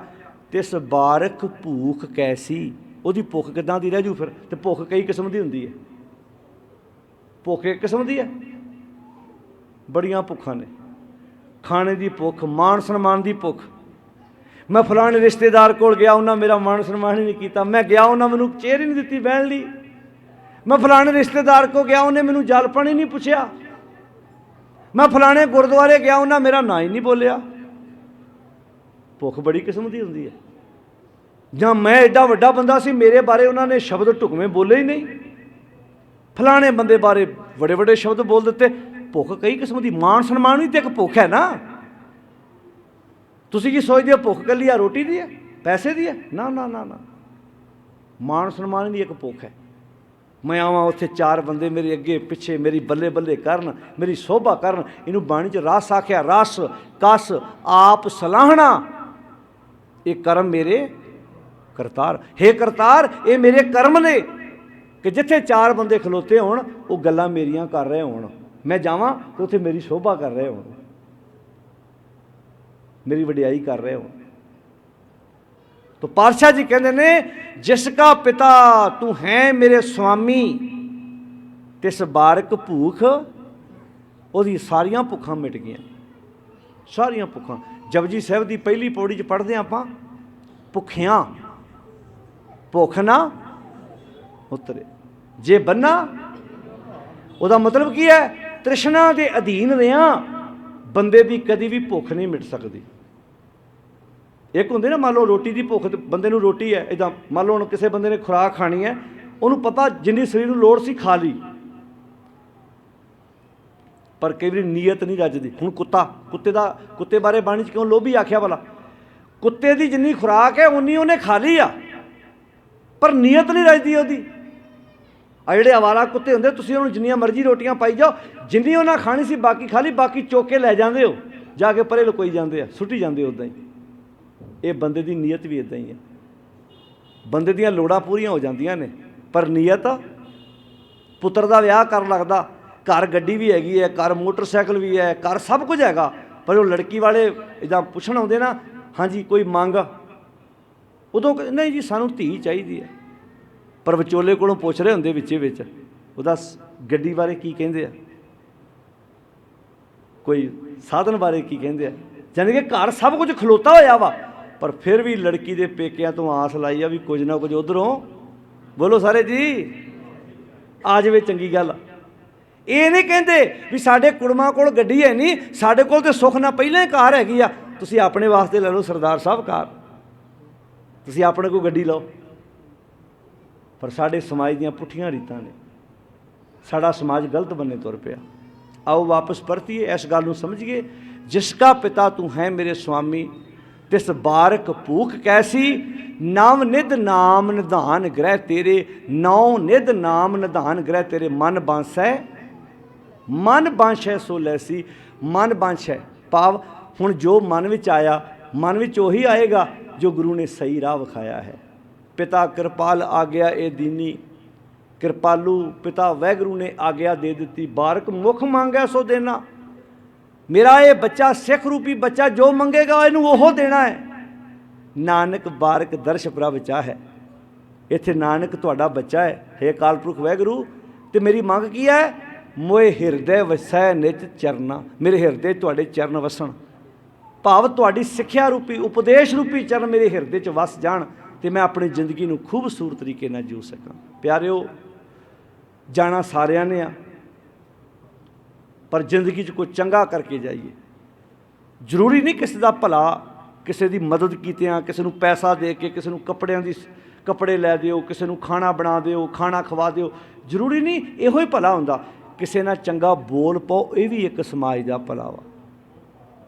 तिस बारक भूख कैसी। उहदी भुख किदां दी रह जू फिर। ते भुख कई किस्म दी हुंदी है। भुख एक किस्म दी है, बड़ियां भुखां ने। खाने की भुख, मान सन्मान की भुख। मैं फलाने रिश्तेदार कोल गया, उन्हें मेरा मान सन्मान ही नहीं किया। मैं गया, उन्हें मैनू चेयर ही नहीं दी बहन ली। मैं फलाने रिश्तेदार को गया, उन्हें मैनू जल पानी नहीं पूछया। मैं फलाने गुरुद्वारे गया, उन्हें मेरा ना ही नहीं बोलिया। भुख बड़ी किस्म की होंदी है। जां मैं एडा वड्डा बंदा सी, मेरे बारे उन्होंने शब्द ढुकवें बोले ही नहीं, फलाने बंदे बारे बड़े बड़े शब्द बोल दिते। भुख कई किस्म की, मान सन्मान भी तो एक भुख है ना। तुसीं की सोचते हो भुख कली आ रोटी दी है, पैसे दी है? ना ना ना ना, मान सन्मान भी एक भुख है। मैं आवां उत्थे चार बंदे मेरे अगे पिछे मेरी बल्ले बल्ले करन, मेरी शोभा करन। इनू बाणी च रस आख्या, रस कस आप सलाहना, ये कर्म मेरे करतार। हे करतार, ये मेरे कर्म ने कि जिथे चार बंदे खलोते होण, वो गल्लां मेरियां कर रहे होण, मैं जावां तो उत्थे मेरी शोभा कर रहे होण, मेरी वडियाई कर रहे होण। तो पातशाह जी कहते ने, जिसका पिता तू है मेरे स्वामी, तिस बारक भूख, ओदी सारियां भुखां मिट गईयां, सारियां भुखां। जपजी साहिब की पहली पौड़ी च पढ़ते आपां, भुखियां भुख ना उतरे, जे बन्ना। ਉਹਦਾ मतलब की है, तृष्णा के अधीन रहा बंदे की कभी भी भुख नहीं मिट सकती। एक होंगे ना, मान लो रोटी की भुख, बंदे नूं रोटी है इदा, मान लो हुण किसी बंदे ने खुराक खानी है, उन्होंने पता जिन्नी शरीर नूं लोड़ सी खा ली, पर कई बार नीयत नहीं रजदी। हुण कुत्ते बारे बाणी च क्यों लोभी आख्या भला? कुत्ते की जिन्नी खुराक है उन्नी उन्हें खा ली आ, पर नीयत नहीं रजदी उहदी। आ जिहड़े आवारा कुत्ते होंदे, तुसीं उन्हां नूं जिन्नियां मर्जी रोटियां पाई जाओ, जिन्नी उन्हां खानी सी बाकी खा ली, बाकी चुक के लै जांदे हो, जाके परे लुकोई जांदे आ, सुट्टी जांदे उदां ही। ये बंदे की नीयत भी इदां ही है। बंदे दीयां लोड़ां पूरीआं हो जांदियां ने, पर नीयत पुत्र का विआह कर लगदा, घर गड्डी भी हैगी है, घर मोटरसाइकिल भी है, घर सब कुछ हैगा, पर वो लड़की वाले इदां पुछण आउंदे ना, हाँ जी कोई मंग, उदों नहीं जी सानूं धी चाहीदी है, पर विचोले कोलों पुछ रहे होंदे विचे विच उहदा गड्डी बारे की कहिंदे आ, कोई साधन बारे की कहिंदे आ, जानी कि घर सब कुछ खलोता होया वा, पर फिर भी लड़की दे पेकियां तो आस लाई आ भी कुछ ना कुछ उधरों, बोलो सारे जी, आ जावे चंगी गल। ये नहीं कहते भी साडे कुड़मां कोल गड्डी है नहीं, साडे कोल ते सुख ना पहले ही कार हैगी आ, तुसीं अपने वास्ते ले लो सरदार साहब कार, तुसीं अपने कोल गड्डी लो। पर साडे समाज दीयां पुठियां रीतां ने, साडा समाज गलत बन्ने तुर पिया। आओ वापस परतीए, इस गल नूं समझिए, जिसका पिता तू है मेरे स्वामी, तिस बारक भूख कैसी, नव निध नाम निधान ग्रह तेरे, नौ निध नाम निधान ग्रह तेरे, मन बांछै सो लैसी। मन बांछै भाव हुण जो मन विच आया, मन विच उही आएगा जो गुरु ने सही राह विखाया है। पिता कृपाल आग्या ए दीनी, कृपालू पिता वाहिगुरू ने आग्या दे दी, बारक मुख मांगै सो देना। मेरा ये बच्चा सिख रूपी बच्चा जो मंगेगा इनू ओहो देना है। नानक बारक दर्श प्रभ चाहै, इत्थे नानक तुहाडा बच्चा है, हे अकाल पुरख वाहिगुरू, ते मेरी मंग की है, मोए हिरदे वसै निज चरना, मेरे हिरदे तुहाडे चरण वसन, भाव तुहाडी सिक्ख्या रूपी उपदेश रूपी चरण मेरे हिरदे च वस जाण, ते मैं अपनी जिंदगी नूं खूबसूरत तरीके नाल जी सकां। प्यारिओ, जाना सारिਆਂ ने आ, पर जिंदगी च कोई चंगा करके जाइए। जरूरी नहीं किसी का भला ਕਿਸੇ ਦੀ ਮਦਦ ਕੀਤਿਆਂ, ਕਿਸੇ ਨੂੰ ਪੈਸਾ ਦੇ ਕੇ, ਕਿਸੇ ਨੂੰ ਕੱਪੜੇ ਲੈ ਦਿਓ, ਕਿਸੇ ਨੂੰ ਖਾਣਾ ਬਣਾ ਦਿਓ, ਖਾਣਾ ਖਵਾ ਦਿਓ। ਜ਼ਰੂਰੀ ਨਹੀਂ ਇਹੋ ਹੀ ਭਲਾ ਹੁੰਦਾ, ਕਿਸੇ ਨਾਲ ਚੰਗਾ ਬੋਲ ਪਾਓ, ਇਹ ਵੀ ਇੱਕ ਸਮਾਜ ਦਾ ਭਲਾ ਵਾ।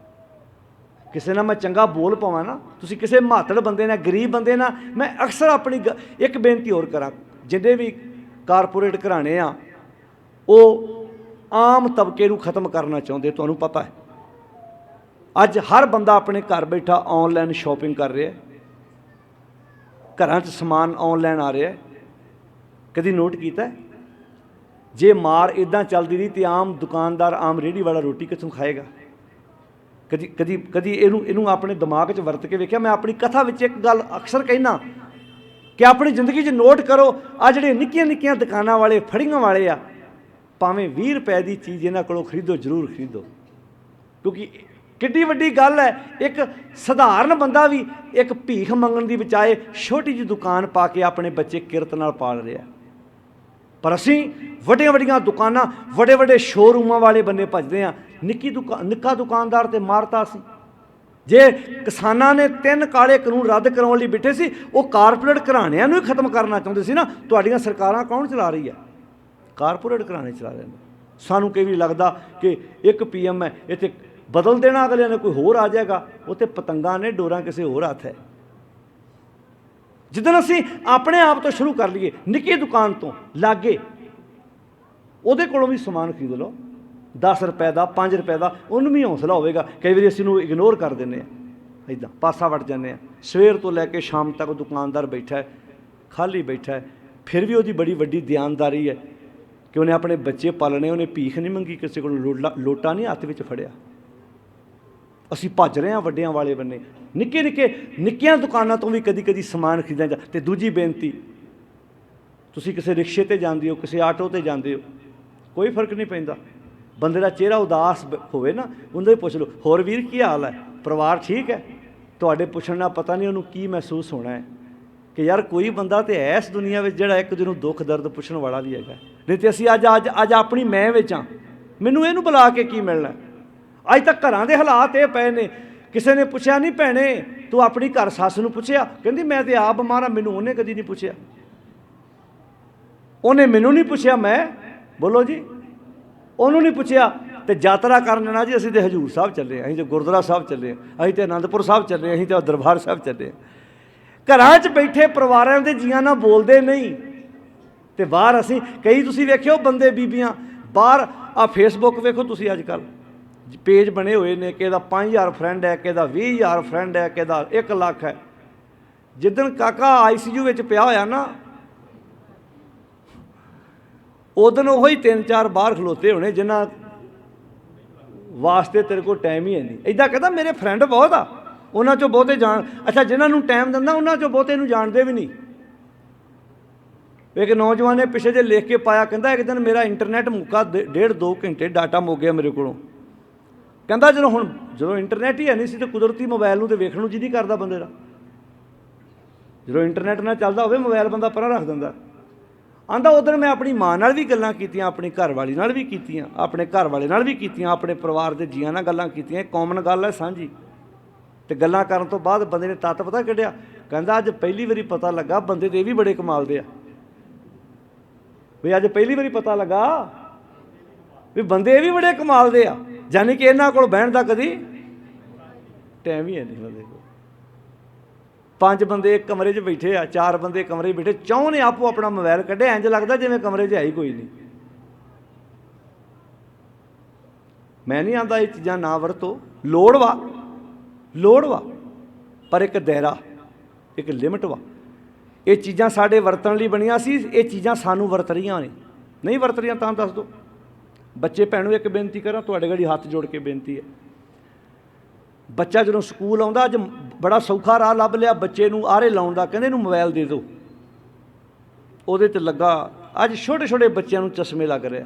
ਕਿਸੇ ਨਾਲ ਮੈਂ ਚੰਗਾ ਬੋਲ ਪਾਵਾਂ ਨਾ, ਤੁਸੀਂ ਕਿਸੇ ਮਾਤੜ ਬੰਦੇ ਨਾਲ, ਗਰੀਬ ਬੰਦੇ ਨਾਲ, ਮੈਂ ਅਕਸਰ ਆਪਣੀ ਇੱਕ ਬੇਨਤੀ ਹੋਰ ਕਰਾਂ, ਜਿੰਨੇ ਵੀ ਕਾਰਪੋਰੇਟ ਘਰਾਣੇ ਆ ਉਹ ਆਮ ਤਬਕੇ ਨੂੰ ਖਤਮ ਕਰਨਾ ਚਾਹੁੰਦੇ। ਤੁਹਾਨੂੰ ਪਤਾ ਹੈ ਅੱਜ ਹਰ ਬੰਦਾ ਆਪਣੇ ਘਰ ਬੈਠਾ ਔਨਲਾਈਨ ਸ਼ਾਪਿੰਗ ਕਰ ਰਿਹਾ, ਘਰਾਂ 'ਚ ਸਮਾਨ ਔਨਲਾਈਨ ਆ ਰਿਹਾ। ਕਦੀ ਨੋਟ ਕੀਤਾ ਜੇ ਮਾਰ ਇੱਦਾਂ ਚੱਲਦੀ ਰਹੀ ਤਾਂ ਆਮ ਦੁਕਾਨਦਾਰ, ਆਮ ਰੇਹੜੀ ਵਾਲਾ ਰੋਟੀ ਕਿੱਥੋਂ ਖਾਏਗਾ? ਕਦੀ ਇਹਨੂੰ ਆਪਣੇ ਦਿਮਾਗ 'ਚ ਵਰਤ ਕੇ ਵੇਖਿਆ? ਮੈਂ ਆਪਣੀ ਕਥਾ ਵਿੱਚ ਇੱਕ ਗੱਲ ਅਕਸਰ ਕਹਿਣਾ ਕਿ ਆਪਣੀ ਜ਼ਿੰਦਗੀ 'ਚ ਨੋਟ ਕਰੋ, ਆ ਜਿਹੜੇ ਨਿੱਕੀਆਂ ਨਿੱਕੀਆਂ ਦੁਕਾਨਾਂ ਵਾਲੇ, ਫੜੀਆਂ ਵਾਲੇ ਆ, ਭਾਵੇਂ 20 ਰੁਪਏ ਦੀ ਚੀਜ਼ ਇਹਨਾਂ ਕੋਲੋਂ ਖਰੀਦੋ, ਜ਼ਰੂਰ ਖਰੀਦੋ, ਕਿਉਂਕਿ ਕਿੱਡੀ ਵੱਡੀ ਗੱਲ ਹੈ। ਇੱਕ ਸਧਾਰਨ ਬੰਦਾ ਵੀ ਇੱਕ ਭੀਖ ਮੰਗਣ ਦੀ ਬਜਾਏ ਛੋਟੀ ਜਿਹੀ ਦੁਕਾਨ ਪਾ ਕੇ ਆਪਣੇ ਬੱਚੇ ਕਿਰਤ ਨਾਲ ਪਾਲ ਰਿਹਾ। ਪਰ ਅਸੀਂ ਵੱਡੀਆਂ ਵੱਡੀਆਂ ਦੁਕਾਨਾਂ, ਵੱਡੇ ਵੱਡੇ ਸ਼ੋਰੂਮਾਂ ਵਾਲੇ ਬੰਨੇ ਭੱਜਦੇ ਹਾਂ। ਨਿੱਕਾ ਦੁਕਾਨਦਾਰ ਤੇ ਮਾਰਤਾ ਸੀ। ਜੇ ਕਿਸਾਨਾਂ ਨੇ 3 ਕਾਲੇ ਕਾਨੂੰਨ ਰੱਦ ਕਰਾਉਣ ਲਈ ਬੈਠੇ ਸੀ, ਉਹ ਕਾਰਪੋਰੇਟ ਘਰਾਣਿਆਂ ਨੂੰ ਹੀ ਖਤਮ ਕਰਨਾ ਚਾਹੁੰਦੇ ਸੀ ਨਾ। ਤੁਹਾਡੀਆਂ ਸਰਕਾਰਾਂ ਕੌਣ ਚਲਾ ਰਹੀ ਹੈ? ਕਾਰਪੋਰੇਟ ਘਰਾਣੇ ਚਲਾ ਰਹੇ ਨੇ। ਸਾਨੂੰ ਕਈ ਵਾਰੀ ਲੱਗਦਾ ਕਿ ਇੱਕ PM ਹੈ, ਇੱਥੇ ਬਦਲ ਦੇਣਾ ਅਗਲਿਆਂ ਨੇ, ਕੋਈ ਹੋਰ ਆ ਜਾਏਗਾ। ਉੱਥੇ ਪਤੰਗਾਂ ਨੇ, ਡੋਰਾਂ ਕਿਸੇ ਹੋਰ ਹੱਥ ਹੈ। ਜਿੱਦਣ ਅਸੀਂ ਆਪਣੇ ਆਪ ਤੋਂ ਸ਼ੁਰੂ ਕਰ ਲਈਏ, ਨਿੱਕੀ ਦੁਕਾਨ ਤੋਂ ਲਾਗੇ, ਉਹਦੇ ਕੋਲੋਂ ਵੀ ਸਮਾਨ ਖਰੀਦ ਲਓ, 10 ਰੁਪਏ ਦਾ, 5 ਰੁਪਏ ਦਾ, ਉਹਨੂੰ ਵੀ ਹੌਸਲਾ ਹੋਵੇਗਾ। ਕਈ ਵਾਰੀ ਅਸੀਂ ਉਹਨੂੰ ਇਗਨੋਰ ਕਰ ਦਿੰਦੇ ਹਾਂ, ਇੱਦਾਂ ਪਾਸਾ ਵਟ ਜਾਂਦੇ ਹਾਂ। ਸਵੇਰ ਤੋਂ ਲੈ ਕੇ ਸ਼ਾਮ ਤੱਕ ਦੁਕਾਨਦਾਰ ਬੈਠਾ ਹੈ, ਖਾਲੀ ਬੈਠਾ ਹੈ, ਫਿਰ ਵੀ ਉਹਦੀ ਬੜੀ ਵੱਡੀ ਦਿਆਨਦਾਰੀ ਹੈ ਕਿ ਉਹਨੇ ਆਪਣੇ ਬੱਚੇ ਪਾਲਣੇ, ਉਹਨੇ ਭੀਖ ਨਹੀਂ ਮੰਗੀ, ਕਿਸੇ ਕੋਲੋਂ ਲੋਟਾ ਨਹੀਂ ਹੱਥ ਵਿੱਚ ਫੜਿਆ। ਅਸੀਂ ਭੱਜ ਰਹੇ ਹਾਂ ਵੱਡਿਆਂ ਵਾਲੇ ਬੰਨੇ, ਨਿੱਕੀਆਂ ਦੁਕਾਨਾਂ ਤੋਂ ਵੀ ਕਦੀ ਕਦੀ ਸਮਾਨ ਖਰੀਦਿਆ ਜਾ। ਅਤੇ ਦੂਜੀ ਬੇਨਤੀ, ਤੁਸੀਂ ਕਿਸੇ ਰਿਕਸ਼ੇ 'ਤੇ ਜਾਂਦੇ ਹੋ, ਕਿਸੇ ਆਟੋ 'ਤੇ ਜਾਂਦੇ ਹੋ, ਕੋਈ ਫਰਕ ਨਹੀਂ ਪੈਂਦਾ। ਬੰਦੇ ਦਾ ਚਿਹਰਾ ਉਦਾਸ ਹੋਵੇ ਨਾ, ਉਹਨੂੰ ਹੀ ਪੁੱਛ ਲਓ, ਹੋਰ ਵੀਰ ਕੀ ਹਾਲ ਹੈ, ਪਰਿਵਾਰ ਠੀਕ ਹੈ? ਤੁਹਾਡੇ ਪੁੱਛਣ ਨਾਲ ਪਤਾ ਨਹੀਂ ਉਹਨੂੰ ਕੀ ਮਹਿਸੂਸ ਹੋਣਾ ਹੈ ਕਿ ਯਾਰ ਕੋਈ ਬੰਦਾ ਤਾਂ ਹੈ ਇਸ ਦੁਨੀਆ ਵਿੱਚ ਜਿਹੜਾ ਇੱਕ ਦੂਜੇ ਨੂੰ ਦੁੱਖ ਦਰਦ ਪੁੱਛਣ ਵਾਲਾ ਵੀ ਹੈਗਾ। ਨਹੀਂ ਤਾਂ ਅਸੀਂ ਅੱਜ ਆਪਣੀ ਮੈਂ ਵਿੱਚ ਹਾਂ, ਮੈਨੂੰ ਇਹਨੂੰ ਬੁਲਾ ਕੇ ਕੀ ਮਿਲਣਾ? ਅੱਜ ਤੱਕ ਘਰਾਂ ਦੇ ਹਾਲਾਤ ਇਹ ਪਏ ਨੇ। ਕਿਸੇ ਨੇ ਪੁੱਛਿਆ ਨਹੀਂ, ਭੈਣੇ ਤੂੰ ਆਪਣੀ ਘਰ ਸੱਸ ਨੂੰ ਪੁੱਛਿਆ? ਕਹਿੰਦੀ ਮੈਂ ਤਾਂ ਆਪ ਬਿਮਾਰ ਹਾਂ, ਮੈਨੂੰ ਉਹਨੇ ਕਦੀ ਨਹੀਂ ਪੁੱਛਿਆ, ਉਹਨੇ ਮੈਨੂੰ ਨਹੀਂ ਪੁੱਛਿਆ। ਮੈਂ ਬੋਲੋ ਜੀ, ਉਹਨੂੰ ਨਹੀਂ ਪੁੱਛਿਆ। ਅਤੇ ਯਾਤਰਾ ਕਰਨ ਜਾਣਾ ਜੀ, ਅਸੀਂ ਤਾਂ ਹਜ਼ੂਰ ਸਾਹਿਬ ਚੱਲੇ, ਅਸੀਂ ਤਾਂ ਗੁਰਦੁਆਰਾ ਸਾਹਿਬ ਚੱਲੇ, ਅਸੀਂ ਤਾਂ ਅਨੰਦਪੁਰ ਸਾਹਿਬ ਚੱਲੇ, ਅਸੀਂ ਤਾਂ ਦਰਬਾਰ ਸਾਹਿਬ ਚੱਲੇ। ਘਰਾਂ 'ਚ ਬੈਠੇ ਪਰਿਵਾਰਾਂ ਦੇ ਜੀਆਂ ਨਾਲ ਬੋਲਦੇ ਨਹੀਂ, ਅਤੇ ਬਾਹਰ ਅਸੀਂ ਕਈ, ਤੁਸੀਂ ਵੇਖਿਓ ਬੰਦੇ ਬੀਬੀਆਂ ਬਾਹਰ, ਆਹ ਫੇਸਬੁੱਕ ਵੇਖੋ ਤੁਸੀਂ, ਅੱਜ ਕੱਲ੍ਹ ਪੇਜ ਬਣੇ ਹੋਏ ਨੇ, ਕਿਸੇ ਦਾ 5000 ਫਰੈਂਡ ਹੈ, ਕਿਸੇ ਦਾ 20000 ਫਰੈਂਡ ਹੈ, ਕਿਸੇ ਦਾ 1 ਲੱਖ ਹੈ। ਜਿੱਦਣ ਕਾਕਾ ICU ਵਿੱਚ ਪਿਆ ਹੋਇਆ ਨਾ, ਉਦਣ ਉਹ ਹੀ 3-4 ਬਾਹਰ ਖਲੋਤੇ ਹੋਣੇ ਜਿਨ੍ਹਾਂ ਵਾਸਤੇ ਤੇਰੇ ਕੋਲ ਟਾਈਮ ਹੀ ਹੈ ਨਹੀਂ। ਇੱਦਾਂ ਕਹਿੰਦਾ ਮੇਰੇ ਫਰੈਂਡ ਬਹੁਤ ਆ, ਉਹਨਾਂ 'ਚੋਂ ਬਹੁਤੇ ਅੱਛਾ ਜਿਹਨਾਂ ਨੂੰ ਟਾਈਮ ਦਿੰਦਾ ਉਹਨਾਂ 'ਚੋਂ ਬਹੁਤੇ ਨੂੰ ਜਾਣਦੇ ਵੀ ਨਹੀਂ। ਇੱਕ ਨੌਜਵਾਨ ਨੇ ਪਿੱਛੇ ਜੇ ਲਿਖ ਕੇ ਪਾਇਆ, ਕਹਿੰਦਾ ਇੱਕ ਦਿਨ ਮੇਰਾ ਇੰਟਰਨੈਟ ਮੁੱਕਾ, 1.5-2 ਘੰਟੇ ਡਾਟਾ ਮੁੱਕ ਗਿਆ ਮੇਰੇ ਕੋਲੋਂ। ਕਹਿੰਦਾ ਜਦੋਂ ਇੰਟਰਨੈਟ ਹੀ ਹੈ ਨਹੀਂ ਸੀ ਤਾਂ ਕੁਦਰਤੀ ਮੋਬਾਈਲ ਨੂੰ ਤਾਂ ਵੇਖਣ ਨੂੰ ਜੀ ਨਹੀਂ ਕਰਦਾ ਬੰਦੇ ਦਾ। ਜਦੋਂ ਇੰਟਰਨੈਟ ਨਾਲ ਚੱਲਦਾ ਹੋਵੇ ਮੋਬਾਈਲ ਬੰਦਾ ਪਰਾਂ ਰੱਖ ਦਿੰਦਾ। ਆਂਦਾ ਉਧਰ ਮੈਂ ਆਪਣੀ ਮਾਂ ਨਾਲ ਵੀ ਗੱਲਾਂ ਕੀਤੀਆਂ, ਆਪਣੀ ਘਰਵਾਲੀ ਨਾਲ ਵੀ ਕੀਤੀਆਂ, ਆਪਣੇ ਘਰ ਵਾਲੇ ਨਾਲ ਵੀ ਕੀਤੀਆਂ, ਆਪਣੇ ਪਰਿਵਾਰ ਦੇ ਜੀਆਂ ਨਾਲ ਗੱਲਾਂ ਕੀਤੀਆਂ। ਇਹ ਕਾਮਨ ਗੱਲ ਹੈ, ਸਾਂਝੀ। ਅਤੇ ਗੱਲਾਂ ਕਰਨ ਤੋਂ ਬਾਅਦ ਬੰਦੇ ਨੇ ਤੱਤ ਪਤਾ ਕੱਢਿਆ, ਕਹਿੰਦਾ ਅੱਜ ਪਹਿਲੀ ਵਾਰੀ ਪਤਾ ਲੱਗਾ ਬੰਦੇ ਤੇ ਇਹ ਵੀ ਬੜੇ ਕਮਾਲ ਦੇ ਆ। ਵੀ ਅੱਜ ਪਹਿਲੀ ਵਾਰੀ ਪਤਾ ਲੱਗਾ ਵੀ ਬੰਦੇ ਇਹ ਵੀ ਬੜੇ ਕਮਾਲ ਦੇ ਆ, ਯਾਨੀ ਕਿ ਇਹਨਾਂ ਕੋਲ ਬਹਿਣ ਦਾ ਕਦੀ ਟਾਈਮ ਹੀ ਹੈ ਨਹੀਂ ਬੰਦੇ ਕੋਲ। 5 ਬੰਦੇ ਇੱਕ ਕਮਰੇ 'ਚ ਬੈਠੇ ਆ, 4 ਬੰਦੇ ਕਮਰੇ 'ਚ ਬੈਠੇ, 4 ਨੇ ਆਪੋ ਆਪਣਾ ਮੋਬਾਈਲ ਕੱਢਿਆ, ਇੰਝ ਲੱਗਦਾ ਜਿਵੇਂ ਕਮਰੇ 'ਚ ਹੈ ਹੀ ਕੋਈ ਨਹੀਂ। ਮੈਂ ਨਹੀਂ ਆਂਦਾ ਇਹ ਚੀਜ਼ਾਂ ਨਾ ਵਰਤੋ, ਲੋੜ ਵਾ, ਪਰ ਇੱਕ ਦਾਇਰਾ, ਇੱਕ ਲਿਮਟ ਵਾ। ਇਹ ਚੀਜ਼ਾਂ ਸਾਡੇ ਵਰਤਣ ਲਈ ਬਣੀਆਂ ਸੀ, ਇਹ ਚੀਜ਼ਾਂ ਸਾਨੂੰ ਵਰਤ ਰਹੀਆਂ ਨੇ। ਨਹੀਂ ਵਰਤ ਰਹੀਆਂ ਤਾਂ ਦੱਸ ਦਿਓ। ਬੱਚੇ ਭੈਣੋਂ ਇੱਕ ਬੇਨਤੀ ਕਰਾਂ, ਤੁਹਾਡੇ ਗਾੜੀ ਹੱਥ ਜੋੜ ਕੇ ਬੇਨਤੀ ਹੈ, ਬੱਚਾ ਜਦੋਂ ਸਕੂਲ ਆਉਂਦਾ, ਅੱਜ ਬੜਾ ਸੌਖਾ ਰਾਹ ਲੱਭ ਲਿਆ ਬੱਚੇ ਨੂੰ ਆਰੇ ਲਾਉਣ ਦਾ, ਕਹਿੰਦੇ ਇਹਨੂੰ ਮੋਬਾਈਲ ਦੇ ਦਿਓ, ਉਹਦੇ 'ਤੇ ਲੱਗਾ। ਅੱਜ ਛੋਟੇ ਛੋਟੇ ਬੱਚਿਆਂ ਨੂੰ ਚਸ਼ਮੇ ਲੱਗ ਰਿਹਾ,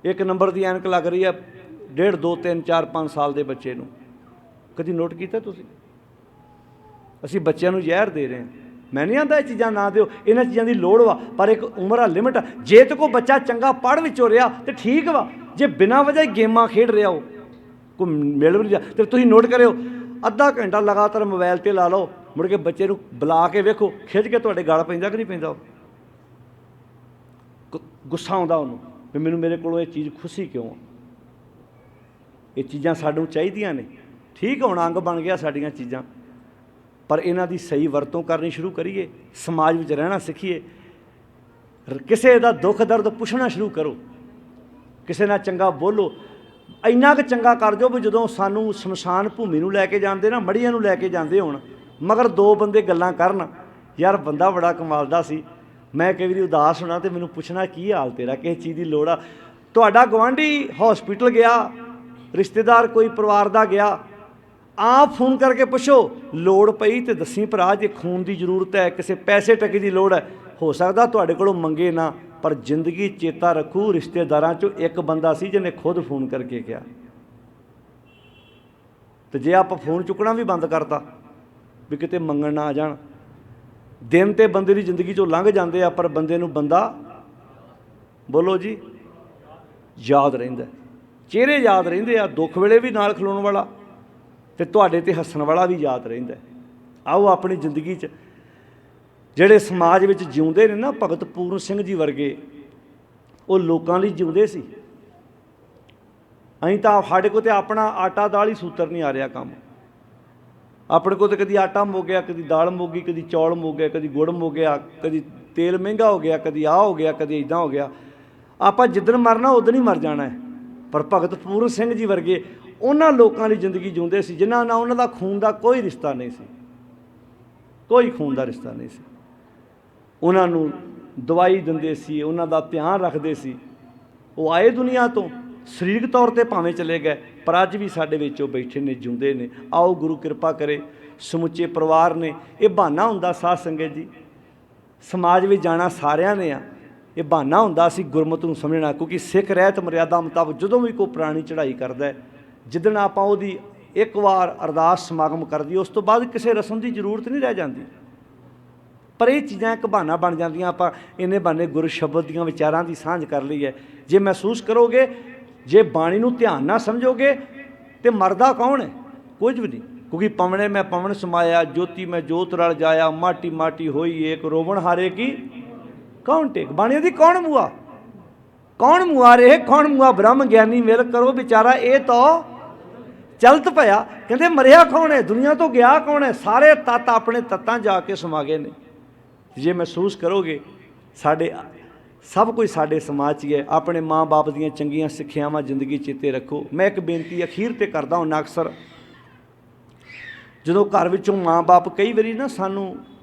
1 ਨੰਬਰ ਦੀ ਐਨਕ ਲੱਗ ਰਹੀ ਹੈ 1.5, 2, 3, 4, 5 ਸਾਲ ਦੇ ਬੱਚੇ ਨੂੰ। ਕਦੀ ਨੋਟ ਕੀਤਾ ਤੁਸੀਂ? ਅਸੀਂ ਬੱਚਿਆਂ ਨੂੰ ਜ਼ਹਿਰ ਦੇ ਰਹੇ ਹਾਂ। ਮੈਂ ਨਹੀਂ ਆਂਦਾ ਇਹ ਚੀਜ਼ਾਂ ਨਾ ਦਿਓ, ਇਹਨਾਂ ਚੀਜ਼ਾਂ ਦੀ ਲੋੜ ਵਾ, ਪਰ ਇੱਕ ਉਮਰ ਆ, ਲਿਮਟ ਆ। ਜੇ ਤੇ ਕੋਈ ਬੱਚਾ ਚੰਗਾ ਪੜ੍ਹ ਵਿੱਚੋਂ ਰਿਹਾ ਤਾਂ ਠੀਕ ਵਾ, ਜੇ ਬਿਨਾਂ ਵਜ੍ਹਾ ਗੇਮਾਂ ਖੇਡ ਰਿਹਾ ਹੋ ਕੋਈ ਮਿਲ ਵੀ ਨਹੀਂ ਜਾ। ਅਤੇ ਤੁਸੀਂ ਨੋਟ ਕਰਿਓ, ਅੱਧਾ ਘੰਟਾ ਲਗਾਤਾਰ ਮੋਬਾਈਲ 'ਤੇ ਲਾ ਲਓ, ਮੁੜ ਕੇ ਬੱਚੇ ਨੂੰ ਬੁਲਾ ਕੇ ਵੇਖੋ, ਖਿੱਚ ਕੇ ਤੁਹਾਡੇ ਗਲ ਪੈਂਦਾ ਕਿ ਨਹੀਂ ਪੈਂਦਾ? ਗੁੱਸਾ ਆਉਂਦਾ ਉਹਨੂੰ ਵੀ ਮੈਨੂੰ ਮੇਰੇ ਕੋਲੋਂ ਇਹ ਚੀਜ਼ ਖੁਸ਼ੀ ਕਿਉਂ ਆ? ਇਹ ਚੀਜ਼ਾਂ ਸਾਨੂੰ ਚਾਹੀਦੀਆਂ ਨੇ, ਠੀਕ ਹੁਣ ਅੰਗ ਬਣ ਗਿਆ ਸਾਡੀਆਂ ਚੀਜ਼ਾਂ, ਪਰ ਇਹਨਾਂ ਦੀ ਸਹੀ ਵਰਤੋਂ ਕਰਨੀ ਸ਼ੁਰੂ ਕਰੀਏ, ਸਮਾਜ ਵਿੱਚ ਰਹਿਣਾ ਸਿੱਖੀਏ, ਕਿਸੇ ਦਾ ਦੁੱਖ ਦਰਦ ਪੁੱਛਣਾ ਸ਼ੁਰੂ ਕਰੋ, ਕਿਸੇ ਨਾਲ ਚੰਗਾ ਬੋਲੋ। ਇੰਨਾ ਕੁ ਚੰਗਾ ਕਰ ਦਿਓ ਵੀ ਜਦੋਂ ਸਾਨੂੰ ਸ਼ਮਸ਼ਾਨ ਭੂਮੀ ਨੂੰ ਲੈ ਕੇ ਜਾਂਦੇ ਨਾ, ਮੜੀਆਂ ਨੂੰ ਲੈ ਕੇ ਜਾਂਦੇ ਹੋਣ, ਮਗਰ ਦੋ ਬੰਦੇ ਗੱਲਾਂ ਕਰਨ, ਯਾਰ ਬੰਦਾ ਬੜਾ ਕਮਾਲ ਦਾ ਸੀ, ਮੈਂ ਕਈ ਵਾਰੀ ਉਦਾਸ ਹੋਣਾ ਅਤੇ ਮੈਨੂੰ ਪੁੱਛਣਾ ਕੀ ਹਾਲ ਤੇਰਾ, ਕਿਸੇ ਚੀਜ਼ ਦੀ ਲੋੜ ਆ? ਤੁਹਾਡਾ ਗੁਆਂਢੀ ਹੌਸਪੀਟਲ ਗਿਆ, ਰਿਸ਼ਤੇਦਾਰ ਕੋਈ ਪਰਿਵਾਰ ਦਾ ਗਿਆ, ਆਪ ਫੋਨ ਕਰਕੇ ਪੁੱਛੋ, ਲੋੜ ਪਈ ਤੇ ਦੱਸੀ ਭਰਾ, ਜੇ ਖੂਨ ਦੀ ਜ਼ਰੂਰਤ ਹੈ, ਕਿਸੇ ਪੈਸੇ ਟਕੇ ਦੀ ਲੋੜ ਹੈ, ਹੋ ਸਕਦਾ ਤੁਹਾਡੇ ਕੋਲੋਂ ਮੰਗੇ ਨਾ, ਪਰ ਜ਼ਿੰਦਗੀ ਚੇਤਾ ਰੱਖੂ ਰਿਸ਼ਤੇਦਾਰਾਂ 'ਚੋਂ ਇੱਕ ਬੰਦਾ ਸੀ ਜਿਹਨੇ ਖੁਦ ਫੋਨ ਕਰਕੇ ਕਿਹਾ। ਤੇ ਜੇ ਆਪਾਂ ਫੋਨ ਚੁੱਕਣਾ ਵੀ ਬੰਦ ਕਰਤਾ ਵੀ ਕਿਤੇ ਮੰਗਣ ਨਾ ਆ ਜਾਣ, ਦਿਨ ਤੇ ਬੰਦੇ ਦੀ ਜ਼ਿੰਦਗੀ 'ਚੋਂ ਲੰਘ ਜਾਂਦੇ ਆ, ਪਰ ਬੰਦੇ ਨੂੰ ਬੰਦਾ, ਬੋਲੋ ਜੀ, ਯਾਦ ਰਹਿੰਦਾ, ਚਿਹਰੇ ਯਾਦ ਰਹਿੰਦੇ ਆ, ਦੁੱਖ ਵੇਲੇ ਵੀ ਨਾਲ ਖਲੋਣ ਵਾਲਾ ਅਤੇ ਤੁਹਾਡੇ 'ਤੇ ਹੱਸਣ ਵਾਲਾ ਵੀ ਯਾਦ ਰਹਿੰਦਾ। ਆਓ ਆਪਣੀ ਜ਼ਿੰਦਗੀ 'ਚ ਜਿਹੜੇ ਸਮਾਜ ਵਿੱਚ ਜਿਉਂਦੇ ਨੇ ਨਾ, ਭਗਤ ਪੂਰਨ ਸਿੰਘ ਜੀ ਵਰਗੇ, ਉਹ ਲੋਕਾਂ ਲਈ ਜਿਉਂਦੇ ਸੀ। ਅਸੀਂ ਤਾਂ ਸਾਡੇ ਕੋਲ ਤਾਂ ਆਪਣਾ ਆਟਾ ਦਾਲ ਹੀ ਸੂਤਰ ਨਹੀਂ ਆ ਰਿਹਾ ਕੰਮ, ਆਪਣੇ ਕੋਲ ਤਾਂ ਕਦੀ ਆਟਾ ਮੁੱਕ ਗਿਆ, ਕਦੀ ਦਾਲ ਮੁੱਕ ਗਈ, ਕਦੀ ਚੌਲ ਮੁੱਕ ਗਏ, ਕਦੀ ਗੁੜ ਮੁੱਕ ਗਿਆ, ਕਦੀ ਤੇਲ ਮਹਿੰਗਾ ਹੋ ਗਿਆ, ਕਦੀ ਆਹ ਹੋ ਗਿਆ, ਕਦੀ ਇੱਦਾਂ ਹੋ ਗਿਆ। ਆਪਾਂ ਜਿੱਦਣ ਮਰਨਾ ਉਦਣ ਹੀ ਮਰ ਜਾਣਾ ਹੈ। ਪਰ ਭਗਤ ਪੂਰਨ ਸਿੰਘ ਜੀ ਵਰਗੇ ਉਹਨਾਂ ਲੋਕਾਂ ਲਈ ਜ਼ਿੰਦਗੀ ਜਿਉਂਦੇ ਸੀ ਜਿਨ੍ਹਾਂ ਨਾਲ ਉਹਨਾਂ ਦਾ ਖੂਨ ਦਾ ਕੋਈ ਰਿਸ਼ਤਾ ਨਹੀਂ ਸੀ, ਕੋਈ ਖੂਨ ਦਾ ਰਿਸ਼ਤਾ ਨਹੀਂ ਸੀ। ਉਹਨਾਂ ਨੂੰ ਦਵਾਈ ਦਿੰਦੇ ਸੀ, ਉਹਨਾਂ ਦਾ ਧਿਆਨ ਰੱਖਦੇ ਸੀ। ਉਹ ਆਏ ਦੁਨੀਆ ਤੋਂ, ਸਰੀਰਕ ਤੌਰ 'ਤੇ ਭਾਵੇਂ ਚਲੇ ਗਏ, ਪਰ ਅੱਜ ਵੀ ਸਾਡੇ ਵਿੱਚ ਉਹ ਬੈਠੇ ਨੇ, ਜਿਉਂਦੇ ਨੇ। ਆਓ ਗੁਰੂ ਕਿਰਪਾ ਕਰੇ, ਸਮੁੱਚੇ ਪਰਿਵਾਰ ਨੇ, ਇਹ ਬਹਾਨਾ ਹੁੰਦਾ ਸਾਧ ਸੰਗਤ ਜੀ, ਸਮਾਜ ਵਿੱਚ ਜਾਣਾ ਸਾਰਿਆਂ ਨੇ ਆ, ਇਹ ਬਹਾਨਾ ਹੁੰਦਾ ਅਸੀਂ ਗੁਰਮਤ ਨੂੰ ਸਮਝਣਾ। ਕਿਉਂਕਿ ਸਿੱਖ ਰਹਿਤ ਮਰਿਆਦਾ ਮੁਤਾਬਕ ਜਦੋਂ ਵੀ ਕੋਈ ਪੁਰਾਣੀ ਚੜ੍ਹਾਈ ਕਰਦਾ, ਜਿੱਦਣ ਆਪਾਂ ਉਹਦੀ ਇੱਕ ਵਾਰ ਅਰਦਾਸ ਸਮਾਗਮ ਕਰਦੀ, ਉਸ ਤੋਂ ਬਾਅਦ ਕਿਸੇ ਰਸਮ ਦੀ ਜ਼ਰੂਰਤ ਨਹੀਂ ਰਹਿ ਜਾਂਦੀ। ਪਰ ਇਹ ਚੀਜ਼ਾਂ ਇੱਕ ਬਹਾਨਾ ਬਣ ਜਾਂਦੀਆਂ, ਆਪਾਂ ਇੰਨੇ ਬਹਾਨੇ ਗੁਰੂ ਸ਼ਬਦ ਦੀਆਂ ਵਿਚਾਰਾਂ ਦੀ ਸਾਂਝ ਕਰ ਲਈ ਹੈ। ਜੇ ਮਹਿਸੂਸ ਕਰੋਗੇ, ਜੇ ਬਾਣੀ ਨੂੰ ਧਿਆਨ ਨਾਲ ਸਮਝੋਗੇ, ਤੇ ਮਰਦਾ ਕੌਣ ਹੈ? ਕੁਝ ਵੀ ਨਹੀਂ। ਕਿਉਂਕਿ ਪਵਣੇ ਮੈਂ ਪਵਨ ਸਮਾਇਆ, ਜੋਤੀ ਮੈਂ ਜੋਤ ਰਲ ਜਾਇਆ, ਮਾਟੀ ਮਾਟੀ ਹੋਈ ਏਕ, ਰੋਵਣ ਹਾਰੇ ਕੀ ਕੌਣ ਟੇਕ। ਬਾਣੀ ਦੀ ਕੌਣ ਮੂਆ, ਕੌਣ ਮੁਆ ਰਹੇ, ਕੌਣ ਮੁਆ ਬ੍ਰਹਮ ਗਿਆਨੀ ਮਿਲ ਕਰੋ ਵਿਚਾਰਾ, ਇਹ ਤਾਂ ਚਲਤ ਪਿਆ। ਕਹਿੰਦੇ ਮਰਿਆ ਕੌਣ ਹੈ, ਦੁਨੀਆ ਤੋਂ ਗਿਆ ਕੌਣ ਹੈ? ਸਾਰੇ ਤੱਤ ਆਪਣੇ ਤੱਤਾਂ ਜਾ ਕੇ ਸਮਾ ਗਏ ਨੇ। ਜੇ ਮਹਿਸੂਸ ਕਰੋਗੇ, ਸਾਡੇ ਸਭ ਕੁਝ ਸਾਡੇ ਸਮਾਜ 'ਚ ਹੀ ਹੈ। ਆਪਣੇ ਮਾਂ ਬਾਪ ਦੀਆਂ ਚੰਗੀਆਂ ਸਿੱਖਿਆਵਾਂ ਜ਼ਿੰਦਗੀ ਚੇਤੇ ਰੱਖੋ। ਮੈਂ ਇੱਕ ਬੇਨਤੀ ਅਖੀਰ 'ਤੇ ਕਰਦਾ ਹੁੰਦਾ, ਅਕਸਰ ਜਦੋਂ ਘਰ ਵਿੱਚੋਂ ਮਾਂ ਬਾਪ, ਕਈ ਵਾਰੀ ਨਾ ਸਾਨੂੰ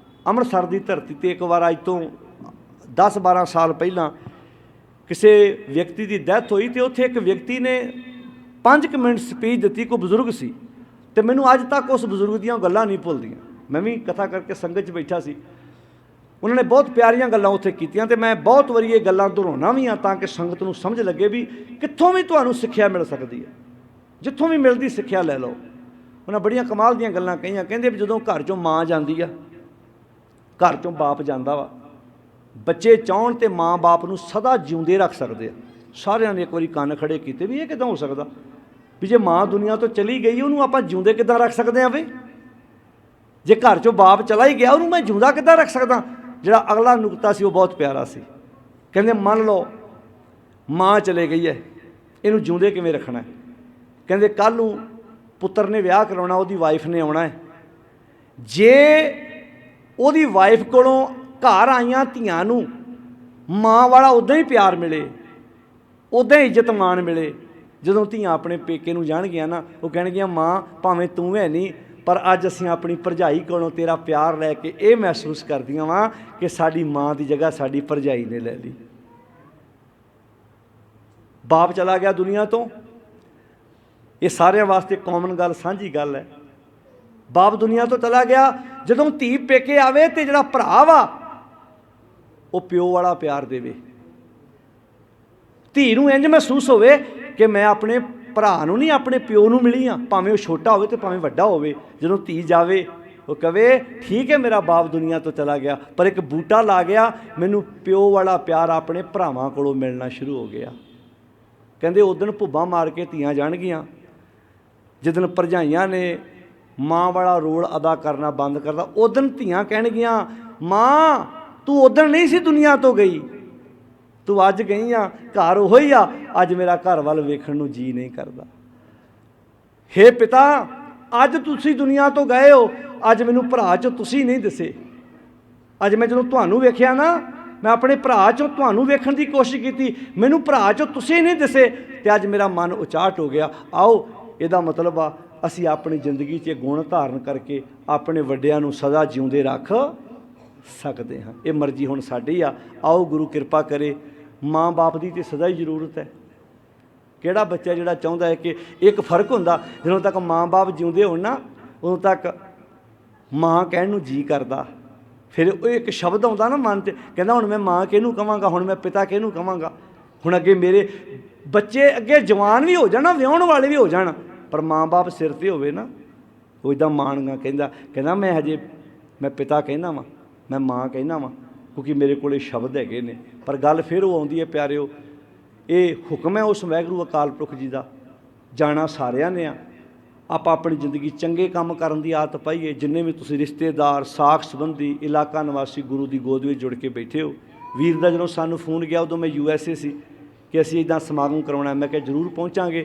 ਅੰਮ੍ਰਿਤਸਰ ਦੀ ਧਰਤੀ 'ਤੇ ਇੱਕ ਵਾਰ ਅੱਜ ਤੋਂ 10-12 ਸਾਲ ਪਹਿਲਾਂ ਕਿਸੇ ਵਿਅਕਤੀ ਦੀ ਡੈਥ ਹੋਈ, ਅਤੇ ਉੱਥੇ ਇੱਕ ਵਿਅਕਤੀ ਨੇ 5 ਮਿੰਟ ਸਪੀਚ ਦਿੱਤੀ, ਕੋਈ ਬਜ਼ੁਰਗ ਸੀ, ਅਤੇ ਮੈਨੂੰ ਅੱਜ ਤੱਕ ਉਸ ਬਜ਼ੁਰਗ ਦੀਆਂ ਗੱਲਾਂ ਨਹੀਂ ਭੁੱਲਦੀਆਂ। ਮੈਂ ਵੀ ਕਥਾ ਕਰਕੇ ਸੰਗਤ 'ਚ ਬੈਠਾ ਸੀ, ਉਹਨਾਂ ਨੇ ਬਹੁਤ ਪਿਆਰੀਆਂ ਗੱਲਾਂ ਉੱਥੇ ਕੀਤੀਆਂ, ਅਤੇ ਮੈਂ ਬਹੁਤ ਵਾਰੀ ਇਹ ਗੱਲਾਂ ਦੁਹਰਾਉਣਾ ਵੀ ਹਾਂ ਤਾਂ ਕਿ ਸੰਗਤ ਨੂੰ ਸਮਝ ਲੱਗੇ ਵੀ ਕਿੱਥੋਂ ਵੀ ਤੁਹਾਨੂੰ ਸਿੱਖਿਆ ਮਿਲ ਸਕਦੀ ਹੈ, ਜਿੱਥੋਂ ਵੀ ਮਿਲਦੀ ਸਿੱਖਿਆ ਲੈ ਲਓ। ਉਹਨਾਂ ਬੜੀਆਂ ਕਮਾਲ ਦੀਆਂ ਗੱਲਾਂ ਕਹੀਆਂ। ਕਹਿੰਦੇ ਵੀ ਜਦੋਂ ਘਰ 'ਚੋਂ ਮਾਂ ਜਾਂਦੀ ਆ, ਘਰ 'ਚੋਂ ਬਾਪ ਜਾਂਦਾ ਵਾ, ਬੱਚੇ ਚਾਹੁਣ ਤੇ ਮਾਂ ਬਾਪ ਨੂੰ ਸਦਾ ਜਿਉਂਦੇ ਰੱਖ ਸਕਦੇ ਆ। ਸਾਰਿਆਂ ਨੇ ਇੱਕ ਵਾਰੀ ਕੰਨ ਖੜੇ ਕੀਤੇ ਵੀ ਇਹ ਕਿੱਦਾਂ ਹੋ ਸਕਦਾ ਵੀ ਜੇ ਮਾਂ ਦੁਨੀਆ ਤੋਂ ਚਲੀ ਗਈ, ਉਹਨੂੰ ਆਪਾਂ ਜਿਉਂਦੇ ਕਿੱਦਾਂ ਰੱਖ ਸਕਦੇ ਹਾਂ? ਵੀ ਜੇ ਘਰ 'ਚੋਂ ਬਾਪ ਚਲਾ ਹੀ ਗਿਆ, ਉਹਨੂੰ ਮੈਂ ਜਿਉਂਦਾ ਕਿੱਦਾਂ ਰੱਖ ਸਕਦਾ? ਜਿਹੜਾ ਅਗਲਾ ਨੁਕਤਾ ਸੀ ਉਹ ਬਹੁਤ ਪਿਆਰਾ ਸੀ। ਕਹਿੰਦੇ ਮੰਨ ਲਓ ਮਾਂ ਚਲੇ ਗਈ ਹੈ, ਇਹਨੂੰ ਜਿਉਂਦੇ ਕਿਵੇਂ ਰੱਖਣਾ? ਕਹਿੰਦੇ ਕੱਲ੍ਹ ਨੂੰ ਪੁੱਤਰ ਨੇ ਵਿਆਹ ਕਰਾਉਣਾ, ਉਹਦੀ ਵਾਈਫ ਨੇ ਆਉਣਾ ਹੈ, ਜੇ ਉਹਦੀ ਵਾਈਫ ਕੋਲੋਂ ਘਰ ਆਈਆਂ ਧੀਆਂ ਨੂੰ ਮਾਂ ਵਾਲਾ ਉੱਦਾਂ ਹੀ ਪਿਆਰ ਮਿਲੇ, ਉੱਦਾਂ ਹੀ ਇੱਜ਼ਤ ਮਾਣ ਮਿਲੇ, ਜਦੋਂ ਧੀਆਂ ਆਪਣੇ ਪੇਕੇ ਨੂੰ ਜਾਣਗੀਆਂ ਨਾ, ਉਹ ਕਹਿਣਗੀਆਂ ਮਾਂ ਭਾਵੇਂ ਤੂੰ ਹੈ ਨਹੀਂ, ਪਰ ਅੱਜ ਅਸੀਂ ਆਪਣੀ ਭਰਜਾਈ ਕੋਲੋਂ ਤੇਰਾ ਪਿਆਰ ਲੈ ਕੇ ਇਹ ਮਹਿਸੂਸ ਕਰਦੀਆਂ ਵਾਂ ਕਿ ਸਾਡੀ ਮਾਂ ਦੀ ਜਗ੍ਹਾ ਸਾਡੀ ਭਰਜਾਈ ਨੇ ਲੈ ਲਈ। ਬਾਪ ਚਲਾ ਗਿਆ ਦੁਨੀਆ ਤੋਂ, ਇਹ ਸਾਰਿਆਂ ਵਾਸਤੇ ਕਾਮਨ ਗੱਲ, ਸਾਂਝੀ ਗੱਲ ਹੈ। ਬਾਪ ਦੁਨੀਆ ਤੋਂ ਚਲਾ ਗਿਆ, ਜਦੋਂ ਧੀ ਪੇਕੇ ਆਵੇ ਤੇ ਜਿਹੜਾ ਭਰਾ ਵਾ ਉਹ ਪਿਓ ਵਾਲਾ ਪਿਆਰ ਦੇਵੇ। ਧੀ ਨੂੰ ਇੰਝ ਮਹਿਸੂਸ ਹੋਵੇ ਕਿ ਮੈਂ ਆਪਣੇ ਭਰਾ ਨੂੰ ਨਹੀਂ, ਆਪਣੇ ਪਿਓ ਨੂੰ ਮਿਲੀ ਹਾਂ, ਭਾਵੇਂ ਉਹ ਛੋਟਾ ਹੋਵੇ ਤੇ ਭਾਵੇਂ ਵੱਡਾ ਹੋਵੇ। ਜਦੋਂ ਧੀ ਜਾਵੇ ਉਹ ਕਵੇ ਠੀਕ ਹੈ ਮੇਰਾ ਬਾਪ ਦੁਨੀਆ ਤੋਂ ਚਲਾ ਗਿਆ, ਪਰ ਇੱਕ ਬੂਟਾ ਲਾ ਗਿਆ, ਮੈਨੂੰ ਪਿਓ ਵਾਲਾ ਪਿਆਰ ਆਪਣੇ ਭਰਾਵਾਂ ਕੋਲੋਂ ਮਿਲਣਾ ਸ਼ੁਰੂ ਹੋ ਗਿਆ। ਕਹਿੰਦੇ ਉਦਣ ਭੁੱਬਾਂ ਮਾਰ ਕੇ ਧੀਆਂ ਜਾਣਗੀਆਂ, ਜਿੱਦਣ ਭਰਜਾਈਆਂ ਨੇ ਮਾਂ ਵਾਲਾ ਰੋਲ ਅਦਾ ਕਰਨਾ ਬੰਦ ਕਰਦਾ, ਉਦਣ ਧੀਆਂ ਕਹਿਣਗੀਆਂ ਮਾਂ ਤੂੰ ਉਦਣ ਨਹੀਂ ਸੀ ਦੁਨੀਆ ਤੋਂ ਗਈ, ਤੂੰ ਅੱਜ ਗਈ ਆ, ਘਰ ਉਹੋ ਹੀ ਆ, ਅੱਜ ਮੇਰਾ ਘਰ ਵੱਲ ਵੇਖਣ ਨੂੰ ਜੀ ਨਹੀਂ ਕਰਦਾ। ਹੇ ਪਿਤਾ ਅੱਜ ਤੁਸੀਂ ਦੁਨੀਆ ਤੋਂ ਗਏ ਹੋ, ਅੱਜ ਮੈਨੂੰ ਭਰਾ 'ਚੋਂ ਤੁਸੀਂ ਨਹੀਂ ਦਿਸੇ। ਅੱਜ ਮੈਂ ਜਦੋਂ ਤੁਹਾਨੂੰ ਵੇਖਿਆ ਨਾ, ਮੈਂ ਆਪਣੇ ਭਰਾ 'ਚੋਂ ਤੁਹਾਨੂੰ ਵੇਖਣ ਦੀ ਕੋਸ਼ਿਸ਼ ਕੀਤੀ, ਮੈਨੂੰ ਭਰਾ 'ਚੋਂ ਤੁਸੀਂ ਨਹੀਂ ਦਿਸੇ, ਅਤੇ ਅੱਜ ਮੇਰਾ ਮਨ ਉਚਾਟ ਹੋ ਗਿਆ। ਆਓ ਇਹਦਾ ਮਤਲਬ ਆ ਅਸੀਂ ਆਪਣੀ ਜ਼ਿੰਦਗੀ 'ਚ ਗੁਣ ਧਾਰਨ ਕਰਕੇ ਆਪਣੇ ਵੱਡਿਆਂ ਨੂੰ ਸਦਾ ਜਿਉਂਦੇ ਰੱਖ ਸਕਦੇ ਹਾਂ। ਇਹ ਮਰਜ਼ੀ ਹੁਣ ਸਾਡੀ ਆ। ਆਓ ਗੁਰੂ ਕਿਰਪਾ ਕਰੇ। ਮਾਂ ਬਾਪ ਦੀ ਤਾਂ ਸਦਾ ਹੀ ਜ਼ਰੂਰਤ ਹੈ। ਕਿਹੜਾ ਬੱਚਾ ਜਿਹੜਾ ਚਾਹੁੰਦਾ ਹੈ ਕਿ ਇੱਕ ਫਰਕ ਹੁੰਦਾ, ਜਦੋਂ ਤੱਕ ਮਾਂ ਬਾਪ ਜਿਉਂਦੇ ਹੋਣ ਨਾ, ਉਦੋਂ ਤੱਕ ਮਾਂ ਕਹਿਣ ਨੂੰ ਜੀ ਕਰਦਾ, ਫਿਰ ਉਹ ਇੱਕ ਸ਼ਬਦ ਆਉਂਦਾ ਨਾ ਮਨ 'ਚ, ਕਹਿੰਦਾ ਹੁਣ ਮੈਂ ਮਾਂ ਕਿਹਨੂੰ ਕਹਾਂਗਾ, ਹੁਣ ਮੈਂ ਪਿਤਾ ਕਿਹਨੂੰ ਕਹਾਂਗਾ। ਹੁਣ ਅੱਗੇ ਮੇਰੇ ਬੱਚੇ ਅੱਗੇ ਜਵਾਨ ਵੀ ਹੋ ਜਾਣ, ਵਿਆਹੁਣ ਵਾਲੇ ਵੀ ਹੋ ਜਾਣ, ਪਰ ਮਾਂ ਬਾਪ ਸਿਰ 'ਤੇ ਹੋਵੇ ਨਾ, ਉਹ ਇੱਦਾਂ ਮਾਣਗਾ, ਕਹਿੰਦਾ ਮੈਂ ਪਿਤਾ ਕਹਿੰਦਾ ਵਾਂ, ਮੈਂ ਮਾਂ ਕਹਿੰਦਾ ਵਾਂ, ਕਿਉਂਕਿ ਮੇਰੇ ਕੋਲ ਸ਼ਬਦ ਹੈਗੇ ਨੇ। ਪਰ ਗੱਲ ਫਿਰ ਉਹ ਆਉਂਦੀ ਹੈ ਪਿਆਰਿਓ, ਇਹ ਹੁਕਮ ਹੈ ਉਸ ਵਾਹਿਗੁਰੂ ਅਕਾਲ ਪੁਰਖ ਜੀ ਦਾ। ਜਾਣਾ ਸਾਰਿਆਂ ਨੇ ਆ। ਆਪਾਂ ਆਪਣੀ ਜ਼ਿੰਦਗੀ ਚੰਗੇ ਕੰਮ ਕਰਨ ਦੀ ਆਦਤ ਪਾਈਏ। ਜਿੰਨੇ ਵੀ ਤੁਸੀਂ ਰਿਸ਼ਤੇਦਾਰ, ਸਾਖ ਸੰਬੰਧੀ, ਇਲਾਕਾ ਨਿਵਾਸੀ ਗੁਰੂ ਦੀ ਗੋਦ ਵਿੱਚ ਜੁੜ ਕੇ ਬੈਠੇ ਹੋ। ਵੀਰ ਦਾ ਜਦੋਂ ਸਾਨੂੰ ਫੋਨ ਗਿਆ, ਉਦੋਂ ਮੈਂ USA ਸੀ ਕਿ ਅਸੀਂ ਇੱਦਾਂ ਸਮਾਗਮ ਕਰਾਉਣਾ। ਮੈਂ ਕਿਹਾ ਜ਼ਰੂਰ ਪਹੁੰਚਾਂਗੇ।